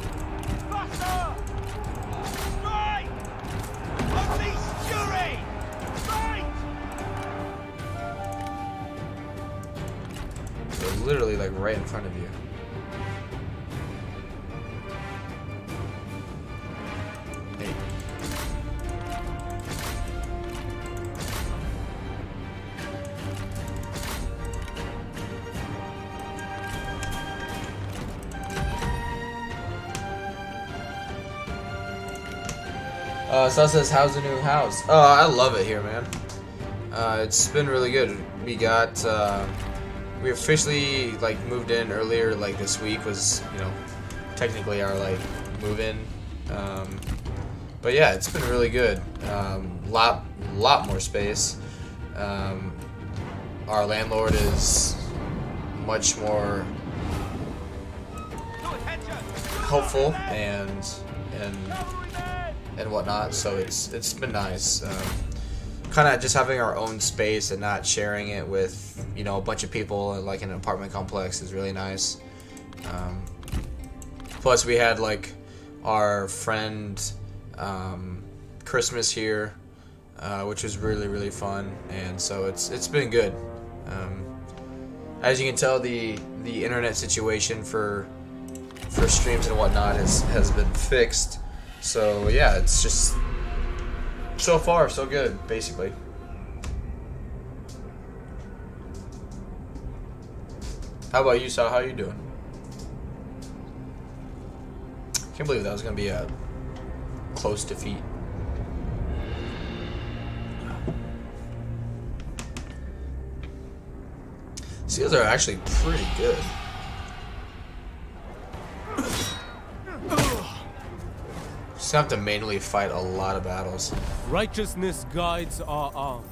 Faster. Strike. Unleash fury. Fight. They're literally like right in front of you. Hey. Sal says, how's the new house? Oh, I love it here, man. It's been really good. We got, we officially, like, moved in earlier, like, this week was, you know, technically our, like, move-in. But yeah, it's been really good. Lot more space. Our landlord is much more helpful and whatnot, so it's been nice. Kind of just having our own space and not sharing it with, you know, a bunch of people like in an apartment complex is really nice. Plus we had like our friend Christmas here, which was really fun, and so it's been good. As you can tell, the internet situation for streams and whatnot has been fixed. So yeah, it's just so far so good, basically. How about you, Sal? How you doing? Can't believe that was gonna be a close defeat. Seals are actually pretty good. Just have to manually fight a lot of battles. Righteousness guides our arms.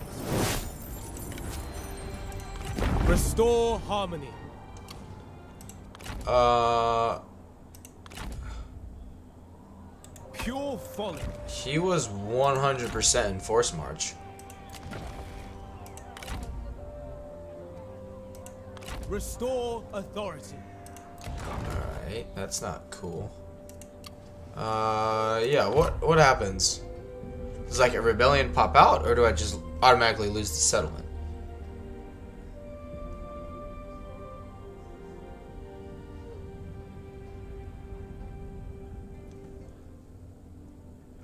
Restore harmony. Pure folly. He was 100% in force march. Restore authority. Alright, that's not cool. Yeah, what happens? Does like a rebellion pop out, or do I just automatically lose the settlement?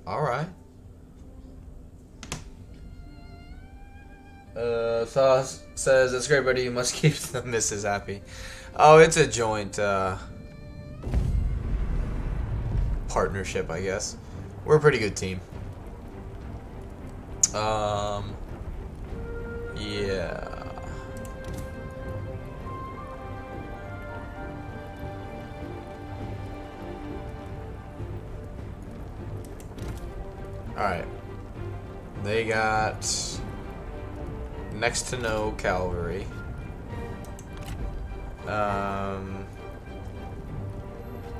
Alright. Sauce says, that's great, buddy. You must keep the missus happy. Oh, it's a joint, partnership, I guess. We're a pretty good team. Yeah. Alright. They got next to no cavalry.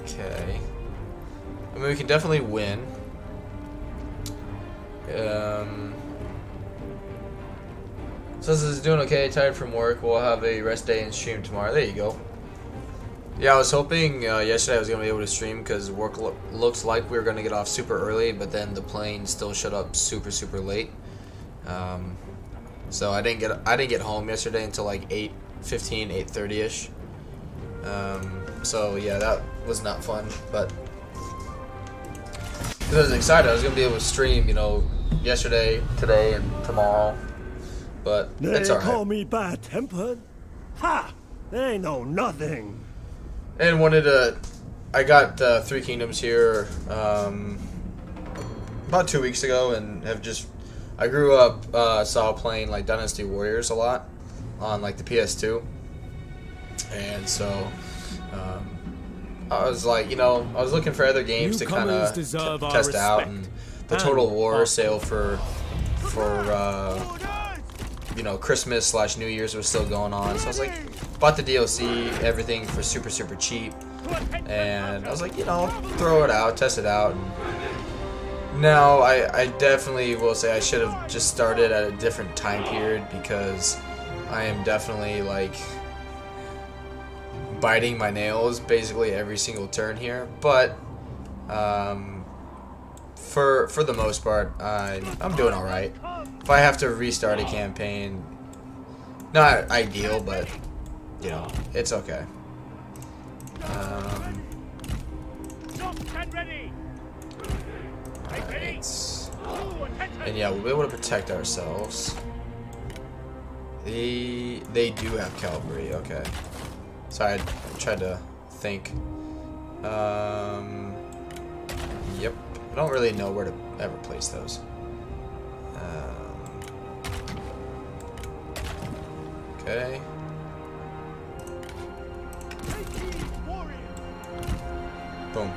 Okay. I mean, we can definitely win. Says it's doing okay, tired from work. We'll have a rest day and stream tomorrow. There you go. Yeah, I was hoping yesterday I was going to be able to stream because work looks like we were going to get off super early, but then the plane still showed up super late. So I didn't get home yesterday until like 8:15, 8:30ish. So yeah, that was not fun, but I was excited. I was going to be able to stream, you know, yesterday, today, and tomorrow. But it's alright. They call me bad-tempered? Ha! They know nothing. And wanted to... I got 3 Kingdoms here about 2 weeks ago, and have just... I grew up saw playing like Dynasty Warriors a lot on like the PS2, and so I was like, you know, I was looking for other games to kind of test out, and the Total War sale for you know, Christmas / New Year's was still going on, so I was like, bought the DLC, everything for super cheap, and I was like, you know, throw it out, test it out. And now I definitely will say I should have just started at a different time period, because I am definitely like biting my nails basically every single turn here, but for the most part I'm doing all right. If I have to restart a campaign, not ideal, but you know, it's okay. And yeah, we'll be able to protect ourselves. They do have cavalry, okay. Sorry, I tried to think. Yep. I don't really know where to ever place those. Okay. Boom.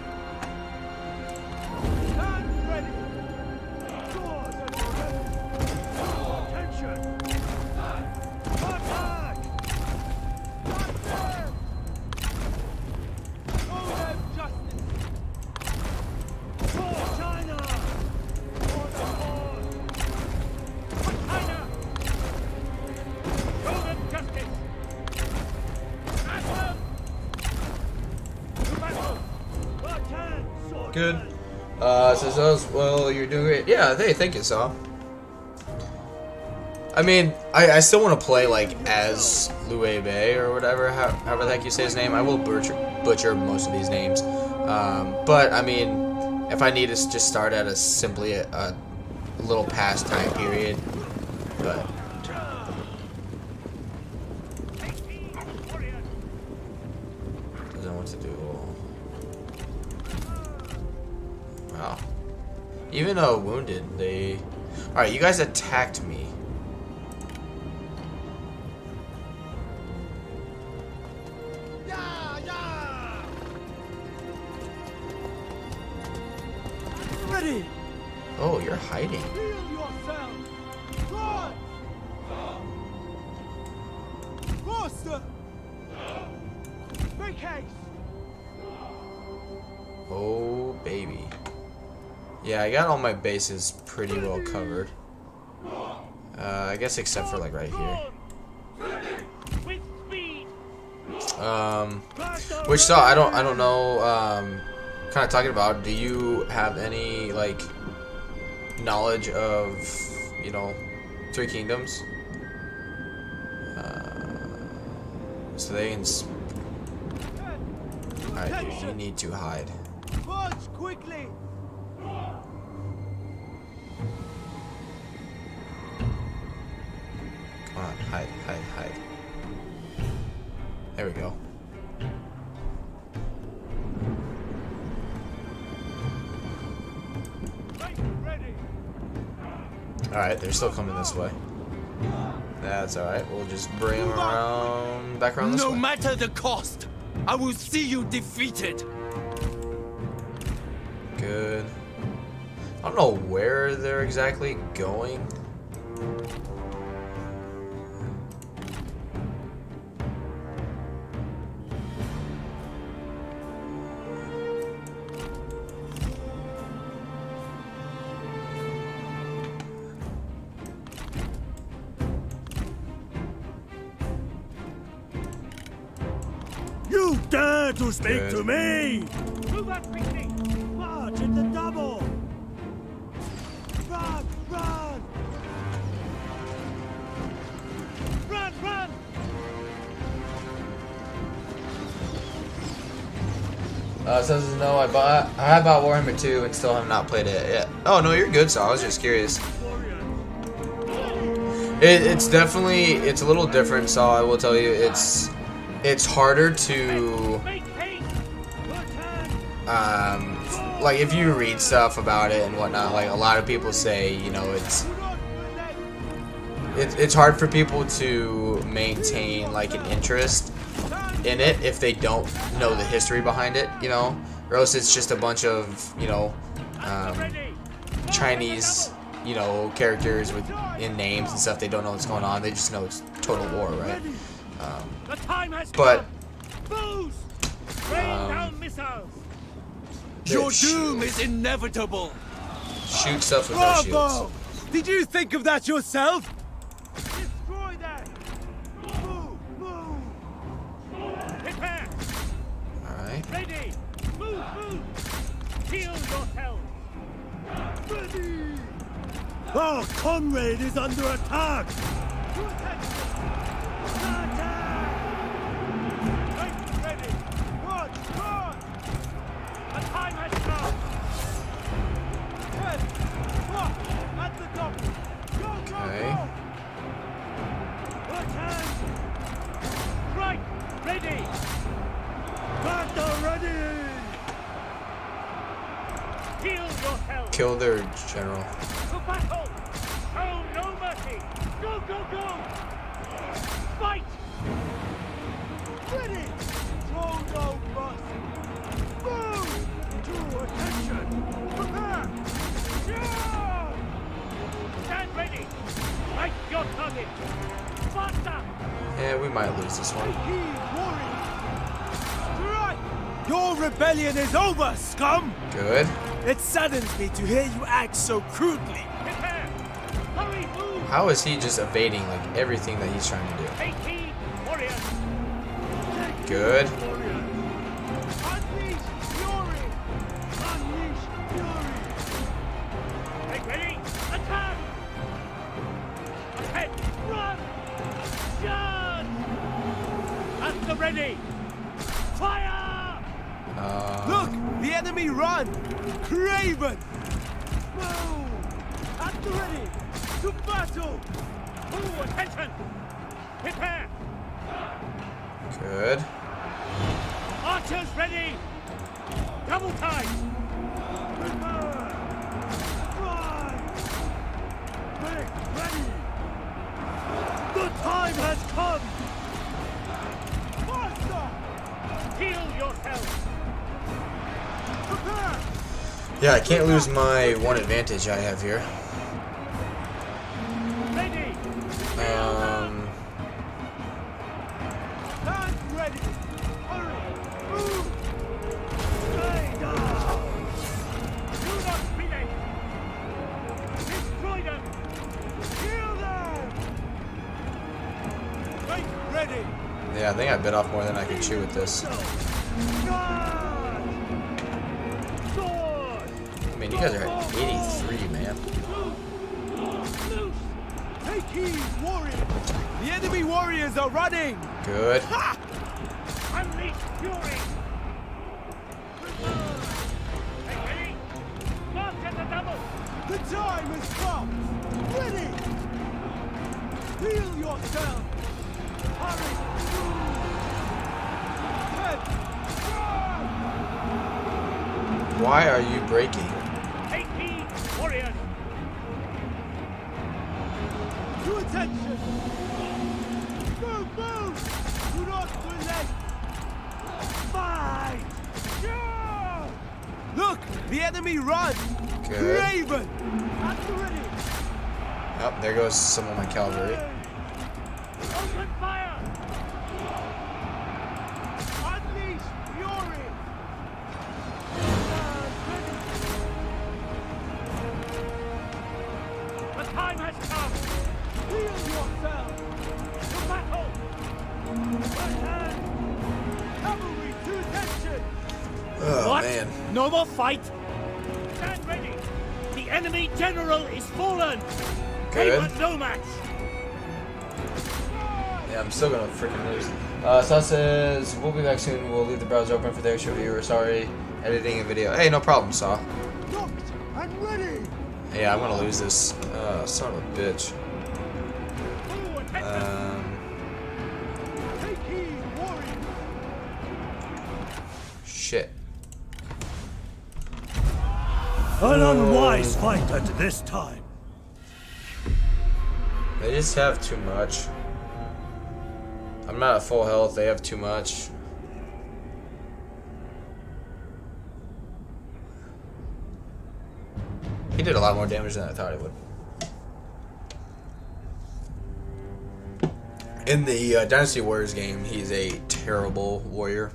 Good. Says, well, you're doing great. Yeah, hey, thank you, Saw. I mean, I still want to play, like, as Liu Bei or whatever, however the heck you say his name. I will butcher most of these names. But, I mean, if I need to just start at simply a little past time period, but... doesn't know what to do. Wow. Even though wounded, they... Alright, you guys attacked me. Ready! Oh, you're hiding. Oh, baby. Yeah, I got all my bases pretty well covered. I guess except for like right here. Which Saw, I don't know, kind of talking about, do you have any like knowledge of, you know, 3 Kingdoms? So they can alright, dude, you need to hide. Quickly. Come on, hide. There we go. Alright, they're still coming this way. That's alright. We'll just bring them around, back around this way. No matter the cost, I will see you defeated. Good. I don't know where they're exactly going. You dare to speak to me? Move up quickly! March in the double! Run! Run! Run! Run! Says no. I bought Warhammer 2 and still have not played it yet. Oh no, you're good. So I was just curious. It's definitely a little different. So I will tell you, it's harder to like if you read stuff about it and whatnot. Like a lot of people say, you know, it's hard for people to maintain like an interest in it if they don't know the history behind it, you know, or else it's just a bunch of, you know, Chinese, you know, characters in names and stuff. They don't know what's going on. They just know it's Total War, right? But Your doom is inevitable. Shoot stuff with no shields. Did you think of that yourself? Destroy that! Move! Move! Prepare! Alright. Ready! Move! Move! Heal yourself! Ready! Our comrade is under attack! To attention! Attack! Right, ready! Run! Run! The time has come! Head! Block! At the double! Go! Go! Okay. Go! Attack! Right! Ready! Battle ready! Heal yourself! Kill their general. To battle! Show no mercy! Go, go, go! Fight! Ready! Show no mercy! Move! To attention! Prepare! Charge! Stand ready! Light your target! Faster! Yeah, we might lose this one. Keep warring! Strike! Your rebellion is over, scum! Good. It saddens me to hear you act so crudely. Prepare! Hurry, move! How is he just evading like everything that he's trying to do? Take heed, warriors! Good. Unleash fury! Unleash fury! Take ready! Attack! Ahead! Run! Charge! At the ready! Fire! Look! The enemy run! Craven! Move! At the ready! To battle! Move! Attention! Prepare! Good. Archers ready! Double time! Prepare! Strike! Make ready! The time has come! Faster! Heal yourself! Prepare! Yeah, I can't lose my one advantage I have here. Ready! Stand ready! Hurry! Move! Stay down! Do not relent! Destroy them! Kill them! Make ready! Yeah, I think I bit off more than I could chew with this. Charge! Sword! I mean, you guys are at 83, man. Loose! Take heed, warrior! The enemy warriors are running! Good. Unleash fury! Take ready! March at the double! The time has come! Ready! Heal yourself! Hurry! Head! Why are you breaking? Take heed, warriors! attention! Move, move! Do not relent! Fight! Yeah! Look! The enemy runs! Good. Raven! At the ready! Oh, there goes some of my cavalry. Open fire! Unleash fury! The time has come! Heal yourself! To battle! Right hand! Cavalry to attention! Oh, What? man. No more fight? Stand ready! The enemy general is fallen! Good. They were no match! Yeah, I'm still gonna freaking lose. Saw says, we'll be back soon. We'll leave the browser open for the extra viewer. Sorry, editing a video. Hey, no problem, Saw. Locked and ready! Yeah, I'm gonna lose this. Son of a bitch. Forward, head Take heed, warrior! Shit. An unwise fight at this time. They just have too much. I'm not at full health. They have too much. He did a lot more damage than I thought he would. In the Dynasty Warriors game, he's a terrible warrior.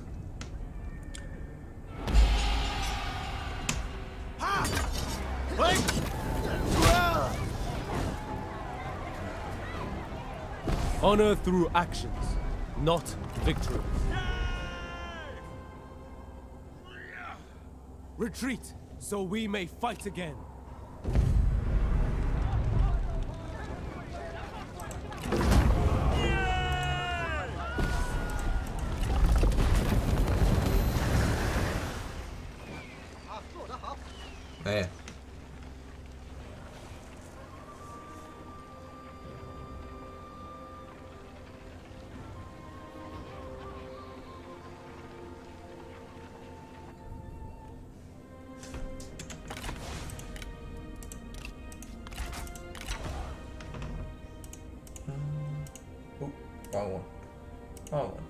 Honor through actions, not victory. Retreat, so we may fight again. Man. Ooh, wrong one. Wrong one.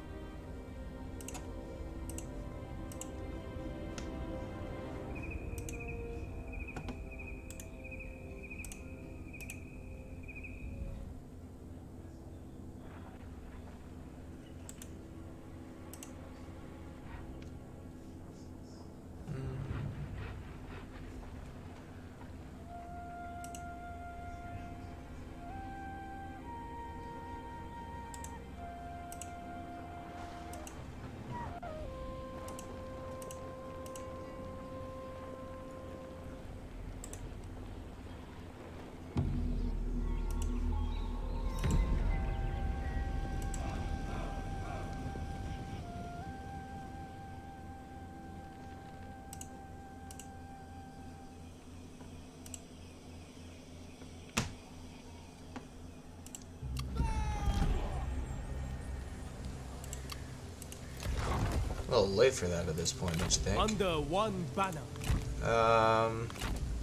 A little late for that at this point, don't you think? Under one banner,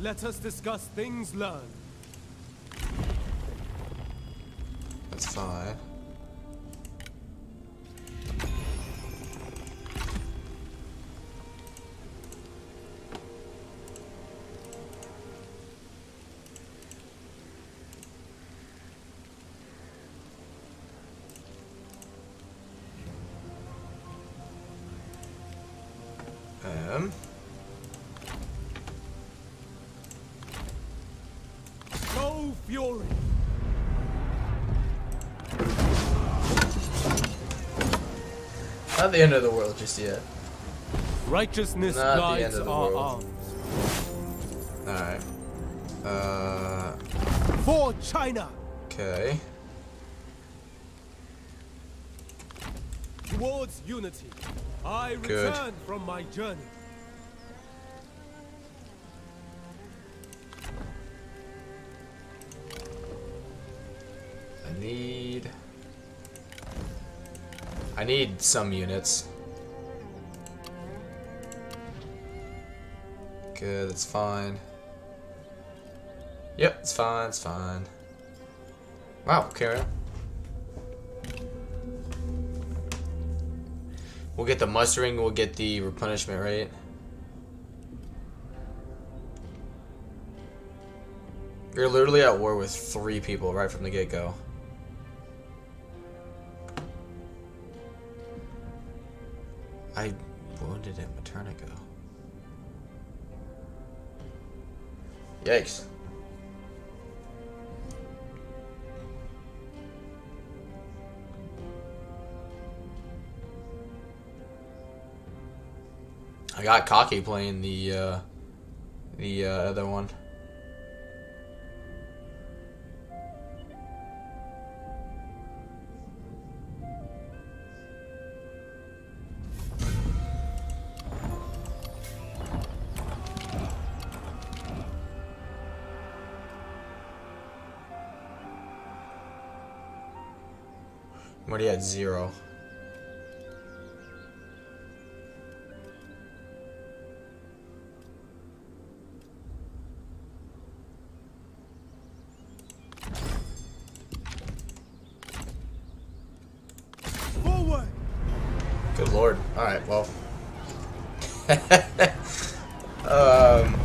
let us discuss things learned. That's fine. Go fury! Not the end of the world just yet. Righteousness Not the guides end of the our world. arms. Alright. For China! Okay. Towards unity, I Good. return from my journey. I need some units. Good, that's fine. Yep, it's fine, it's fine. Wow, carry on. We'll get the mustering, we'll get the replenishment rate. You're literally at war with 3 people right from the get-go. I wounded him a turn ago. Yikes. I got cocky playing the other one. What he had 0. Forward. Good lord. Alright, well.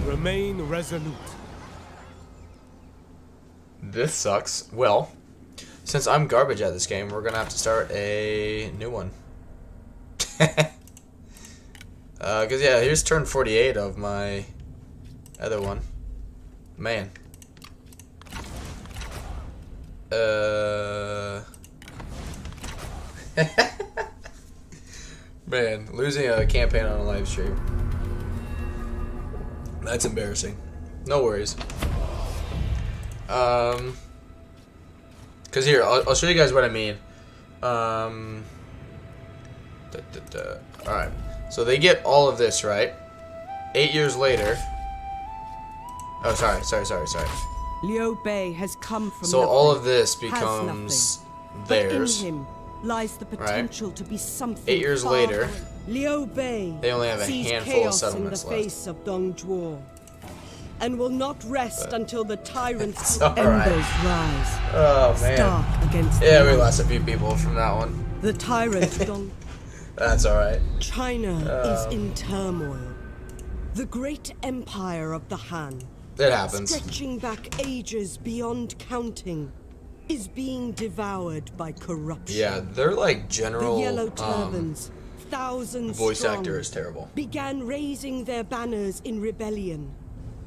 Remain resolute. This sucks. Well, since I'm garbage at this game, we're gonna have to start a new one. Cause yeah, here's turn 48 of my other one. Man. Man, losing a campaign on a live stream. That's embarrassing. No worries. Cause here, I'll show you guys what I mean. Alright. So they get all of this, right? 8 years later. Oh, sorry. Liu Bei has come from So nothing, all of this has becomes nothing. theirs. But in him lies the potential to be something. 8 years far later, greater. Liu Bei they only have a sees handful of chaos settlements in the left. face of Dongzhuo, and will not rest until the tyrant's It's alright. embers rise. Oh man. Stark against Yeah, the we light. lost a few people from that one. The tyrant Dong. That's alright. China is in turmoil. The great empire of the Han, It happens. stretching back ages beyond counting, is being devoured by corruption. Yeah, they're like The general yellow turbans, thousands voice strong, actor is terrible. began raising their banners in rebellion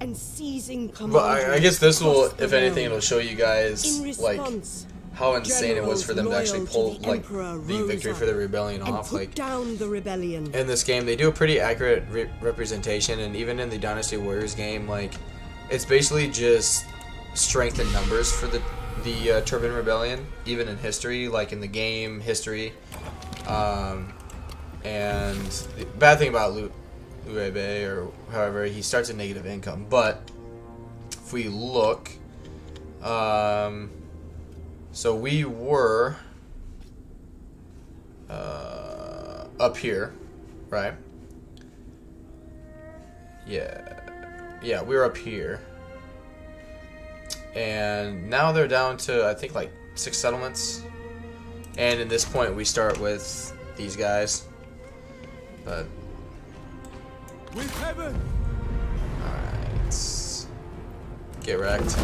and seizing command. But I guess this will, across the if anything, realm. it'll show you guys In like response, how insane it was for them to actually generals pull loyal to the like Emperor the rose victory up for the rebellion and off. put Like down the rebellion. in this game, they do a pretty accurate representation, and even in the Dynasty Warriors game, like it's basically just strength in numbers for the Turbine Rebellion, even in history, like in the game history. And the bad thing about Liu Bei, or however, he starts at negative income. But if we look, so we were up here, right? Yeah, we were up here. And now they're down to, I think, like 6 settlements. And at this point, we start with these guys. But With heaven. alright. Get wrecked.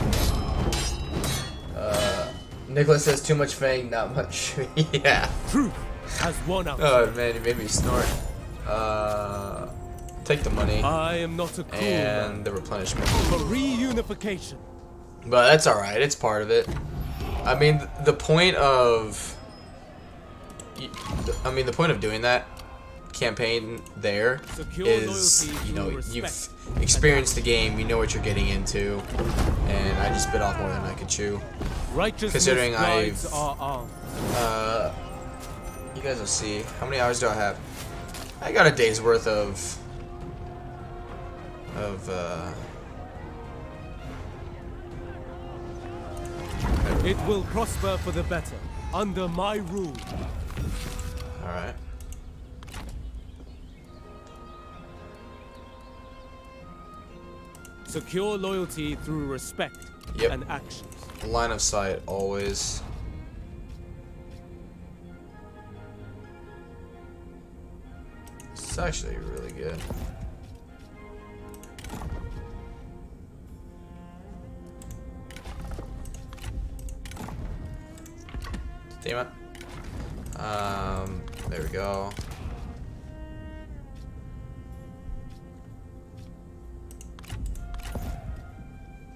Nicholas says too much Fang, not much. Yeah. Truth has won out. Oh man, he made me snort. Take the money I am not a cool and man. the replenishment. For reunification. But that's alright, it's part of it. I mean, the point of doing that campaign there Secure is, loyalty you know, through you've respect. experienced the game, you know what you're getting into, and I just bit off more than I could chew. Righteousness Considering guides I've- our arms. You guys will see. How many hours do I have? I got a day's worth of It will prosper for the better under my rule. alright. Secure loyalty through respect Yep. and actions. Line of sight always. It's actually really good. Damn it. There we go.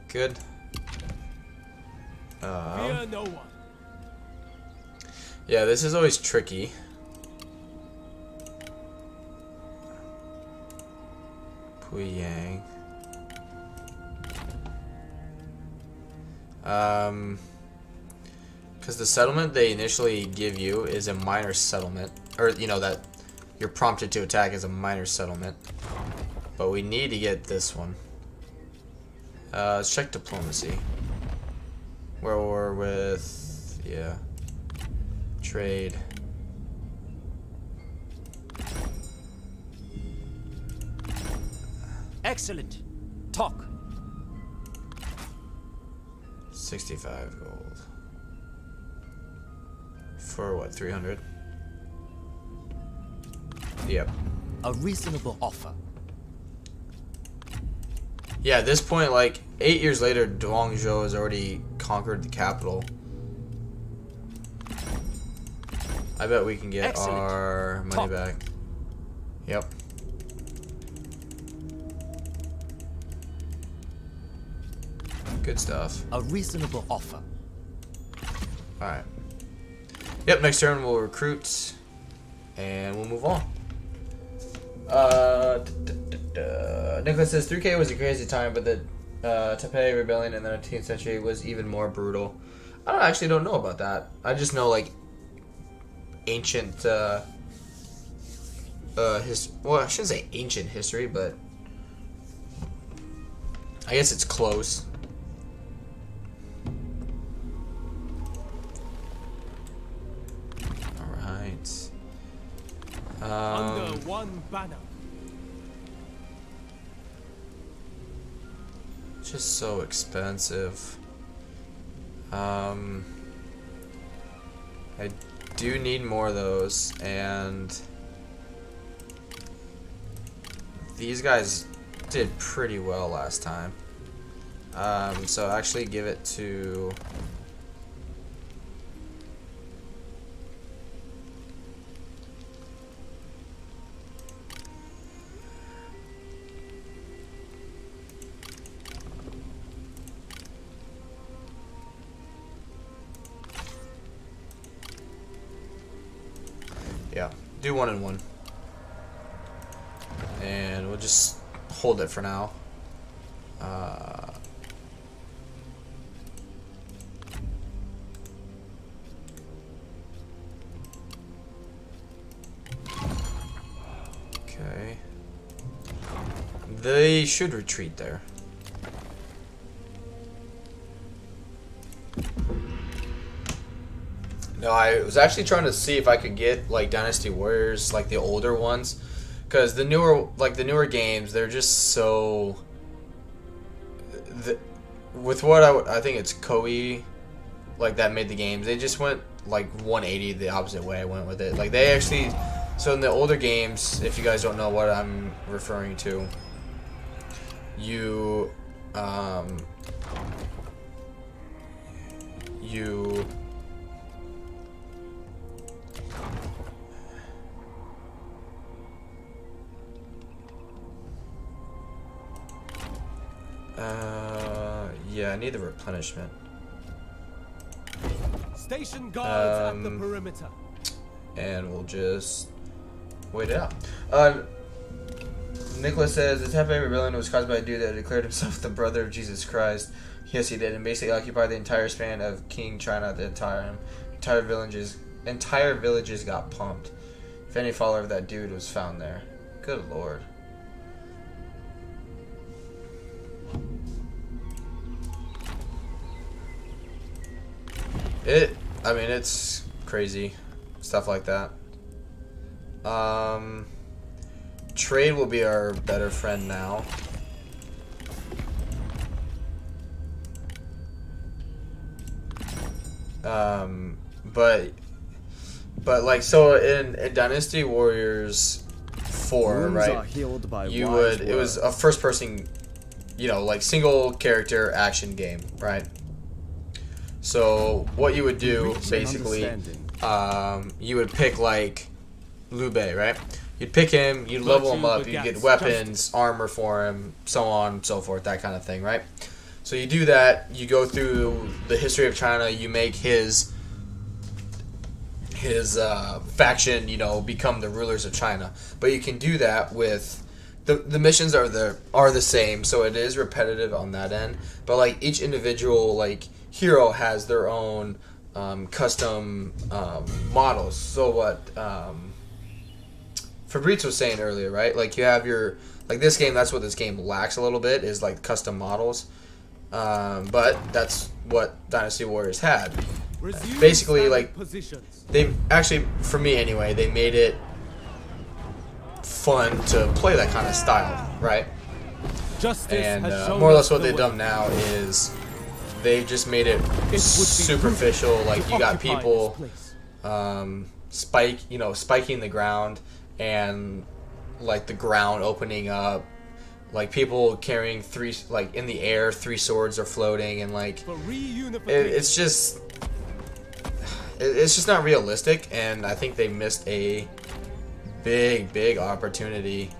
Good. Fear no one. Yeah, this is always tricky. Puyang. Because the settlement they initially give you is a minor settlement, or you know that you're prompted to attack as a minor settlement. But we need to get this one. Let's check diplomacy. Where we're with, yeah, trade. Excellent. Talk. 65 gold. For what, 300? Yep. A reasonable offer. Yeah, at this point, like, 8 years later, Duangzhou has already conquered the capital. I bet we can get Excellent. our money back. Yep. Good stuff. A reasonable offer. Alright. Yep, next turn we'll recruit. And we'll move on. Nicholas says 3K was a crazy time, but the Taipei rebellion in the 19th century was even more brutal. I actually don't know about that. I just know like ancient well, I shouldn't say ancient history, but I guess it's close. Alright. Under one banner. Just so expensive. I do need more of those, and these guys did pretty well last time. So actually give it to yeah, do 1 and 1. And we'll just hold it for now. Okay. They should retreat there. No, I was actually trying to see if I could get like Dynasty Warriors, like the older ones, because the newer games, they're just so. With what I think it's Koei, like that made the games. They just went like 180 the opposite way. I went with it. Like they actually, so in the older games, if you guys don't know what I'm referring to, you yeah, I need the replenishment. Station guards at the perimeter. And we'll just wait it out. Nicholas says the Taipei rebellion was caused by a dude that declared himself the brother of Jesus Christ. Yes, he did, and basically occupied the entire span of King China at the time. Entire villages got pumped. If any follower of that dude was found there. Good lord. I mean, it's crazy. Stuff like that. Trade will be our better friend now. But like, so in Dynasty Warriors 4, Wounds right? are healed by You wise would, it was a words. first person, you know, like single character action game, right? So what you would do Reach an basically, understanding. you would pick like Liu Bei, right? You'd pick him, you'd level him up, you'd get weapons, armor for him, so on, so forth, that kind of thing, right? So you do that, you go through the history of China, you make his faction, you know, become the rulers of China. But you can do that with the missions are the same, so it is repetitive on that end. But like each individual like hero has their own custom models. So what Fabrizio was saying earlier, right? Like you have your like this game. That's what this game lacks a little bit is like custom models. But that's what Dynasty Warriors had. Basically, like they actually, for me anyway, they made it fun to play that kind of style, right? And more or less what they've done now is they just made it superficial. Like you got people spiking the ground and like the ground opening up, like people carrying like in the air, 3 swords are floating, and like it's just not realistic, and I think they missed a big opportunity,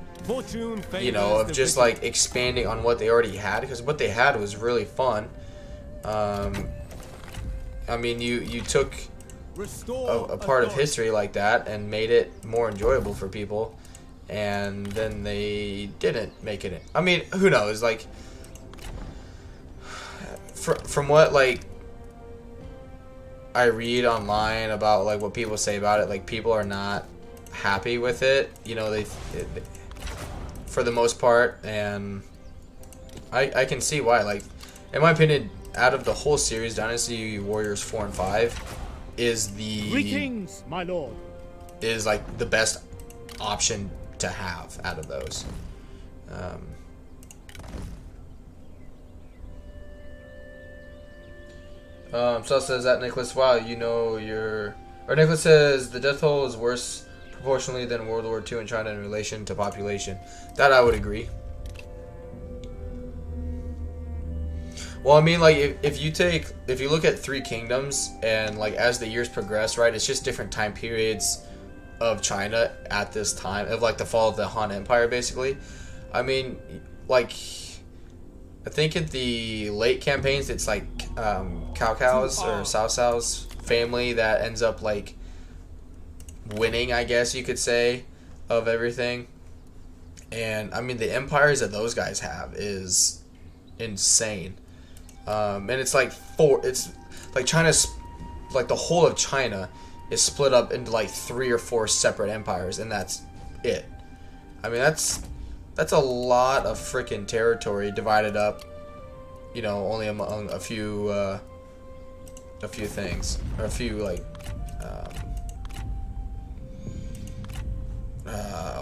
you know, of just like expanding on what they already had, because what they had was really fun. I mean, you took a part of history like that and made it more enjoyable for people, and then they didn't make it. I mean, who knows? Like, from what like I read online about like what people say about it, like people are not happy with it, you know, they for the most part, and I can see why. Like, in my opinion, out of the whole series, Dynasty Warriors 4 and 5 is Greetings, my lord. is like the best option to have out of those. So says that Nicholas, wow, you know your... Or Nicholas says, the death toll is worse proportionally than World War II in China in relation to population. That I would agree. Well, I mean, like, if you look at 3 kingdoms, and, like, as the years progress, right, it's just different time periods of China at this time, of, like, the fall of the Han Empire, basically. I mean, like... I think in the late campaigns, it's like Cao Cao's or Cao Cao's family that ends up like winning, I guess you could say, of everything. And I mean, the empires that those guys have is insane. And it's like China's, like the whole of China is split up into like 3 or 4 separate empires, and that's it. I mean, that's a lot of freaking territory divided up, you know, only among a few things, or a few like,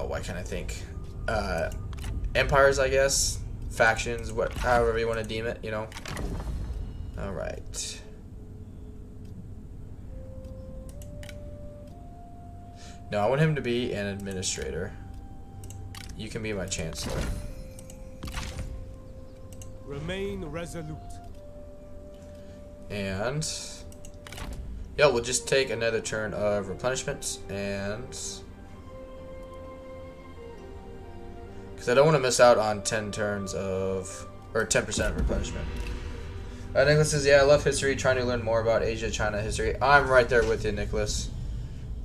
why can't I think? Empires, I guess, factions, however you want to deem it, you know. All right. No, I want him to be an administrator. You can be my chancellor. Remain resolute. And yeah, we'll just take another turn of replenishments, and because I don't want to miss out on 10 turns of, or 10% replenishment. Nicholas says, yeah, I love history, trying to learn more about Asia, China history. I'm right there with you, Nicholas.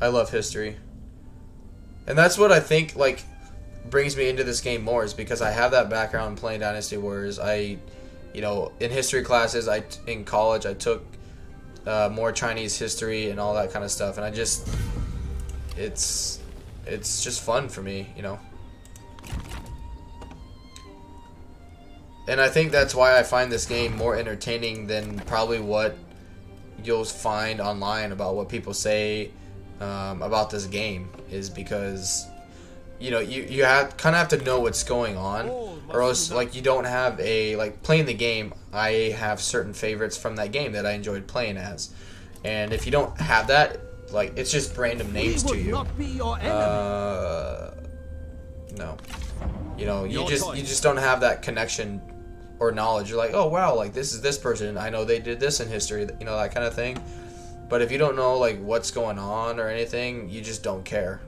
I love history. And that's what I think, like, brings me into this game more, is because I have that background playing Dynasty Warriors. You know, in history classes, in college, I took more Chinese history and all that kind of stuff, and it's just fun for me, you know. And I think that's why I find this game more entertaining than probably what you'll find online about what people say about this game, is because, you know, you kind of have to know what's going on, or else, like, you don't have like, playing the game, I have certain favorites from that game that I enjoyed playing as, And if you don't have that, like, it's just random names to you. No. You know, you just don't have that connection or knowledge. You're like, oh wow, like this is this person. I know they did this in history, you know, that kind of thing. But if you don't know like what's going on or anything, you just don't care.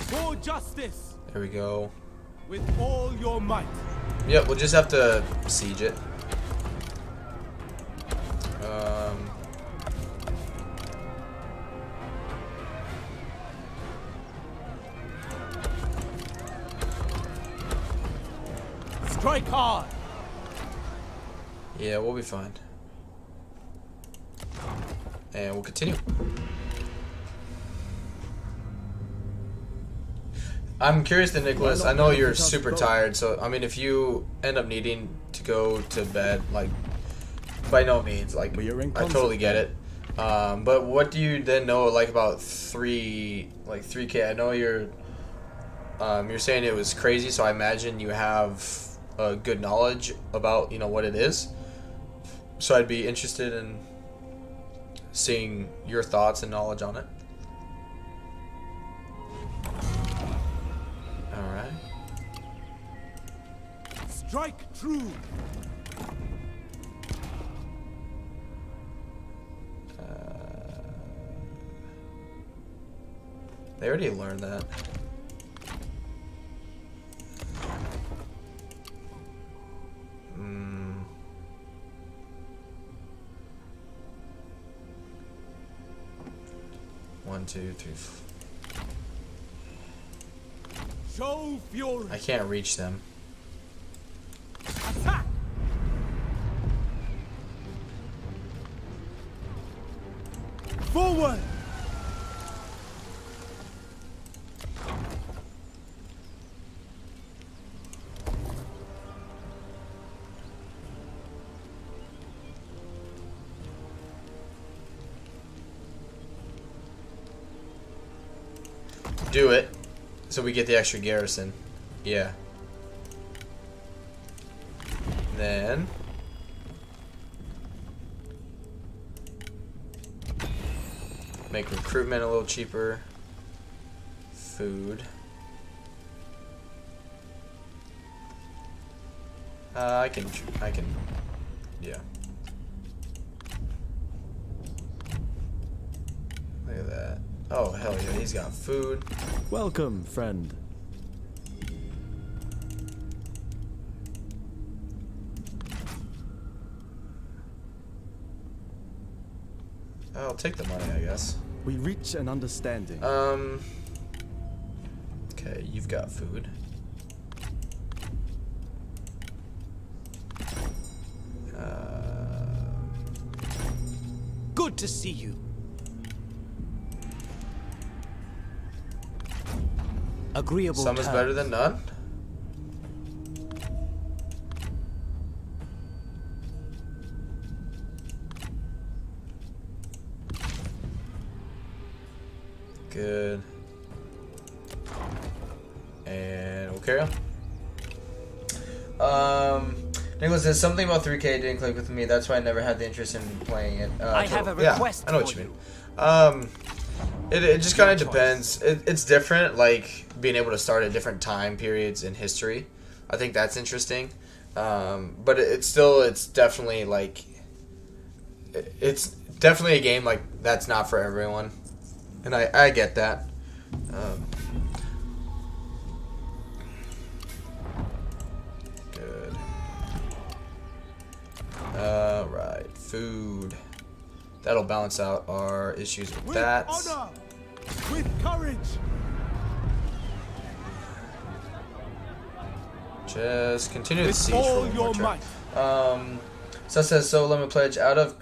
For justice, There we go. with all your might. Yep, we'll just have to siege it. Strike hard. Yeah, we'll be fine. And we'll continue. I'm curious to Nicholas. I know you're super tired, so I mean, if you end up needing to go to bed, like, by no means, like, I totally get it. But what do you then know, like, about 3K? I know you're saying it was crazy, so I imagine you have a good knowledge about, you know, what it is. So I'd be interested in seeing your thoughts and knowledge on it. Alright. Strike true. They already learned that. One, two, three. Show fury. I can't reach them. Attack. Forward. Do it, so we get the extra garrison. Yeah. Then make recruitment a little cheaper. Food. I can, yeah. Look at that. Oh, hell yeah, he's got food. Welcome, friend. I'll take the money, I guess. We reach an understanding. Okay, you've got food. Good to see you. Agreeable Some is better than none. Good. And we'll carry on. Nicholas says something about 3K didn't click with me. That's why I never had the interest in playing it. I have a request. Yeah, I know what you mean. It just kind of depends. It's different, like being able to start at different time periods in history. I think that's interesting. But it's definitely like, it's definitely a game like that's not for everyone, and I get that. Good. Right, food. That'll balance out our issues with that. Honor, with courage. Just continue the With siege all for one your more turn. might. So it says, so let me pledge, out of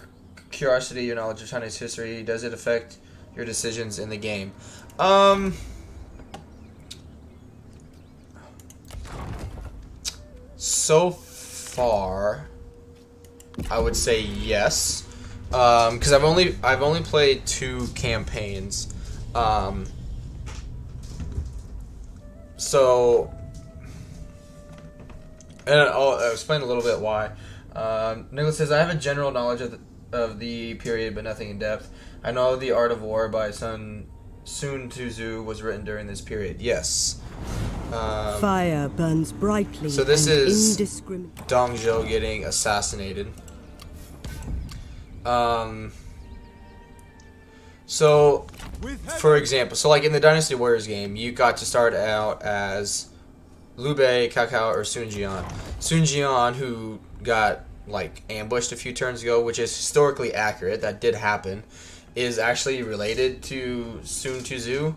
curiosity, your knowledge of Chinese history, does it affect your decisions in the game? So far, I would say yes, because I've only played 2 campaigns, so, and I'll explain a little bit why. Nicholas says, I have a general knowledge of the period, but nothing in depth. I know The Art of War by Sun Tzu was written during this period. Yes. Fire burns brightly. So this is Dong Zhou getting assassinated. So, for example, so like in the Dynasty Warriors game, you got to start out as Liu Bei, Cao Cao, or Sun Jian. Sun Jian, who got like ambushed a few turns ago, which is historically accurate, that did happen, is actually related to Sun Tzu,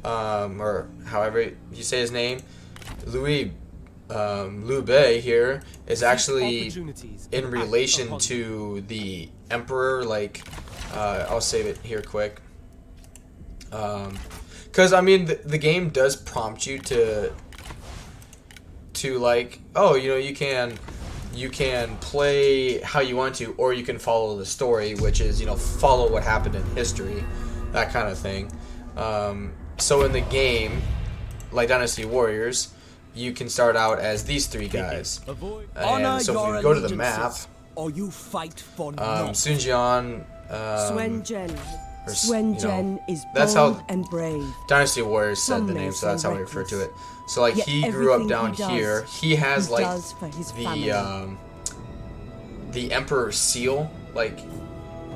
or however you say his name. Liu Bei here is actually in relation to the emperor. Like, I'll save it here quick, because I mean the game does prompt you to like, oh, you know, you can play how you want to, or you can follow the story, which is, you know, follow what happened in history, that kind of thing. So in the game, like Dynasty Warriors, you can start out as these 3 guys. And so if you go to the map, or you fight for Sun Jian, Swen Zhen is that's bold how and brave. Dynasty Warriors said Some the may name, so that's say how we refer to it. So like Yet he grew up everything down he does, here. He has he like does for his family. the Emperor's seal. Like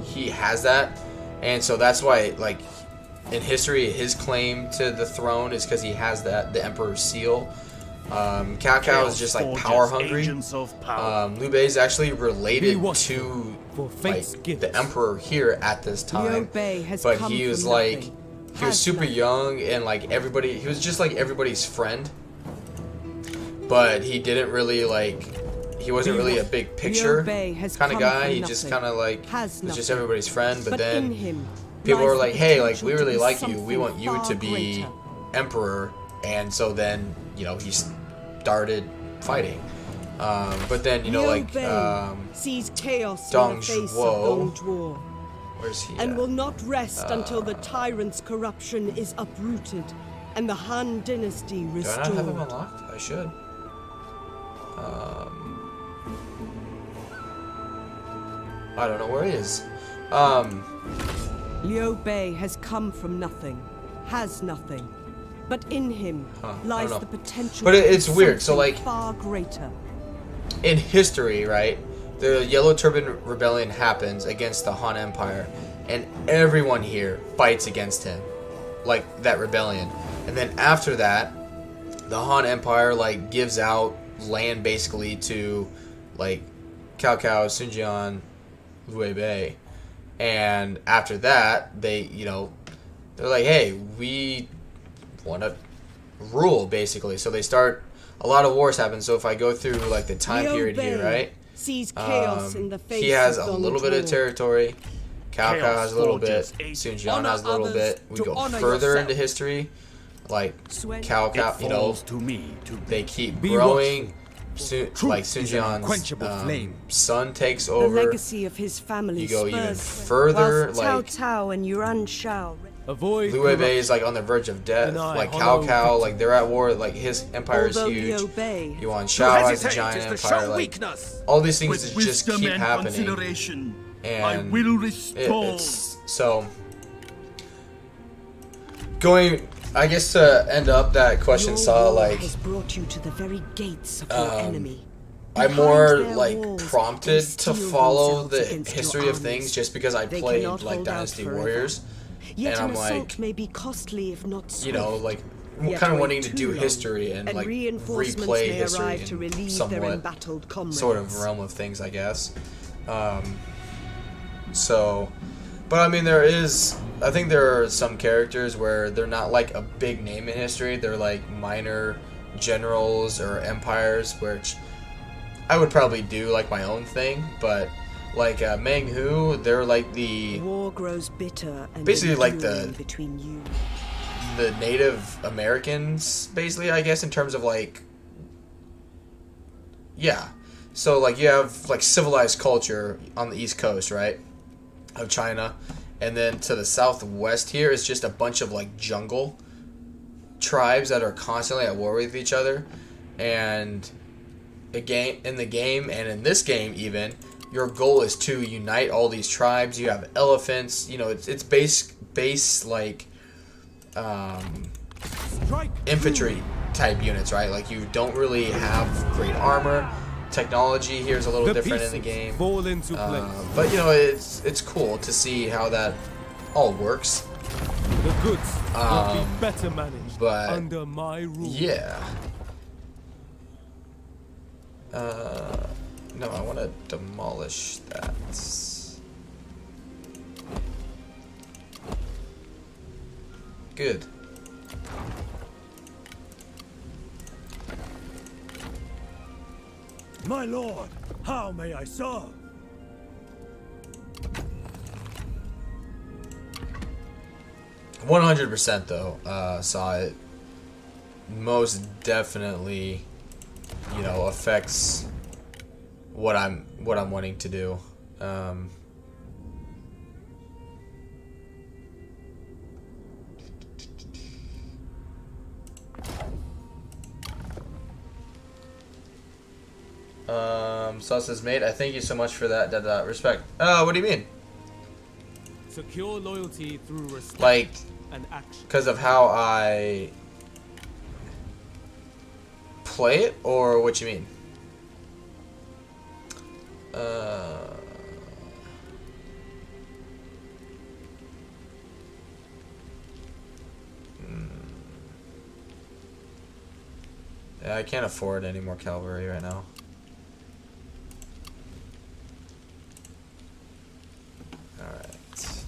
he has that, and so that's why, like, in history, his claim to the throne is because he has that, the Emperor's seal. Cao Cao is just like power hungry. Liu Bei is actually related to like the Emperor here at this time, but he was like, he was super young, and like everybody, he was just like everybody's friend, but he didn't really like, he wasn't really a big picture kind of guy. He just kind of like was just everybody's friend, but then people were like, hey, like, we really like you, we want you to be emperor, and so then, you know, he started fighting. But then, you know, like, sees chaos Dong in the face Zhuo. of Dong Zhuo, Where's he and at? will not rest until the tyrant's corruption is uprooted and the Han dynasty Do I restored. not have him unlocked? I should. I don't know where he is. Liu Bei has come from nothing, has nothing, but in him lies the potential. But it's weird. So like, far greater. in history, right? The Yellow Turban Rebellion happens against the Han Empire, and everyone here fights against him, like that rebellion. And then after that, the Han Empire like gives out land basically to like Cao Cao, Sun Jian, Liu Bei, and after that, they, you know, they're like, hey, we want to rule basically. So they start, a lot of wars happen. So if I go through like the time period here, right? Sees chaos in the face He has of a Dong little bit of Zhuo. territory. Cao Cao has a little bit. Sun Jian has a little bit. We go further into history, like Cao Cao, you know, they keep growing. Like Sun Jian's son takes over. The legacy of his family. You go even further, whilst like Cao Cao and Yuan Shao. Liu Bei is like on the verge of death. Like Cao Cao, like they're at war. Like his empire is huge. Yuan Shao has a giant empire. Like all these things just keep happening, and it's so going. I guess to end up that question, Saw, like, has brought you to the very gates of your enemy. I'm more like prompted to follow the history of things just because I played like Dynasty Warriors, and I'm like, may be costly if not swift. you know, like kind of wanting to do history and like replay history in somewhat sort of realm of things, I guess. So, but I mean, I think there are some characters where they're not like a big name in history. They're like minor generals or empires, which I would probably do like my own thing. But like Meng Hu, they're like the war grows bitter and basically like the between you. The Native Americans, basically, I guess, in terms of like, yeah, So like you have like civilized culture on the East Coast, right, of China, and then to the southwest here is just a bunch of like jungle tribes that are constantly at war with each other. And in the game and in this game even, your goal is to unite all these tribes. You have elephants, you know, it's base like infantry type units, right? Like you don't really have great armor. Technology here is a little different in the game, but you know, it's cool to see how that all works. The goods will be better managed but under my rule. Yeah. No, I want to demolish that. Good. My lord, how may I serve? %, though, saw it. Most definitely, you know, affects what I'm wanting to do. Sauce's mate, I thank you so much for that. Respect. What do you mean? Secure loyalty through respect, like, and action. Because of how I play it, or what you mean? Yeah, I can't afford any more cavalry right now. Alright.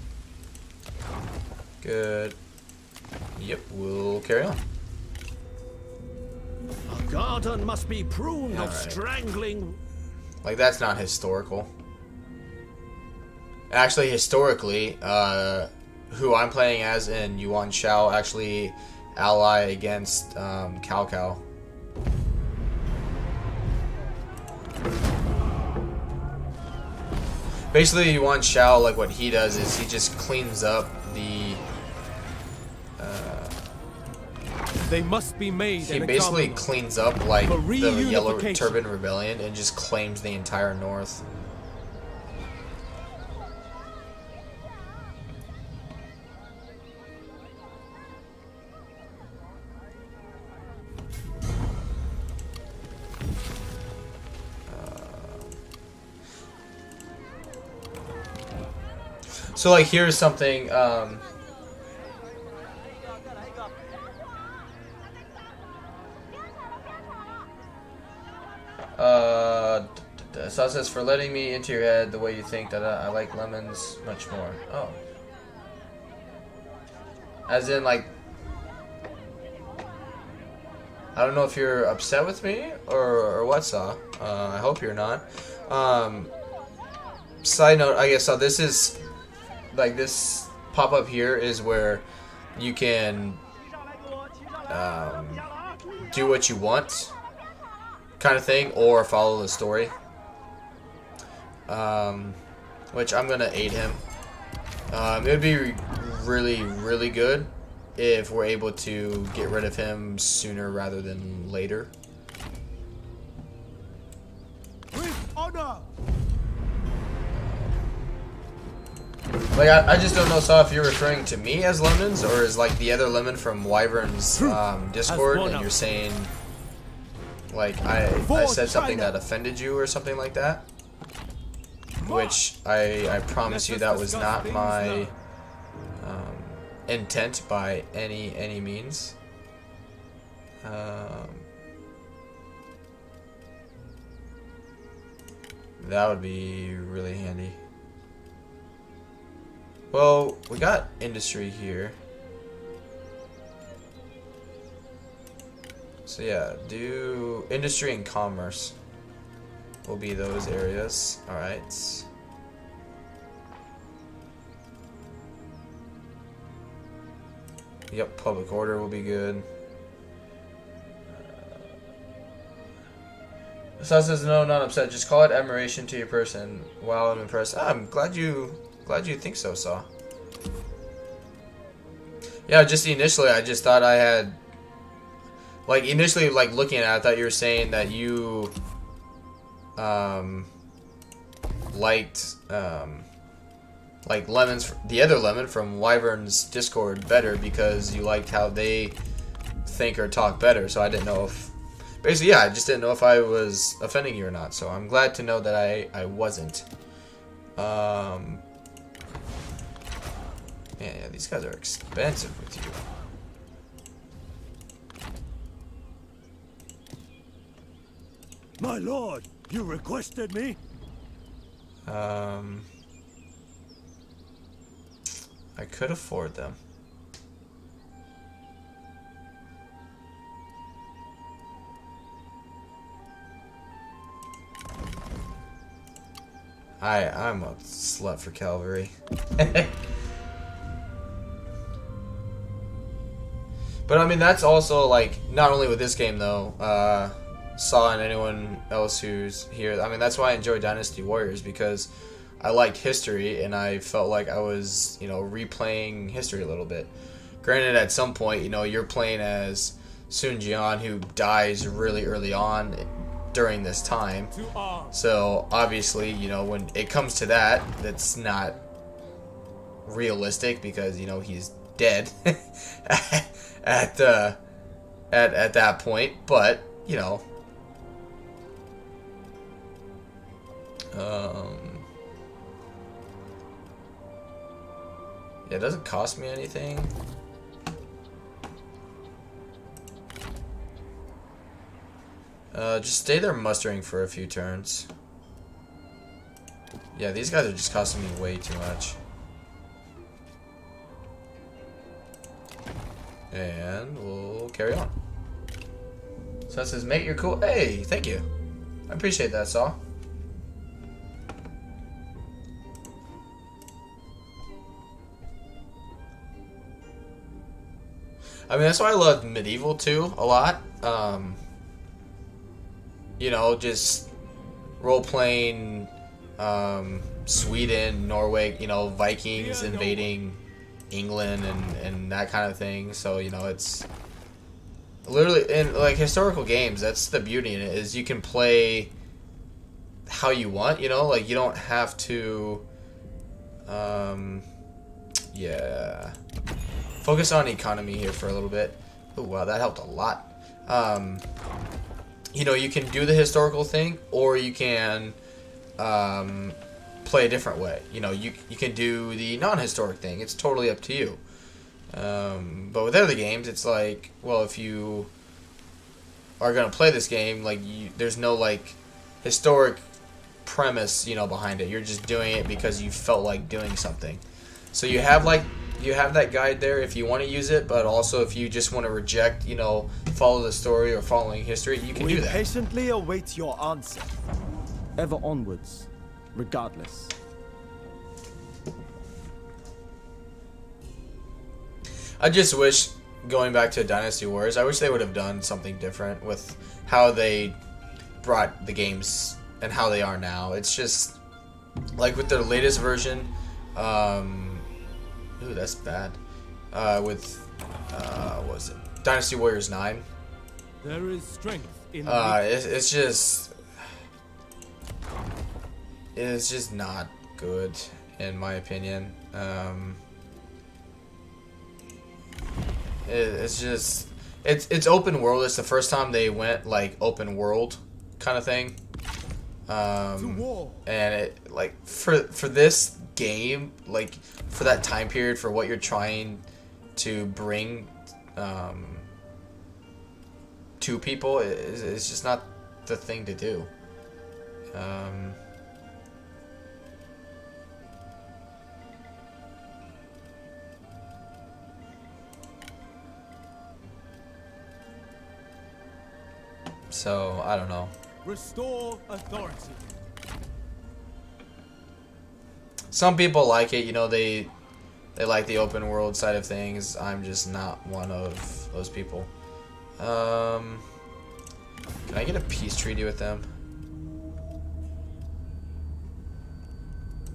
Good. Yep, we'll carry on. A garden must be pruned of Alright. strangling. Like, that's not historical. Actually, historically, who I'm playing as in Yuan Shao actually ally against Cao Cao. Basically, Yuan Shao, like what he does is he just cleans up the. They must be made. He basically cleans up like the Yellow Turbine Rebellion and just claims the entire North. So like here's something Sal says, for letting me into your head the way you think that I like lemons much more. Oh. As in like, I don't know if you're upset with me or what, Saw. I hope you're not. Side note, I guess, so this is like this pop-up here is where you can do what you want kind of thing, or follow the story, which I'm gonna aid him. It would be really good if we're able to get rid of him sooner rather than later. With honor. Like, I just don't know, Saw, if you're referring to me as Lemons, or as, like, the other Lemon from Wyvern's Discord, and you're saying, like, I said something that offended you or something like that. Which, I promise you that was not my intent by any means. That would be really handy. Well, we got industry here. So yeah, do industry and commerce will be those areas. Alright. Yep, public order will be good. Sal says, no, not upset. Just call it admiration to your person. Wow, I'm impressed. I'm glad you think so, Saw. Yeah, just initially, I just thought I had, like, initially, like, looking at it, I thought you were saying that you, liked, like, the other Lemon from Wyvern's Discord better because you liked how they think or talk better, so I didn't know if, basically, yeah, I just didn't know if I was offending you or not, so I'm glad to know that I wasn't. Yeah, these guys are expensive with you. My lord, you requested me? I could afford them. I'm a slut for cavalry. But I mean, that's also like not only with this game though. Saw and anyone else who's here. I mean, that's why I enjoy Dynasty Warriors, because I liked history and I felt like I was, you know, replaying history a little bit. Granted, at some point, you know, you're playing as Sun Jian, who dies really early on during this time. So obviously, you know, when it comes to that, that's not realistic because, you know, he's dead at that point. But, you know, yeah, it doesn't cost me anything. Just stay there mustering for a few turns. Yeah, these guys are just costing me way too much. And we'll carry on. So that says, mate, you're cool. Hey, thank you. I appreciate that, Saw. I mean, that's why I love Medieval 2 a lot. You know, just role-playing Sweden, Norway, you know, Vikings invading England and that kind of thing. So, you know, it's literally, in like historical games, that's the beauty in it, is you can play how you want, you know, like you don't have to, yeah. Focus on economy here for a little bit. Oh, wow, that helped a lot. You know, you can do the historical thing, or you can play a different way. You know, you can do the non-historic thing. It's totally up to you. But with other games, it's like, well, if you are going to play this game, like, there's no, like, historic premise, you know, behind it. You're just doing it because you felt like doing something. So you have, like, you have that guide there if you want to use it, but also if you just want to reject, you know, follow the story or following history, you can do that. We patiently await your answer. Ever onwards, regardless. I just wish, going back to Dynasty Warriors, I wish they would have done something different with how they brought the games and how they are now. It's just, like with their latest version, ooh, that's bad. With, what was it? Dynasty Warriors 9. There is strength in it's just not good, in my opinion. It's open world. It's the first time they went like open world kind of thing. And it, like, for this game, like, for that time period, for what you're trying to bring to people, it's just not the thing to do. So, I don't know. Restore authority. Some people like it, you know, they like the open world side of things. I'm just not one of those people. Can I get a peace treaty with them?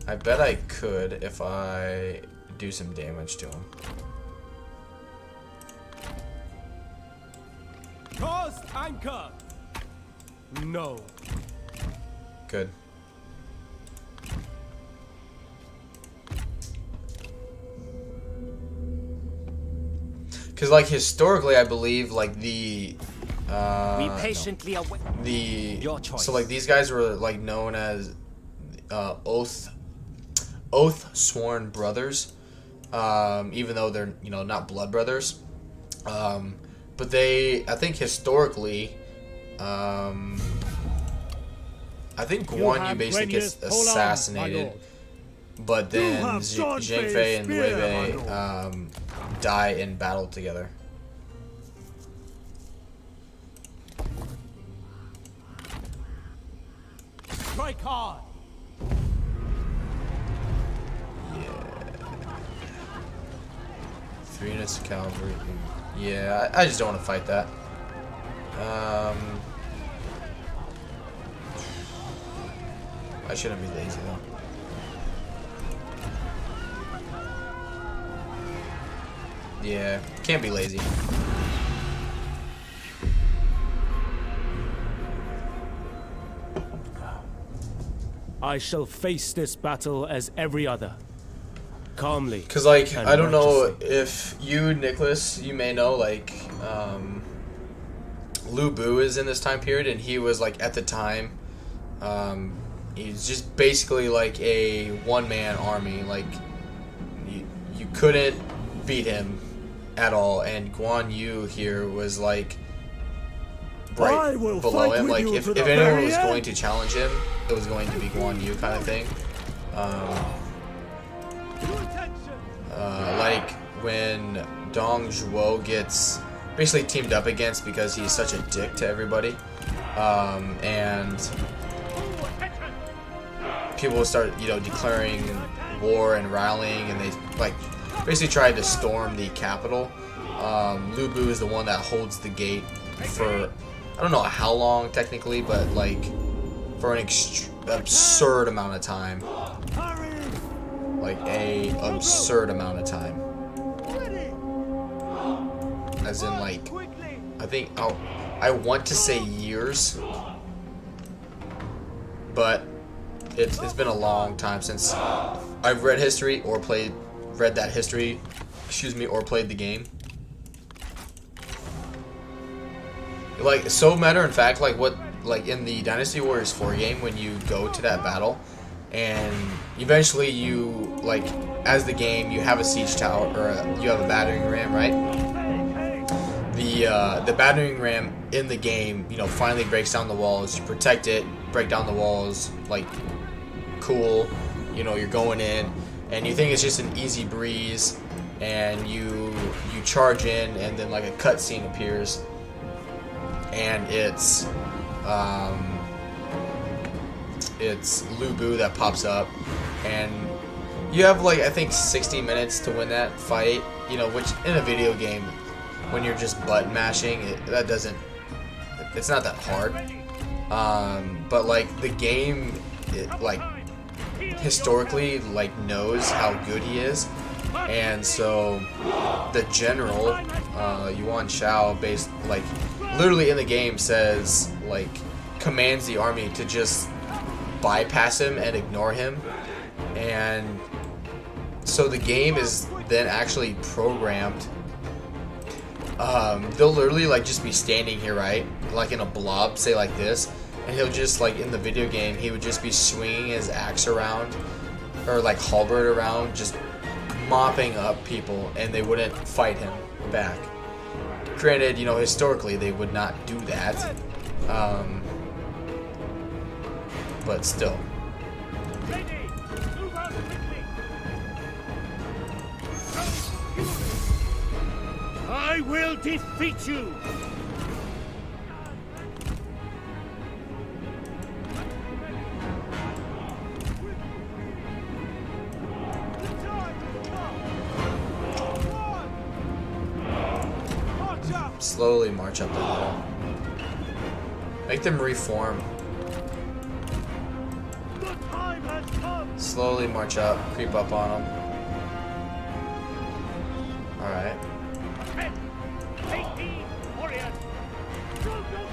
I bet I could if I do some damage to him. Cast anchor. No. Good. Because, like, historically, I believe, like, We patiently await your choice. so, like, these guys were, like, known as oath sworn brothers, even though they're, you know, not blood brothers. But they, I think, historically, I think Guan Yu basically gets assassinated, but then Zhang Fei and Liu Bei die in battle together. Strike hard. Yeah. 3 units of cavalry. Yeah, I just don't want to fight that. I shouldn't be lazy though. Yeah, can't be lazy. I shall face this battle as every other. Calmly. Cause like and I don't know righteously. if you, Nicholas, you may know, like Liu Bei is in this time period, and he was like at the time, he's just basically like a one-man army. Like you couldn't beat him at all, and Guan Yu here was like right below him. Like if anyone was going to challenge him, it was going to be Guan Yu kind of thing. Like when Dong Zhuo gets basically teamed up against because he's such a dick to everybody, and people will start, you know, declaring war and rallying, and they like basically tried to storm the capital. Liu Bei is the one that holds the gate for I don't know how long technically, but like for an absurd amount of time. Like a absurd amount of time. As in like, I think I want to say years, but it's been a long time since I've read history or read that history, or played the game. Like, so matter of fact, like in the Dynasty Warriors 4 game, when you go to that battle, and eventually you, like, as the game, you have a siege tower, or you have a battering ram, right? The battering ram in the game, you know, finally breaks down the walls. You protect it, break down the walls, like, cool. You know, you're going in, and you think it's just an easy breeze, and you charge in, and then, like, a cutscene appears, and it's Liu Bei that pops up, and you have like I think 60 minutes to win that fight. You know, which in a video game, when you're just button mashing, it's not that hard. But like the game, like historically, like knows how good he is, and so the general, Yuan Shao, like literally in the game says like commands the army to just bypass him and ignore him, and so the game is then actually programmed. They'll literally like just be standing here, right, like in a blob, say like this, and he'll just like in the video game he would just be swinging his axe around or like halberd around, just mopping up people, and they wouldn't fight him back. Granted, you know, historically they would not do that, but still. I will defeat you! Slowly march up the hill. Make them reform. The time time has come. Slowly march up, creep up on them. Alright. Ahead. Take heed, warriors. Go, go, go.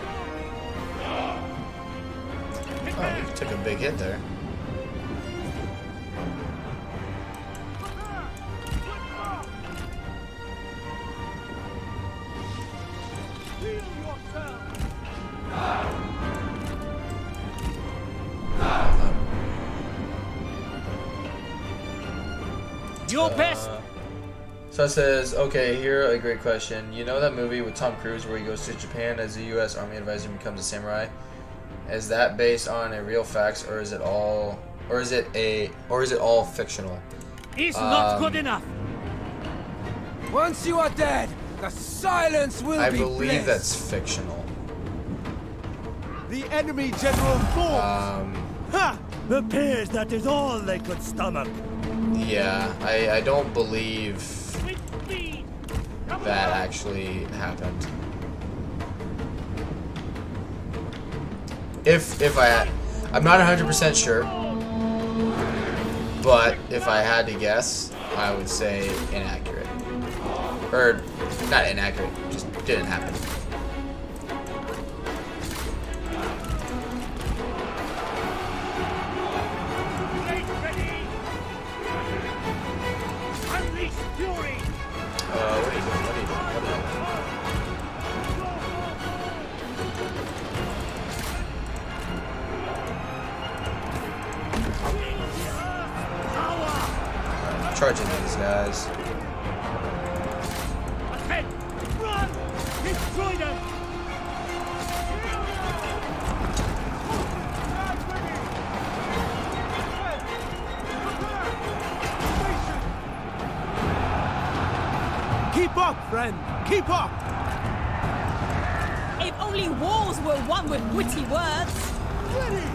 Oh, he took a big hit there. Your best. So it says, okay, here a great question. You know that movie with Tom Cruise where he goes to Japan as a U.S. Army advisor and becomes a samurai? Is that based on a real facts, or is it all fictional? Is not good enough. Once you are dead, the silence will I be believe bliss. that's fictional. The enemy general falls. Ha! Appears that is all they could stomach. Yeah, I don't believe that actually happened. I'm not 100% sure, but if I had to guess, I would say inaccurate. Or, not inaccurate, just didn't happen. What are you doing? Charging these guys. Ahead. Run. Destroy them. Keep up, friend. Keep up. If only walls were won with witty words. Ready.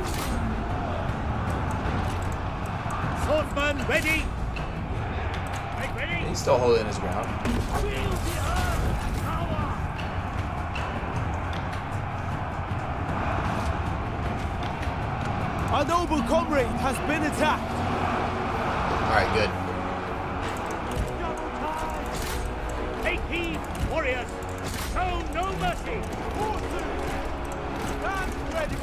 Swordsman ready. Make ready. He's still holding his ground. Wield the earth power. Our noble comrade has been attacked. Alright, good. Take heed, warriors. Show no mercy. Horses. Stand ready.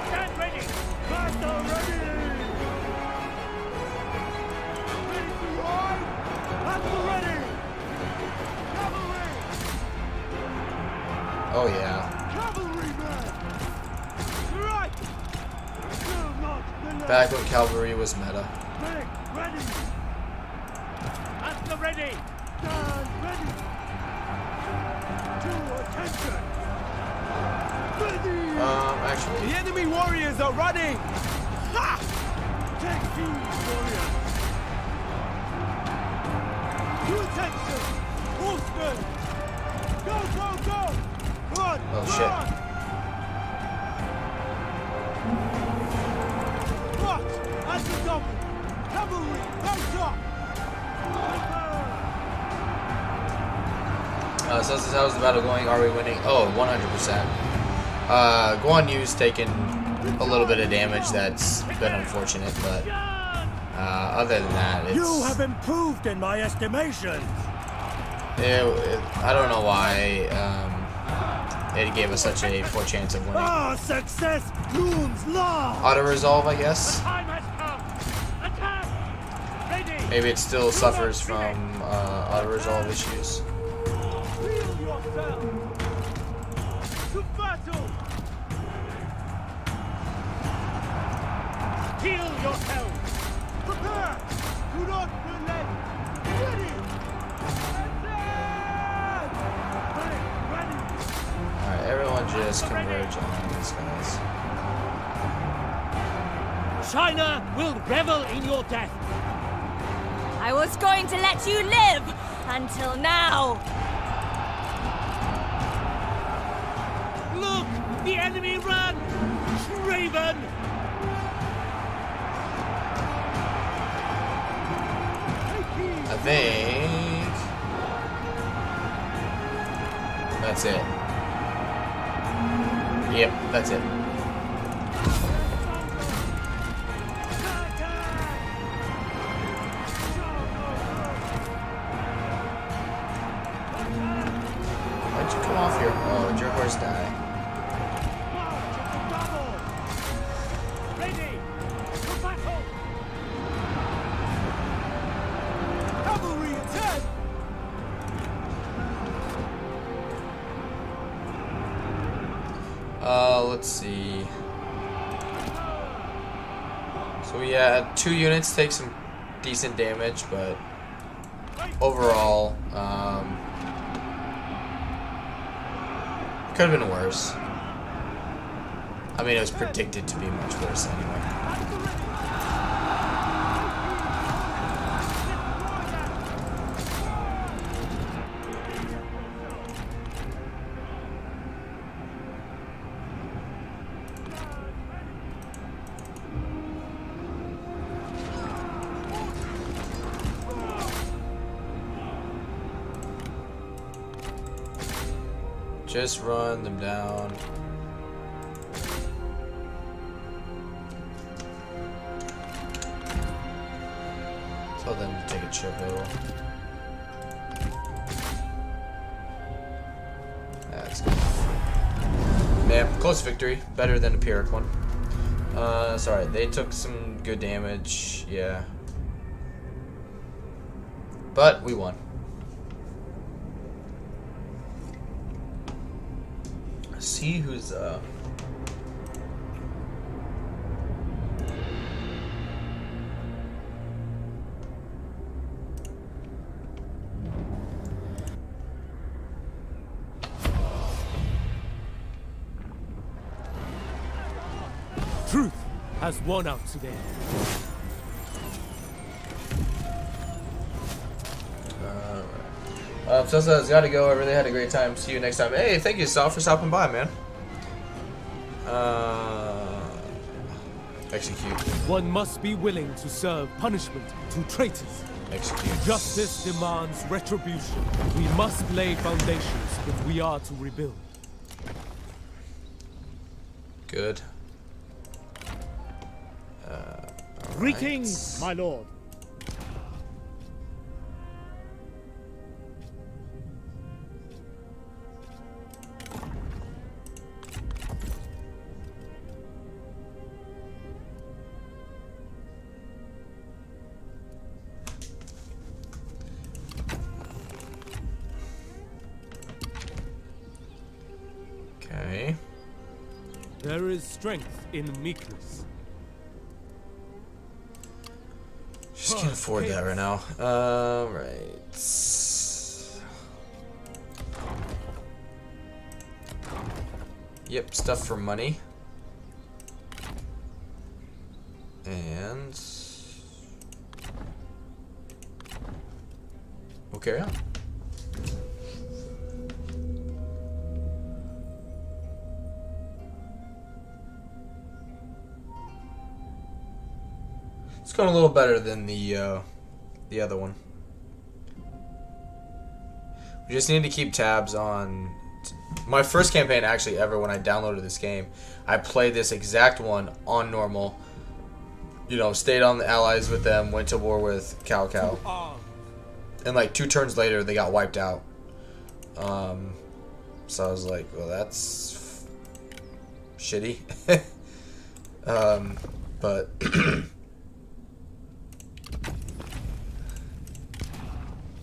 Stand ready. Master ready. Ready to ride. Master ready. Cavalry. Oh yeah. Cavalryman. Right. Do not delay. Back when cavalry was meta. Make ready. Master ready. Stand ready. To attention. Ready. Actually. The enemy warriors are running. Ha! Take heed, warriors. To attention. Horsemen. Go, go, go. Run. Oh, shit. Run. March at the double. Cavalry, mount up. So this is how's the battle going? Are we winning? Oh, 100%. Guan Yu's taken a little bit of damage. That's been unfortunate, but other than that, it's. You have improved in my estimation. I don't know why it gave us such a poor chance of winning. Our success looms large. Auto resolve, I guess. Time has come. Attack. Ready. Maybe it still suffers from auto resolve issues. Heal yourself. To battle. Heal yourself. Prepare. Do not relent. Ready. Attack. Ready. Alright, everyone just converge on these guys. China will revel in your death. I was going to let you live until now. Look, the enemy run. Raven. I think that's it. Yep, that's it. Why'd you come off here? Oh, did your horse die? Ready for battle! Cavalry attack! Let's see. So we had 2 units take some decent damage, but overall, could have been worse. I mean, it was predicted to be much worse anyway. Just run them down. Tell them to take a chill pill. That's good. Man, close victory. Better than a Pyrrhic one. Sorry, they took some good damage. Yeah. But we won. See who's Truth has won out today. Sosa's gotta go. I really had a great time. See you next time. Hey, thank you, Sal, for stopping by, man. Execute. One must be willing to serve punishment to traitors. Execute. Justice demands retribution. We must lay foundations if we are to rebuild. Good. Greetings, my lord. Okay. There is strength in meekness. Just can't afford that right now. Right. Yep, stuff for money. And we'll carry on. It's going a little better than the other one. We just need to keep tabs on my first campaign actually ever when I downloaded this game. I played this exact one on normal. You know, stayed on the allies with them, went to war with Cao. And like 2 turns later they got wiped out. So I was like, well, that's shitty. But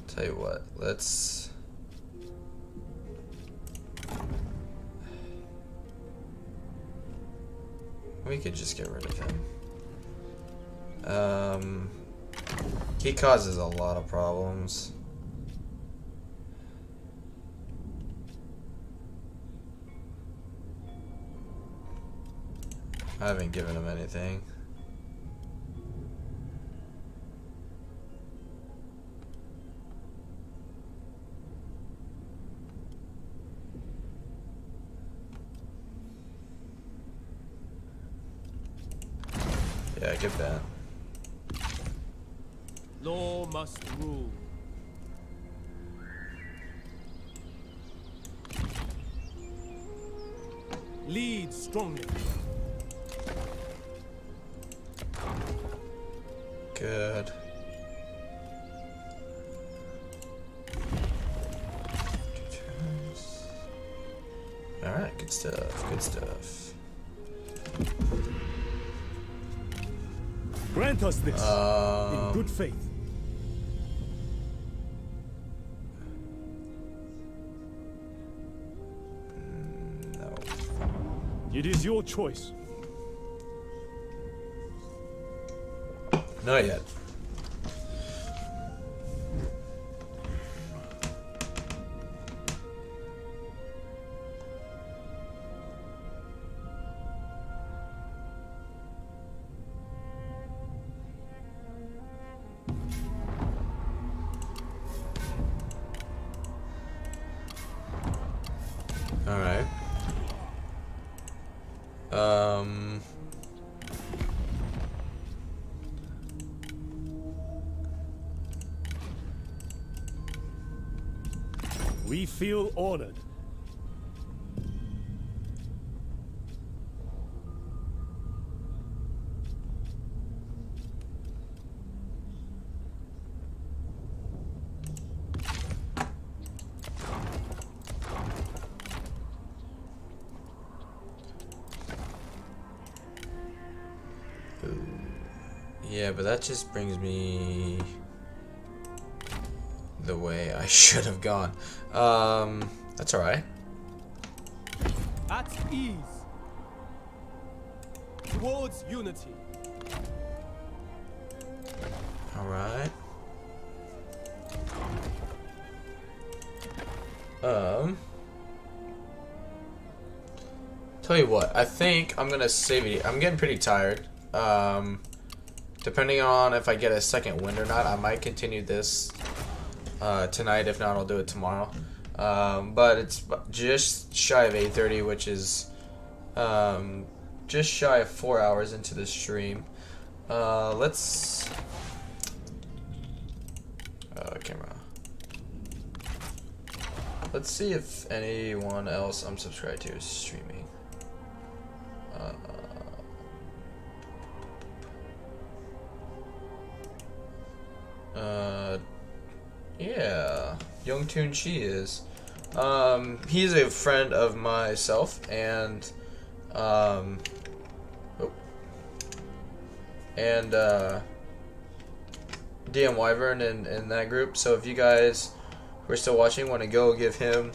tell you what, we could just get rid of him. He causes a lot of problems. I haven't given him anything. Yeah, I get that. Law must rule. Lead strongly. Good. Alright, good stuff, good stuff. Grant us this in good faith. No. It is your choice. Not yet. All right. We feel honored. Yeah, but that just brings me the way I should have gone. That's alright. At ease. Towards unity. Alright. Tell you what, I think I'm gonna save it. I'm getting pretty tired. Depending on if I get a second wind or not, I might continue this tonight. If not, I'll do it tomorrow. But it's just shy of 8:30, which is just shy of 4 hours into the stream. Let's camera. Let's see if anyone else I'm subscribed to is streaming. Yeah, Young Toon Chi is. He's a friend of myself and DM Wyvern in that group. So if you guys who are still watching want to go give him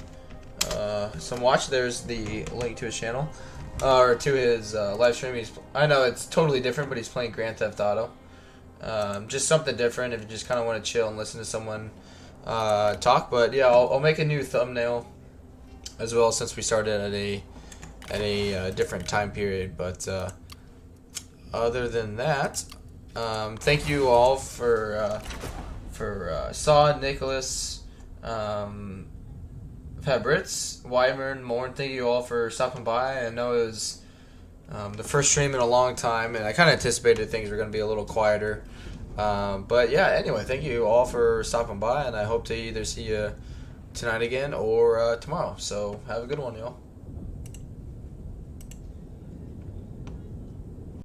some watch, there's the link to his channel or to his live stream. I know it's totally different, but he's playing Grand Theft Auto. Just something different if you just kind of want to chill and listen to someone talk. But yeah, I'll make a new thumbnail as well since we started at a different time period. But other than that, thank you all for Saw, Nicholas, Fabritz, Wyvern, Morn. Thank you all for stopping by. I know it was the first stream in a long time, and I kind of anticipated things were going to be a little quieter. But yeah, anyway, thank you all for stopping by, and I hope to either see you tonight again or tomorrow. So have a good one, y'all.